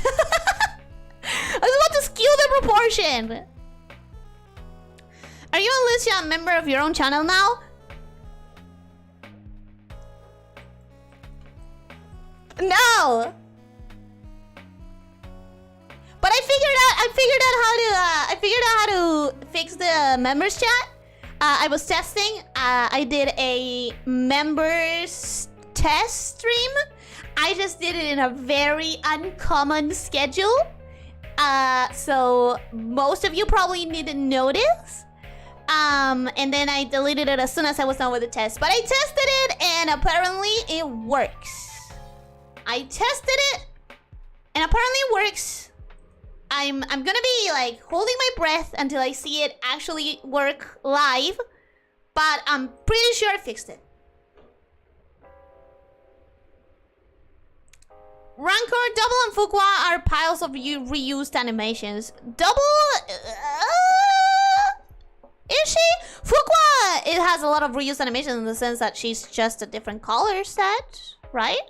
just want to skew the proportion. Are you, Elyssia, a member of your own channel now? No. But I I figured out how to fix the members chat. I was testing. I did a members test stream. I just did it in a very uncommon schedule. So most of you probably didn't notice. And then I deleted it as soon as I was done with the test. But I tested it and apparently it works. I tested it and apparently it works. I'm gonna be like holding my breath until I see it actually work live. But I'm pretty sure I fixed it. Rancor, Double, and Fuqua are piles of reused animations. Double... is she? Fuqua! It has a lot of reused animations in the sense that she's just a different color set, right?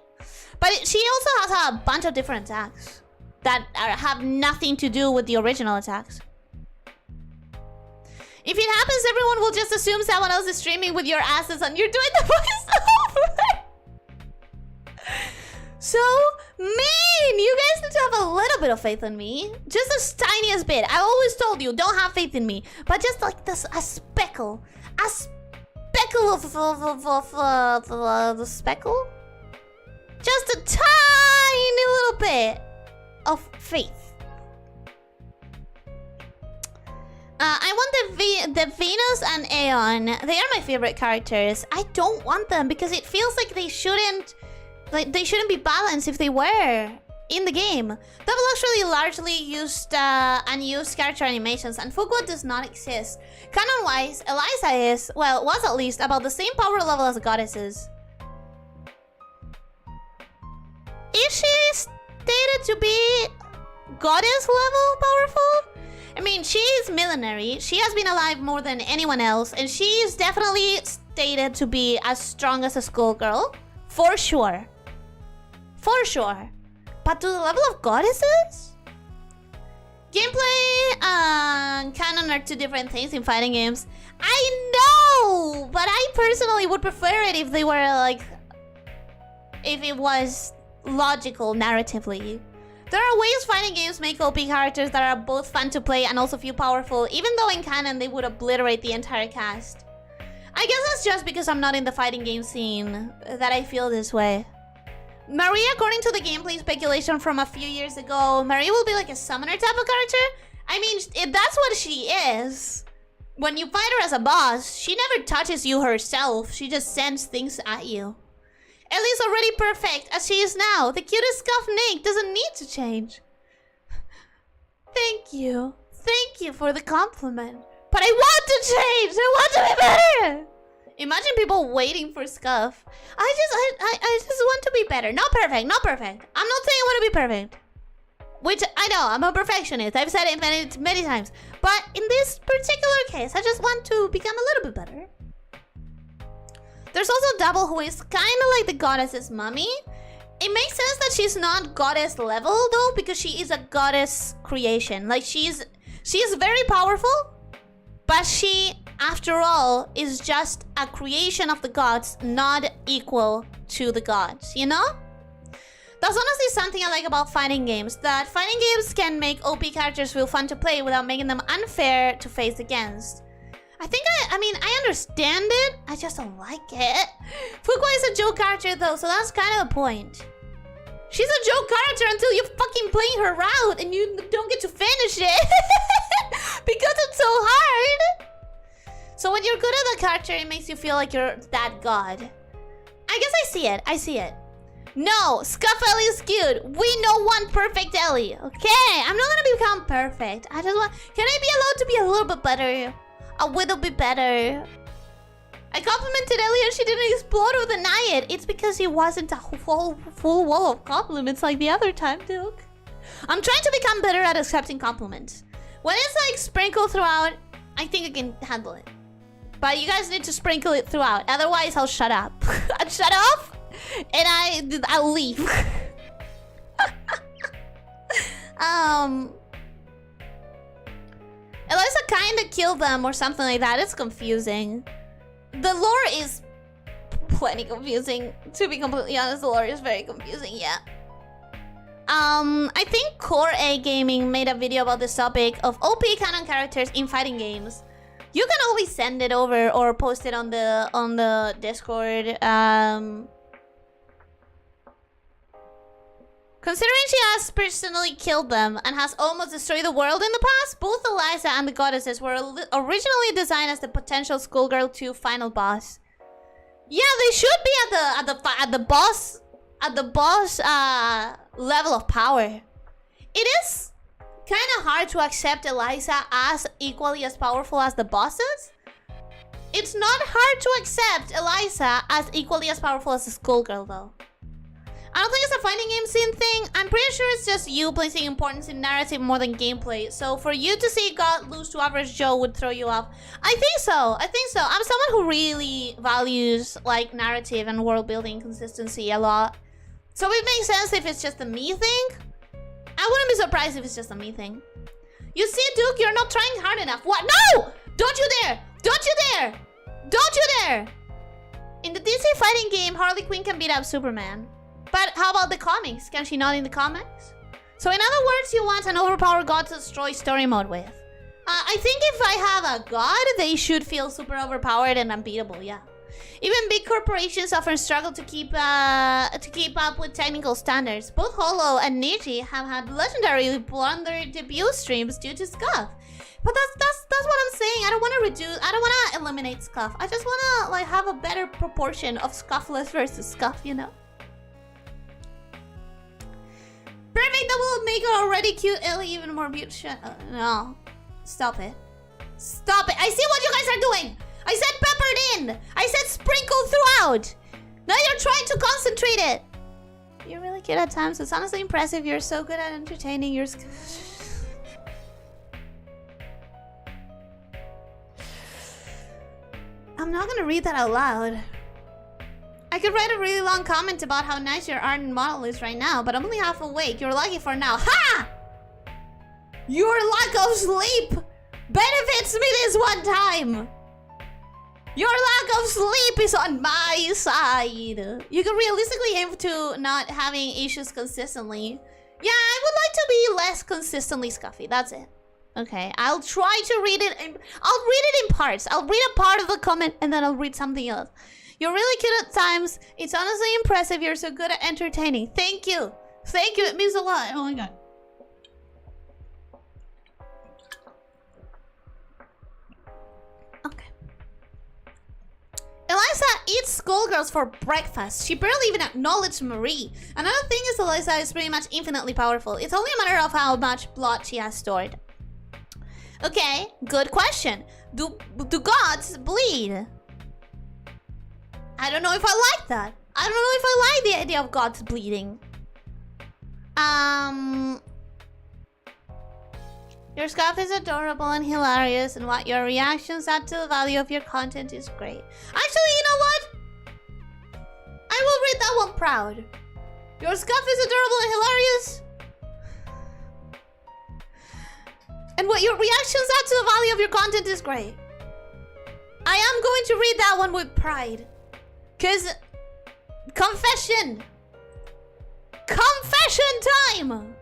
But she also has a bunch of different attacks that have nothing to do with the original attacks. If it happens, everyone will just assume someone else is streaming with your asses and you're doing the voiceover. So mean! You guys need to have a little bit of faith in me. Just the tiniest bit. I always told you, don't have faith in me. But just like this, a speckle. A speckle of the speckle? Just a tiny little bit of faith. I want the Venus and Aeon. They are my favorite characters. I don't want them because it feels like they shouldn't be balanced if they were in the game. Double actually largely used unused character animations, and Fuqua does not exist. Canon-wise, Elyssia is, well, was at least about the same power level as the goddesses. Is she stated to be goddess level powerful? I mean, she is millenary. She has been alive more than anyone else, and she is definitely stated to be as strong as a Skullgirl. For sure. For sure. But to the level of goddesses? Gameplay and canon are two different things in fighting games. I know! But I personally would prefer it if they were like... if it was logical narratively. There are ways fighting games make OP characters that are both fun to play and also feel powerful, even though in canon they would obliterate the entire cast. I guess that's just because I'm not in the fighting game scene that I feel this way. Maria, according to the gameplay speculation from a few years ago, Maria will be like a summoner type of character. I mean, that's what she is. When you fight her as a boss, she never touches you herself. She just sends things at you. Ellie's already perfect as she is now. The cutest scuff Nick doesn't need to change. Thank you. Thank you for the compliment. But I want to change! I want to be better! Imagine people waiting for Scuff. I just want to be better. Not perfect, not perfect. I'm not saying I want to be perfect. Which, I know, I'm a perfectionist. I've said it many times. But in this particular case, I just want to become a little bit better. There's also Double, who is kind of like the goddess's mummy. It makes sense that she's not goddess level, though, because she is a goddess creation. Like, she's very powerful, but she, after all, is just a creation of the gods, not equal to the gods, you know? That's honestly something I like about fighting games, that fighting games can make OP characters feel fun to play without making them unfair to face against. I mean, I understand it, I just don't like it. Fuqua is a joke character though, so that's kind of the point. She's a joke character until you fucking playing her route and you don't get to finish it. Because it's so hard. So when you're good at the character, it makes you feel like you're that god. I guess I see it. No, Scuff Ellie is cute. We know one perfect Ellie, okay? I'm not gonna become perfect. I just want... Can I be allowed to be a little bit better? A little bit better. I complimented Ellie and she didn't explode or deny it. It's because it wasn't a full wall of compliments like the other time, Duke. I'm trying to become better at accepting compliments. When it's like sprinkled throughout, I think I can handle it. But you guys need to sprinkle it throughout. Otherwise, I'll shut up. I'll shut off and I'll leave. Elyssia kind of killed them or something like that. It's confusing. The lore is plenty confusing. To be completely honest, the lore is very confusing, yeah. I think Core A Gaming made a video about this topic of OP canon characters in fighting games. You can always send it over or post it on the Discord. Considering she has personally killed them and has almost destroyed the world in the past, both Elyssia and the goddesses were originally designed as the potential Skullgirl 2 final boss. Yeah, they should be at the boss level of power. It is kind of hard to accept Elyssia as equally as powerful as the bosses. It's not hard to accept Elyssia as equally as powerful as the Skullgirl though. I don't think it's a fighting game scene thing. I'm pretty sure it's just you placing importance in narrative more than gameplay. So for you to see God lose to average Joe would throw you off. I think so. I'm someone who really values like narrative and world building consistency a lot. So it makes sense if it's just a me thing. I wouldn't be surprised if it's just a me thing. You see, Duke, you're not trying hard enough. What? No! Don't you dare! Don't you dare! Don't you dare! In the DC fighting game, Harley Quinn can beat up Superman. But how about the comics? Can she not in the comics? So in other words, you want an overpowered god to destroy story mode with. I think if I have a god, they should feel super overpowered and unbeatable, yeah. Even big corporations often struggle to keep up with technical standards. Both Hollow and Niji have had legendary blunder debut streams due to scuff. But that's what I'm saying. I don't want to eliminate scuff. I just want to like have a better proportion of scuffless versus scuff, you know? Perfect, that will make her already cute Ellie even more beautiful. No. Stop it. Stop it. I see what you guys are doing. I said peppered in. I said sprinkled throughout. Now you're trying to concentrate it. You're really cute at times. It's honestly impressive. You're so good at entertaining your... I'm not gonna read that out loud. I could write a really long comment about how nice your art and model is right now, but I'm only half awake. You're lucky for now. Ha! Your lack of sleep benefits me this one time. Your lack of sleep is on my side. You can realistically aim to not having issues consistently. Yeah, I would like to be less consistently scuffy. That's it. Okay, I'll try to read it. I'll read it in parts. I'll read a part of the comment and then I'll read something else. You're really cute at times. It's honestly impressive. You're so good at entertaining. Thank you. Thank you. It means a lot. Oh my god. Okay. Elyssia eats Skullgirls for breakfast. She barely even acknowledged Marie. Another thing is Elyssia is pretty much infinitely powerful. It's only a matter of how much blood she has stored. Okay, good question. Do gods bleed? I don't know if I like that. I don't know if I like the idea of gods bleeding. Your scarf is adorable and hilarious, and what your reactions add to the value of your content is great. Actually, you know what? I will read that one proud. Your scarf is adorable and hilarious. And what your reactions add to the value of your content is great. I am going to read that one with pride. Cause confession time.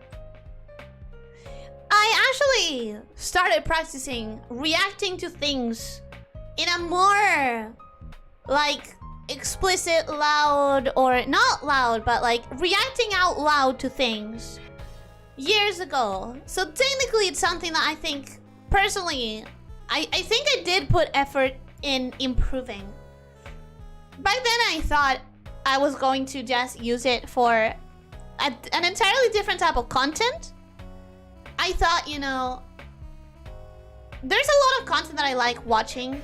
I actually started practicing reacting to things in a more like explicit, loud, or not loud, but like reacting out loud to things years ago. So technically it's something that I think personally I think I did put effort in improving. Back then I thought I was going to just use it for an entirely different type of content. I thought, you know, there's a lot of content that I like watching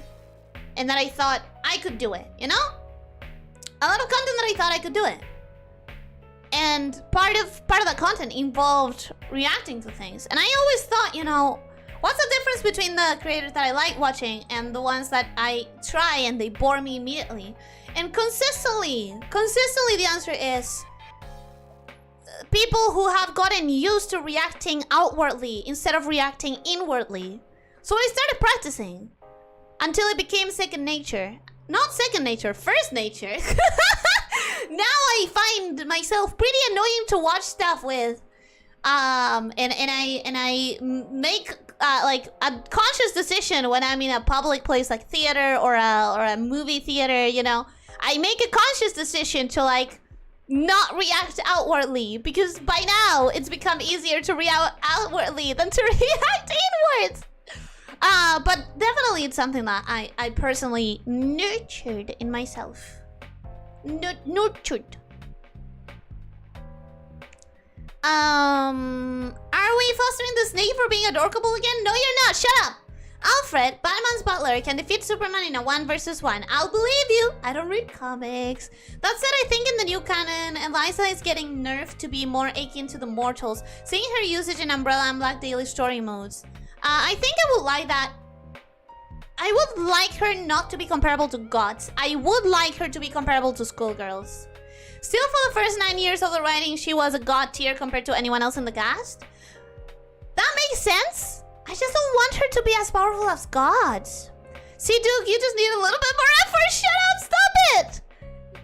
and that I thought I could do it, you know? A lot of content that I thought I could do it. And part of that content involved reacting to things. And I always thought, you know, what's the difference between the creators that I like watching and the ones that I try and they bore me immediately? And consistently the answer is people who have gotten used to reacting outwardly instead of reacting inwardly. So I started practicing until it became second nature. Not second nature, first nature. Now I find myself pretty annoying to watch stuff with. And I make like a conscious decision when I'm in a public place like theater or a movie theater, you know. I make a conscious decision to like not react outwardly, because by now it's become easier to react outwardly than to react inwards. But definitely it's something that I personally nurtured in myself. Nurtured. Are we fostering the snake for being adorable again? No, you're not. Shut up. Alfred, Batman's butler, can defeat Superman in a 1 versus 1. I'll believe you. I don't read comics. That said, I think in the new canon, Elyssia is getting nerfed to be more akin to the mortals, seeing her usage in Umbrella and Black Daily story modes. I think I would like that. I would like her not to be comparable to gods. I would like her to be comparable to Skullgirls. Still, for the first 9 years of the writing, she was a god tier compared to anyone else in the cast. That makes sense. I just don't want her to be as powerful as gods. See, Duke, you just need a little bit more effort. Shut up, stop it!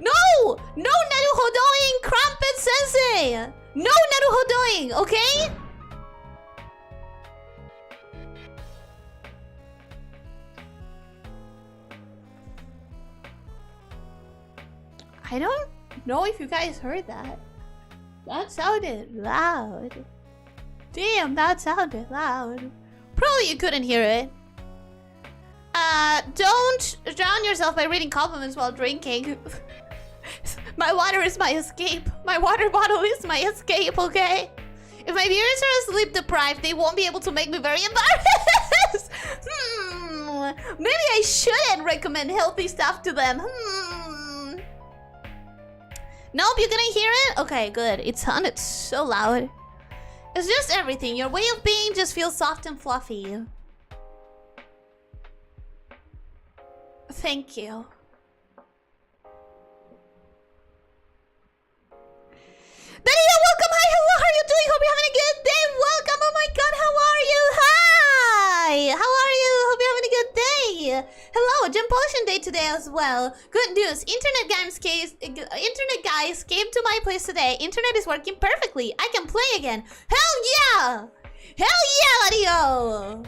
No! No Naruhodoing, Crumpet Sensei! No Naruhodoing, okay? I don't know if you guys heard that. That sounded loud. Damn, that sounded loud. Probably you couldn't hear it. Don't drown yourself by reading compliments while drinking. My water is my escape. My water bottle is my escape, okay? If my viewers are sleep deprived, they won't be able to make me very embarrassed. Maybe I shouldn't recommend healthy stuff to them. Nope, you couldn't hear it? Okay, good. It sounded so loud. It's just everything. Your way of being just feels soft and fluffy. Thank you. Daria, welcome. Hi, hello. How are you doing? Hope you're having a good day. Welcome. Oh my god, how are you? Hi. How are you? Hope you're having a good day. Hello, Gem Polishing Day today as well. Good news. Internet guys came to my place today. Internet is working perfectly. I can play again. Hell yeah! Hell yeah, Dario!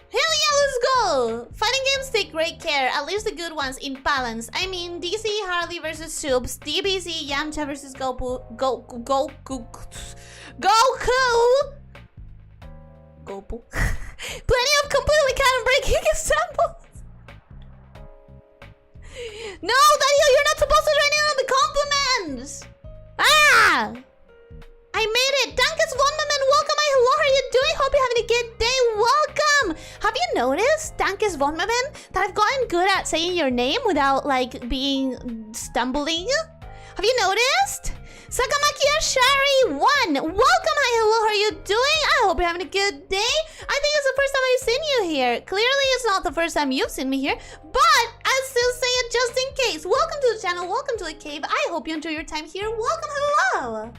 Hell yeah, let's go! Fighting games take great care, at least the good ones, in balance. I mean, DC Harley versus Soups, DBZ Yamcha versus Goku. Plenty of completely canon-breaking examples. No, Dario, you're not supposed to join in on the compliments. Ah! I made it. Dankes Vonmaman, welcome. Hello, how are you doing? Hope you're having a good day. Welcome. Have you noticed, Dankes Vonmaman, that I've gotten good at saying your name without, like, being stumbling? Have you noticed? Sakamaki Ashari 1, welcome. Hi, hello, how are you doing? I hope you're having a good day. I think it's the first time I've seen you here. Clearly, it's not the first time you've seen me here, but I'll still say it just in case. Welcome to the channel. Welcome to the cave. I hope you enjoy your time here. Welcome. Hello.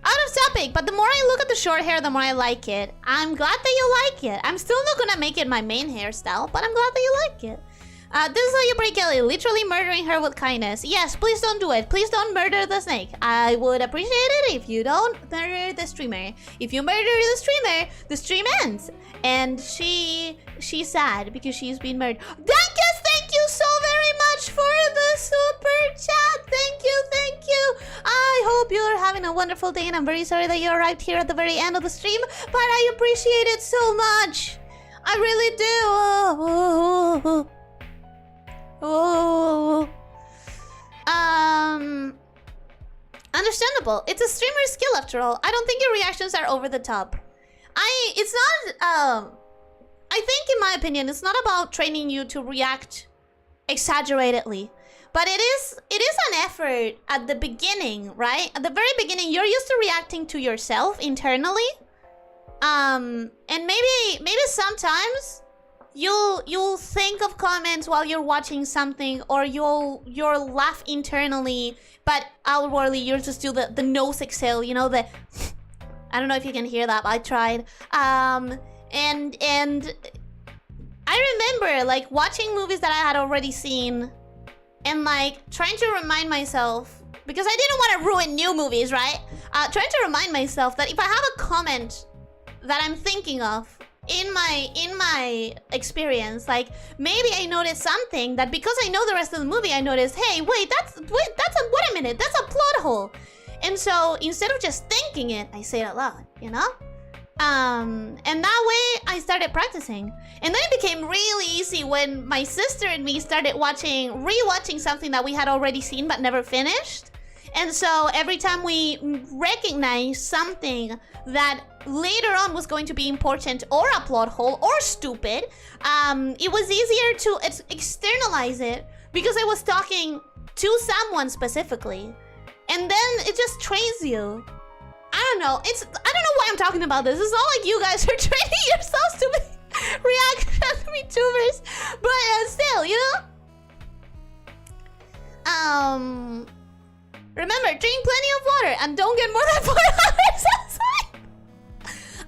Out of topic, but the more I look at the short hair, the more I like it. I'm glad that you like it. I'm still not gonna make it my main hairstyle, but I'm glad that you like it. This is how you break Ellie, literally murdering her with kindness. Yes, please don't do it. Please don't murder the snake. I would appreciate it if you don't murder the streamer. If you murder the stream ends. And she's sad because she's been murdered. Dankes, thank you so very much for the super chat. Thank you, thank you. I hope you're having a wonderful day, and I'm very sorry that you arrived here at the very end of the stream, but I appreciate it so much. I really do. Understandable. It's a streamer's skill after all. I don't think your reactions are over the top. It's not, I think in my opinion, it's not about training you to react exaggerately. But it is an effort at the beginning, right? At the very beginning, you're used to reacting to yourself internally. And maybe sometimes you'll think of comments while you're watching something, or you'll laugh internally, but outwardly you'll just do the nose exhale, you know, the I don't know if you can hear that, but I tried. And I remember like watching movies that I had already seen and like trying to remind myself, because I didn't want to ruin new movies, right? Trying to remind myself that if I have a comment that I'm thinking of in my experience, like maybe I noticed something that because I know the rest of the movie, I noticed, hey, wait a minute, that's a plot hole. And so instead of just thinking it, I say it out loud, you know? And that way I started practicing. And then it became really easy when my sister and me started rewatching something that we had already seen but never finished. And so every time we recognized something that later on was going to be important or a plot hole or stupid, it was easier to externalize it because I was talking to someone specifically. And then it just trains you. I don't know why I'm talking about this. It's not like you guys are training yourselves to be reaction tubers, but still, you know. Remember, drink plenty of water and don't get more than 4 hours outside.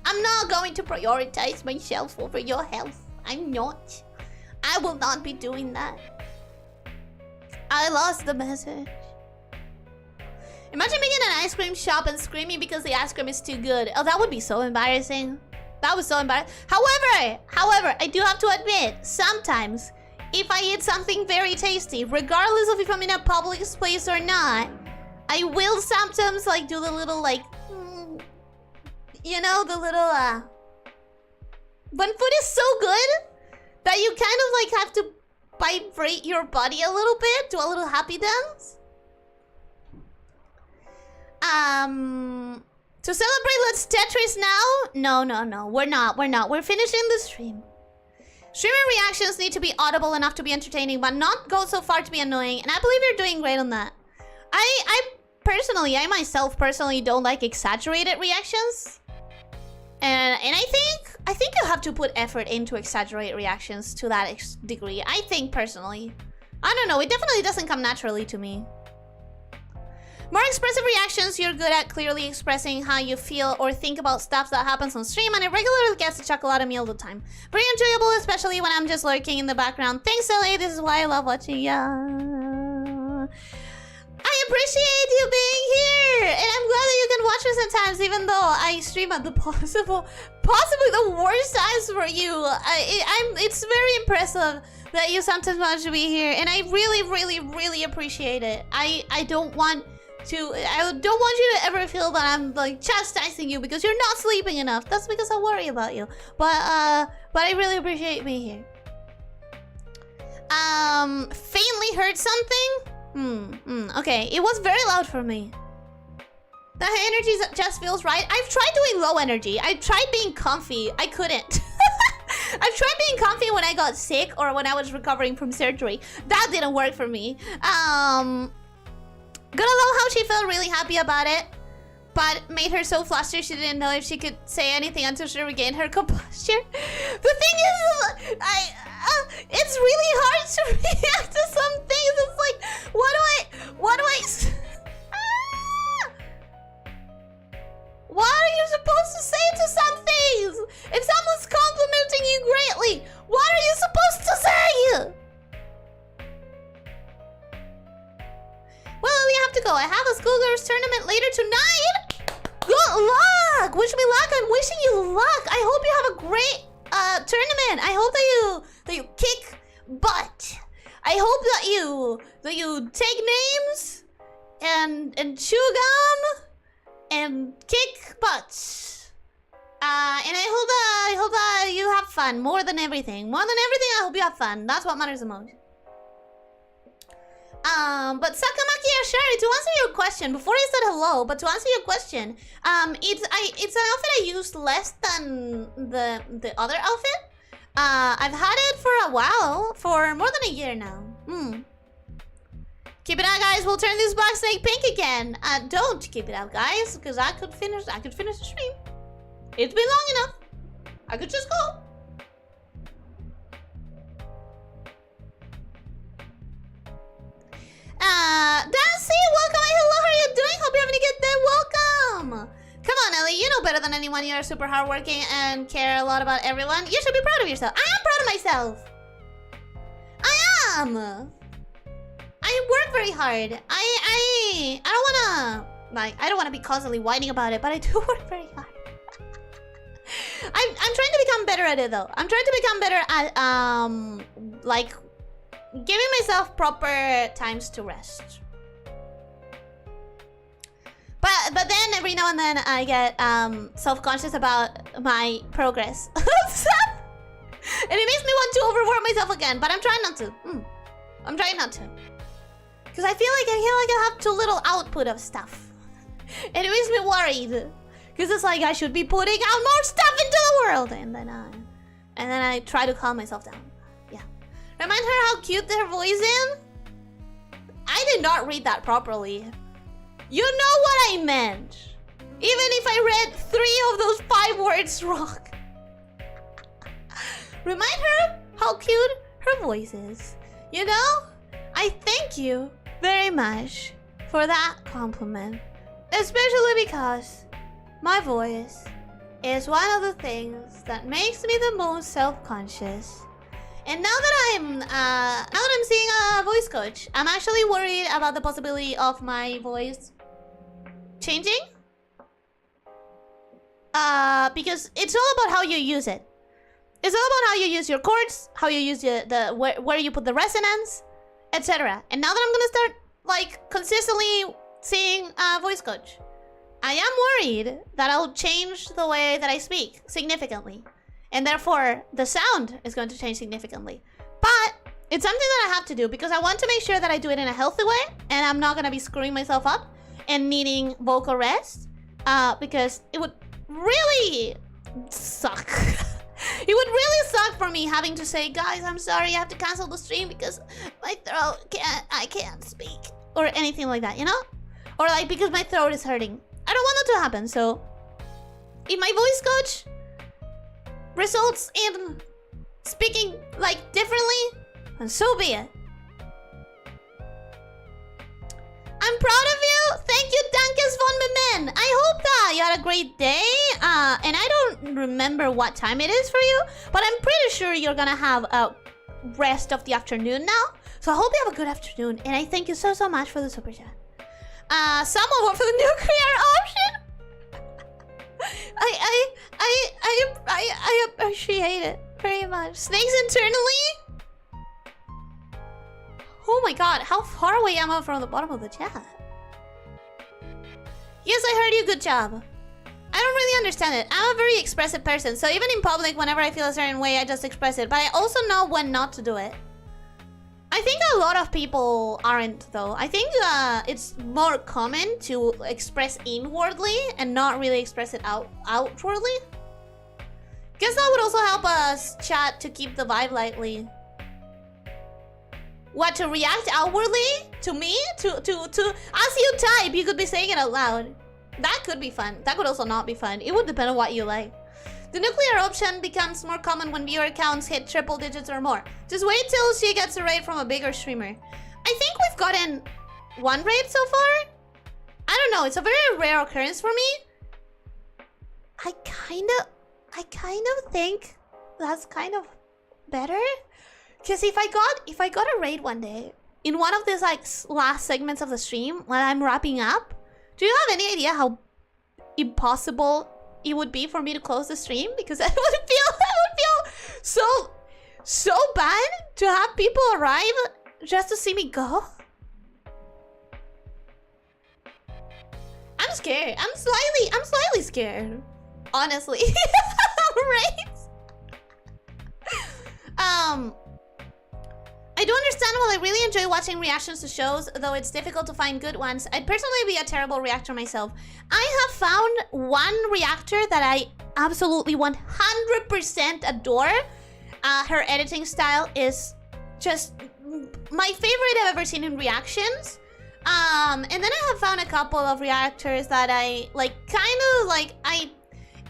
I'm not going to prioritize myself over your health. I'm not. I will not be doing that. I lost the message. Imagine being in an ice cream shop and screaming because the ice cream is too good. Oh, that would be so embarrassing. That was so embarrassing. However, I do have to admit, sometimes if I eat something very tasty, regardless of if I'm in a public place or not, I will sometimes like do the little like, you know, the little when food is so good that you kind of like have to vibrate your body a little bit, do a little happy dance. To celebrate, let's Tetris now? No. We're not. We're finishing the stream. Streamer reactions need to be audible enough to be entertaining, but not go so far to be annoying. And I believe you're doing great on that. I myself personally don't like exaggerated reactions. And I think you have to put effort into exaggerate reactions to that degree. I think personally. I don't know, it definitely doesn't come naturally to me. More expressive reactions, you're good at clearly expressing how you feel or think about stuff that happens on stream, and it regularly gets a chuckle out of me all the time. Very enjoyable, especially when I'm just lurking in the background. Thanks, Ellie. This is why I love watching ya. I appreciate you being here, and I'm glad that you can watch me sometimes, even though I stream at the possibly the worst times for you. It's very impressive that you sometimes want to be here, and I really appreciate it. I don't want you to ever feel that I'm like chastising you because you're not sleeping enough. That's because I worry about you. But I really appreciate being here. Faintly heard something? Okay, it was very loud for me. The energy just feels right. I've tried doing low energy. I tried being comfy. I couldn't. I've tried being comfy when I got sick or when I was recovering from surgery. That didn't work for me. Gotta love how she felt really happy about it, but made her so flustered she didn't know if she could say anything until she regained her composure. The thing is, it's really hard to react to some things. It's like, what do I what are you supposed to say to some things? If someone's complimenting you greatly, what are you supposed to say? Well, we have to go. I have a Skullgirls tournament later tonight. Good luck. Wish me luck. I'm wishing you luck. I hope you have a great tournament. I hope that you kick butt. I hope that you take names and chew gum and kick butts. And I hope that you have fun more than everything. More than everything, I hope you have fun. That's what matters the most. But Sakamaki Ashari, to answer your question, before I said hello, but to answer your question, it's an outfit I used less than the other outfit. I've had it for a while, for more than a year now. Keep it up, guys. We'll turn this black snake pink again. Don't keep it up, guys, because I could finish the stream. It's been long enough. I could just go. Dancy, welcome. Hello, how are you doing? Hope you're having a good day. Welcome. Come on, Ellie. you know better than anyone you're super hardworking and care a lot about everyone. You should be proud of yourself. I am proud of myself. I am. I work very hard. I don't wanna like I don't wanna be constantly whining about it, but I do work very hard. I'm trying to become better at it though. I'm trying to become better at like giving myself proper times to rest. But then every now and then I get self-conscious about my progress. And it makes me want to overwork myself again, but I'm trying not to. I'm trying not to. Because I feel like I have too little output of stuff. And it makes me worried. Because it's like I should be putting out more stuff into the world. And then I try to calm myself down. Yeah. Remind her how cute her voice is? I did not read that properly. You know what I meant. Even if I read 3 of those 5 words wrong. Remind her how cute her voice is. You know? I thank you very much for that compliment. Especially because my voice is one of the things that makes me the most self-conscious. And now that I'm seeing a voice coach, I'm actually worried about the possibility of my voice changing. Because it's all about how you use it. It's all about how you use your chords, how you use where you put the resonance, etc. And now that I'm gonna start like consistently seeing a voice coach, I am worried that I'll change the way that I speak significantly. And therefore, the sound is going to change significantly. But it's something that I have to do because I want to make sure that I do it in a healthy way. And I'm not going to be screwing myself up and needing vocal rest. Because it would really suck. It would really suck for me having to say, guys, I'm sorry, I have to cancel the stream because my throat I can't speak. Or anything like that, you know? Or like because my throat is hurting. I don't want that to happen, so if my voice coach results in speaking like differently, then so be it. I'm proud of you. Thank you, Dankes von Memen. I hope that you had a great day. And I don't remember what time it is for you, but I'm pretty sure you're gonna have a rest of the afternoon now. So I hope you have a good afternoon. And I thank you so much for the super chat. Someone went for the nuclear option. I appreciate it very much. Snakes internally? Oh my god, how far away am I from the bottom of the chat? Yes, I heard you, good job. I don't really understand it. I'm a very expressive person, so even in public, whenever I feel a certain way, I just express it. But I also know when not to do it. I think a lot of people aren't, though. I think it's more common to express inwardly and not really express it outwardly. Guess that would also help us chat to keep the vibe lightly. What, to react outwardly to me? To as you type, you could be saying it out loud. That could be fun. That could also not be fun. It would depend on what you like. The nuclear option becomes more common when viewer counts hit triple digits or more. Just wait till she gets a raid from a bigger streamer. I think we've gotten 1 raid so far. I don't know. It's a very rare occurrence for me. I kind of think that's kind of better. Because if I got a raid one day in one of these like last segments of the stream when I'm wrapping up, do you have any idea how impossible it would be for me to close the stream? Because I would feel so bad to have people arrive just to see me go. I'm scared. I'm slightly scared. Honestly. Right? I do understand while I really enjoy watching reactions to shows, though it's difficult to find good ones. I'd personally be a terrible reactor myself. I have found one reactor that I absolutely 100% adore. Her editing style is just my favorite I've ever seen in reactions. And then I have found a couple of reactors that I like,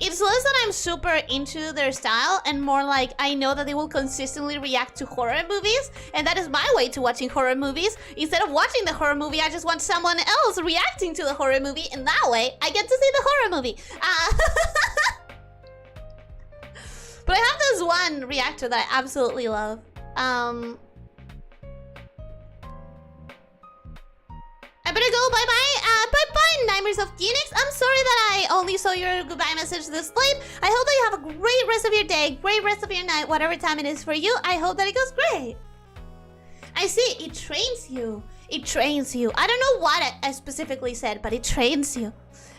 It's less that I'm super into their style and more like I know that they will consistently react to horror movies, and that is my way to watching horror movies. Instead of watching the horror movie, I just want someone else reacting to the horror movie, and that way I get to see the horror movie. But I have this one reactor that I absolutely love. I better go, bye-bye. Bye-bye, Nightmares of Phoenix. I'm sorry that I only saw your goodbye message this late. I hope that you have a great rest of your day, great rest of your night, whatever time it is for you. I hope that it goes great. I see, it trains you. It trains you. I don't know what I specifically said, but it trains you.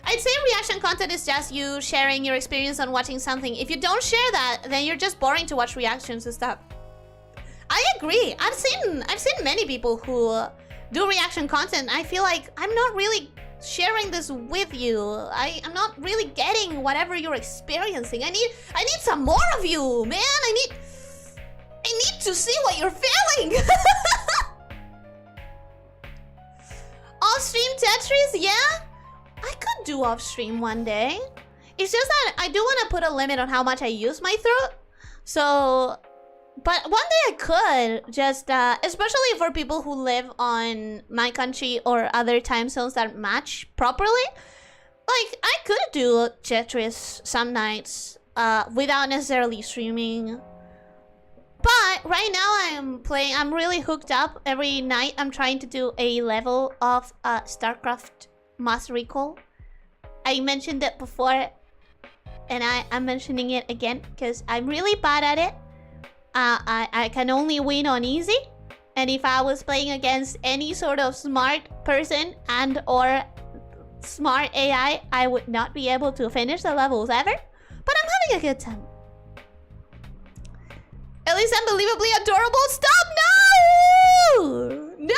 I'd say reaction content is just you sharing your experience on watching something. If you don't share that, then you're just boring to watch reactions and stuff. I agree. I've seen many people who do reaction content. I feel like I'm not really sharing this with you. I'm not really getting whatever you're experiencing. I need some more of you, man. I need to see what you're feeling. Off-stream Tetris, yeah? I could do off-stream one day. It's just that I do want to put a limit on how much I use my throat. So, but one day I could just, especially for people who live on my country or other time zones that match properly. Like, I could do Tetris some nights without necessarily streaming. But right now I'm really hooked up. Every night I'm trying to do a level of StarCraft Master Recall. I mentioned it before, and I'm mentioning it again because I'm really bad at it. I can only win on easy, and if I was playing against any sort of smart person and or smart AI, I would not be able to finish the levels ever. But I'm having a good time. Elyssia, unbelievably adorable. Stop! No! No!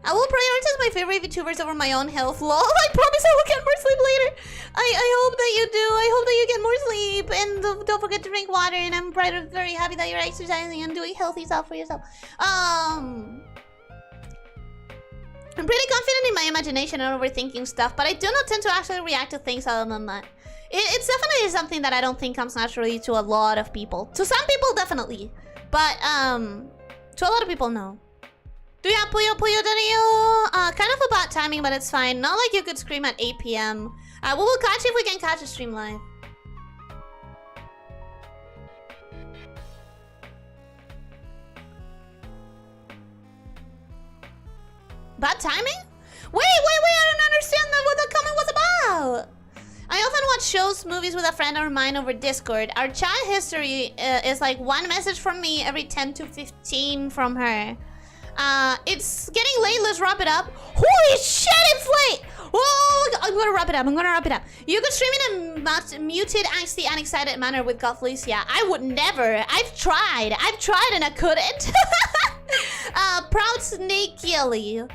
I will prioritize my favorite VTubers over my own health. Lol, I promise I will get more sleep later. I hope that you do. I hope that you get more sleep. And don't forget to drink water. And I'm very happy that you're exercising and doing healthy stuff for yourself. I'm pretty confident in my imagination and overthinking stuff, but I do not tend to actually react to things other than that. It's definitely something that I don't think comes naturally to a lot of people. To some people, definitely. But, to a lot of people, no. Do you have Puyo Puyo Dario? Kind of about timing, but it's fine. Not like you could scream at 8 p.m. We will catch if we can catch a stream live. Bad timing? Wait, I don't understand what the comment was about. I often watch shows, movies with a friend of mine over Discord. Our chat history is like one message from me every 10 to 15 from her. It's getting late, let's wrap it up. Holy shit, it's late! Oh, I'm gonna wrap it up, You could stream in a muted, angsty, unexcited manner with Elyssia. I would never. I've tried and I couldn't. Proud Snake Yelly.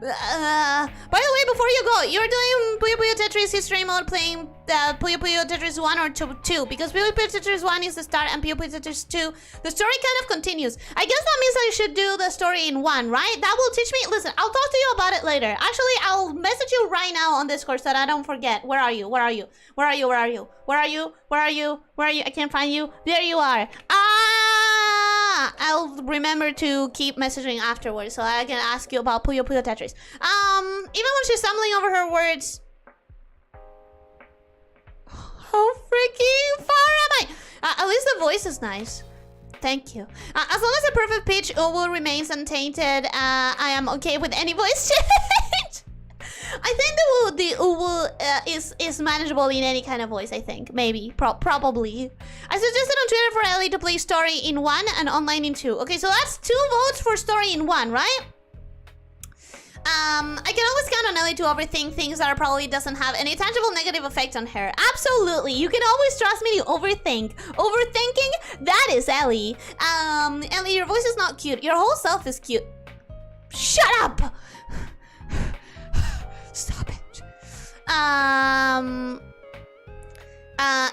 By the way, before you go, you're doing Puyo Puyo Tetris history mode, playing Puyo Puyo Tetris 1 or 2, because Puyo Puyo Tetris 1 is the start and Puyo Puyo Tetris 2, the story kind of continues. I guess that means I should do the story in 1, right? That will teach me. Listen, I'll talk to you about it later. Actually, I'll message you right now on Discord so that I don't forget. Where are you? I can't find you. There you are. I'll remember to keep messaging afterwards so I can ask you about Puyo Puyo Tetris. Even when she's stumbling over her words. How freaking far am I? At least the voice is nice. Thank you. As long as the perfect pitch Uwu remains untainted, I am okay with any voice change. I think the Uwu is manageable in any kind of voice, I think. Maybe. Probably. I suggested on Twitter for Ellie to play story in 1 and online in 2. Okay, so that's 2 votes for story in 1, right? I can always count on Ellie to overthink things that probably doesn't have any tangible negative effect on her. Absolutely. You can always trust me to overthink. Overthinking? That is Ellie. Ellie, your voice is not cute. Your whole self is cute. Shut up! Stop it.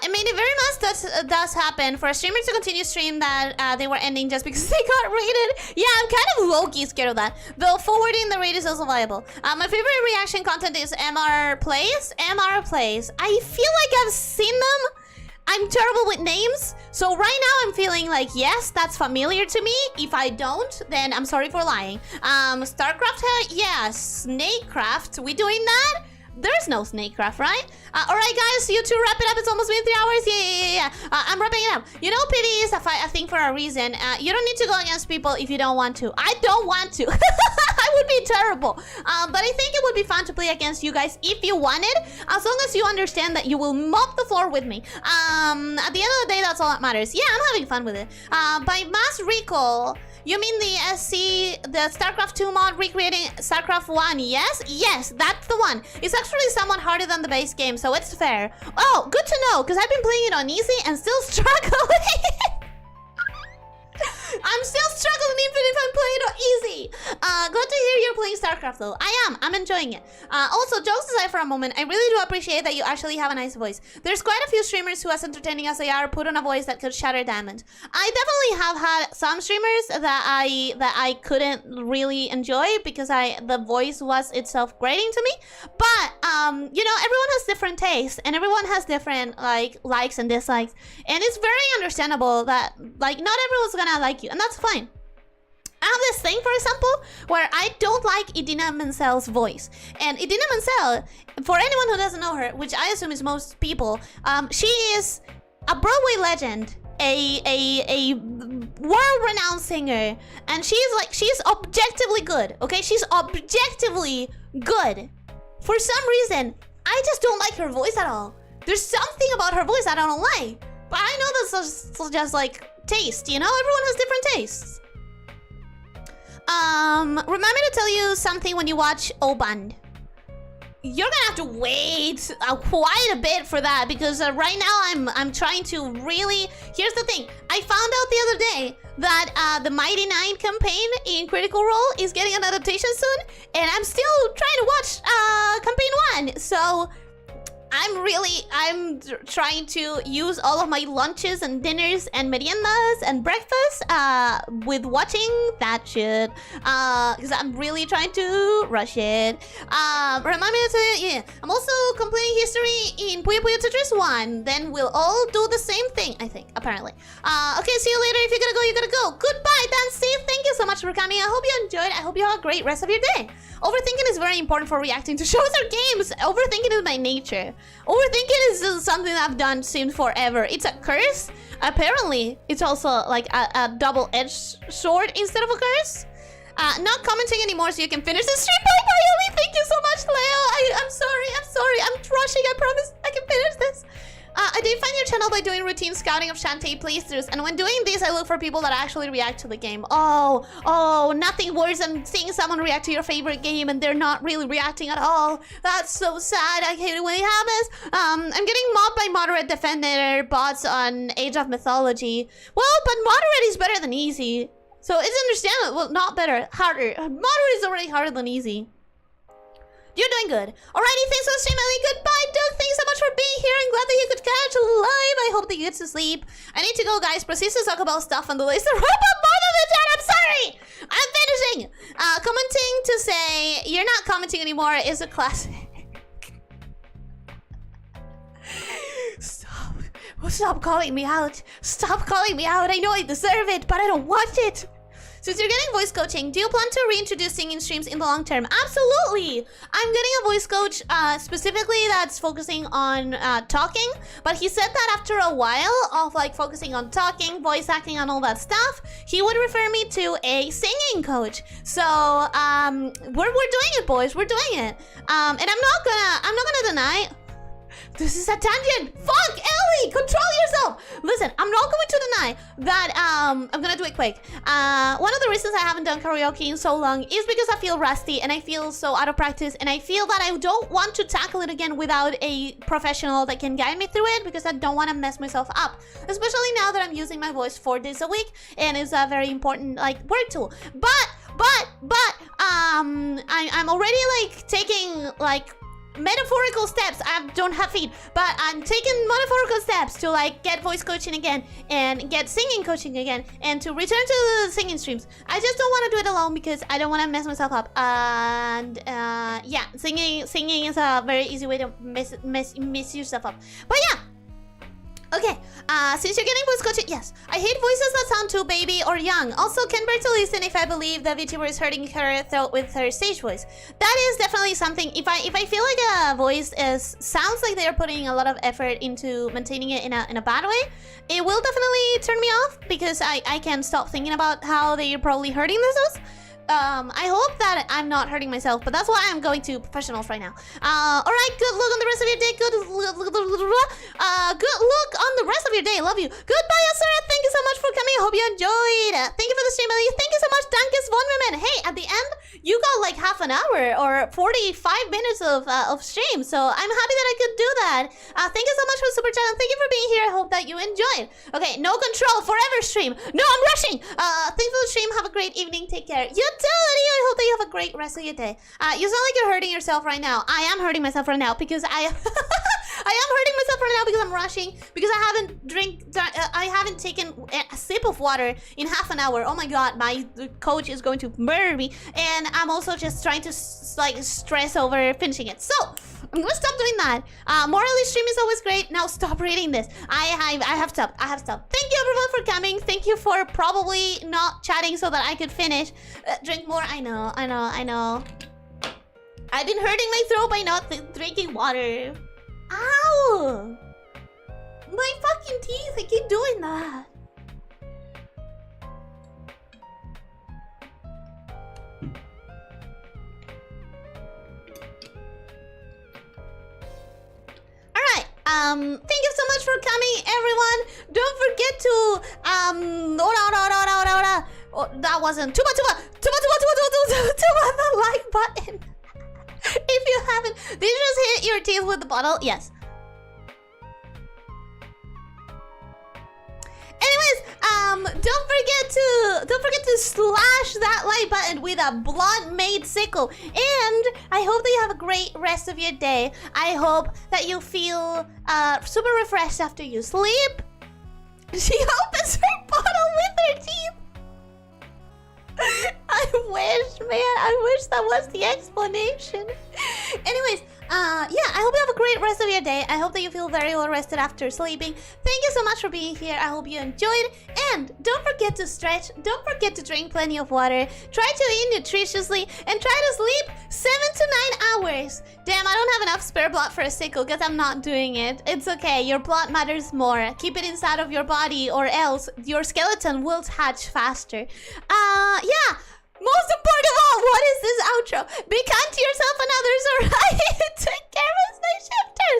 It made it very much does happen for a streamer to continue stream that they were ending just because they got rated. Yeah, I'm kind of low-key scared of that. Though forwarding the raid is also viable. My favorite reaction content is MR Plays. MR Plays. I feel like I've seen them. I'm terrible with names, so right now I'm feeling like, yes, that's familiar to me. If I don't, then I'm sorry for lying. StarCraft, yeah, Snakecraft, we doing that? There's no Snakecraft, right? Alright guys, you two wrap it up, it's almost been 3 hours, yeah. I'm wrapping it up. You know, pity is a thing for a reason. You don't need to go against people if you don't want to. I don't want to. I would be terrible. But I think it would be fun to play against you guys if you wanted, as long as you understand that you will mop the floor with me. At the end of the day, that's all that matters. Yeah, I'm having fun with it. By mass recall, you mean the the StarCraft 2 mod recreating StarCraft 1? Yes? Yes, that's the one. It's actually somewhat harder than the base game, so it's fair. Oh, good to know, because I've been playing it on easy and still struggling. I'm still struggling even if I'm playing it on easy. Glad to hear you're playing StarCraft though. I'm enjoying it. Also, jokes aside for a moment, I really do appreciate that you actually have a nice voice. There's quite a few streamers who, as entertaining as they are, put on a voice that could shatter diamond. I definitely have had some streamers that I couldn't really enjoy because the voice was itself grating to me. But you know, everyone has different tastes and everyone has different likes and dislikes, and it's very understandable that not everyone's gonna like you, and that's fine. I have this thing, for example, where I don't like Idina Menzel's voice. And Idina Menzel, for anyone who doesn't know her, which I assume is most people, she is a Broadway legend, a world-renowned singer, and she's objectively good, okay? She's objectively good. For some reason, I just don't like her voice at all. There's something about her voice I don't like. But I know that's just like taste, you know? Everyone has different tastes. Remind me to tell you something when you watch Oband. You're gonna have to wait quite a bit for that because right now I'm trying to really... Here's the thing. I found out the other day that the Mighty Nine campaign in Critical Role is getting an adaptation soon, and I'm still trying to watch campaign 1. So I'm trying to use all of my lunches and dinners and meriendas and breakfast with watching that shit because I'm really trying to rush it. Remind me to say, yeah, I'm also completing history in Puyo Puyo Tetris 1. Then we'll all do the same thing, I think, apparently. Okay, see you later. If you're gonna go, you gotta go. Goodbye, Dan Steve. Thank you so much for coming. I hope you enjoyed. I hope you have a great rest of your day. Overthinking is very important for reacting to shows or games. Overthinking is my nature. Overthinking is something I've done since forever. It's a curse. Apparently, it's also like a double-edged sword instead of a curse. Not commenting anymore so you can finish the stream. Bye, Yoli. Thank you so much, Leo. I'm sorry. I'm rushing. I promise I can finish this. I did find your channel by doing routine scouting of Shantae playthroughs, and when doing this, I look for people that actually react to the game. Oh, nothing worse than seeing someone react to your favorite game and they're not really reacting at all. That's so sad. I hate it when it happens. I'm getting mobbed by moderate defender bots on Age of Mythology. Well, but moderate is better than easy. So it's understandable. Well, not better, harder. Moderate is already harder than easy. You're doing good. Alrighty, thanks for the stream, Ellie. Goodbye, Doug. Thanks so much for being here. I'm glad that you could catch live. I hope that you get to sleep. I need to go, guys. Proceed to talk about stuff on the list. Wrap up more than the chat. I'm sorry. I'm finishing. Commenting to say you're not commenting anymore is a classic. Stop calling me out. Stop calling me out. I know I deserve it, but I don't want it. Since you're getting voice coaching, do you plan to reintroduce singing streams in the long term? Absolutely! I'm getting a voice coach specifically that's focusing on talking, but he said that after a while of like focusing on talking, voice acting, and all that stuff, he would refer me to a singing coach. So we're doing it, boys. We're doing it. And I'm not gonna deny. This is a tangent. Fuck, Ellie, control yourself. Listen, I'm not going to deny that I'm gonna do it quick. One of the reasons I haven't done karaoke in so long is because I feel rusty and I feel so out of practice, and I feel that I don't want to tackle it again without a professional that can guide me through it, because I don't want to mess myself up, especially now that I'm using my voice 4 days a week and it's a very important like work tool. But I'm already like taking like metaphorical steps. I don't have feet, but I'm taking metaphorical steps to like get voice coaching again and get singing coaching again and to return to the singing streams. I just don't want to do it alone because I don't want to mess myself up. And yeah, singing is a very easy way to mess yourself up. But yeah. Okay, since you're getting voice coaching, yes. I hate voices that sound too baby or young. Also, can bear to listen if I believe the VTuber is hurting her throat with her stage voice. That is definitely something. If I feel like a voice sounds like they're putting a lot of effort into maintaining it in a bad way, it will definitely turn me off because I can't stop thinking about how they're probably hurting themselves. I hope that I'm not hurting myself, but that's why I'm going to professionals right now. Alright, good luck on the rest of your day. Good luck on the rest of your day. Love you. Goodbye, Asura. Thank you so much for coming. I hope you enjoyed. Thank you for the stream, Ellie. Thank you so much, Dankes von Women. Hey, at the end, you got like half an hour or 45 minutes of stream, so I'm happy that I could do that. Thank you so much for the super chat, and thank you for being here. I hope that you enjoyed. Okay, no control forever stream. No, I'm rushing. Thanks for the stream. Have a great evening. Take care. You too, Eddie. I hope that you have a great rest of your day. You sound like you're hurting yourself right now. I am hurting myself right now because I am hurting myself right now because I'm rushing because I haven't taken a sip of water in half an hour. Oh my god, my coach is going to murder me, and I'm also just trying to like stress over finishing it. So I'm gonna stop doing that. Morally stream is always great. Now stop reading this. I have stopped. Thank you everyone for coming. Thank you for probably not chatting so that I could finish. Drink more. I know. I've been hurting my throat by not drinking water. Ow! My fucking teeth. I keep doing that. Thank you so much for coming, everyone. Don't forget to oh, that wasn't tuba the like button. If you haven't, did you just hit your teeth with the bottle? Yes. Anyways, don't forget to slash that like button with a blunt-made sickle. And I hope that you have a great rest of your day. I hope that you feel super refreshed after you sleep. She opens her bottle with her teeth. I wish, man. I wish that was the explanation. Anyways, yeah, I hope you have a great rest of your day. I hope that you feel very well rested after sleeping. Thank you so much for being here. I hope you enjoyed. And don't forget to stretch. Don't forget to drink plenty of water. Try to eat nutritiously. And try to sleep 7 to 9 hours. Damn, I don't have enough spare blood for a sickle because I'm not doing it. It's okay. Your blood matters more. Keep it inside of your body or else your skeleton will hatch faster. Yeah. Most important of all, what is this outro? Be kind to yourself and others, alright? Take care of us, night shifters.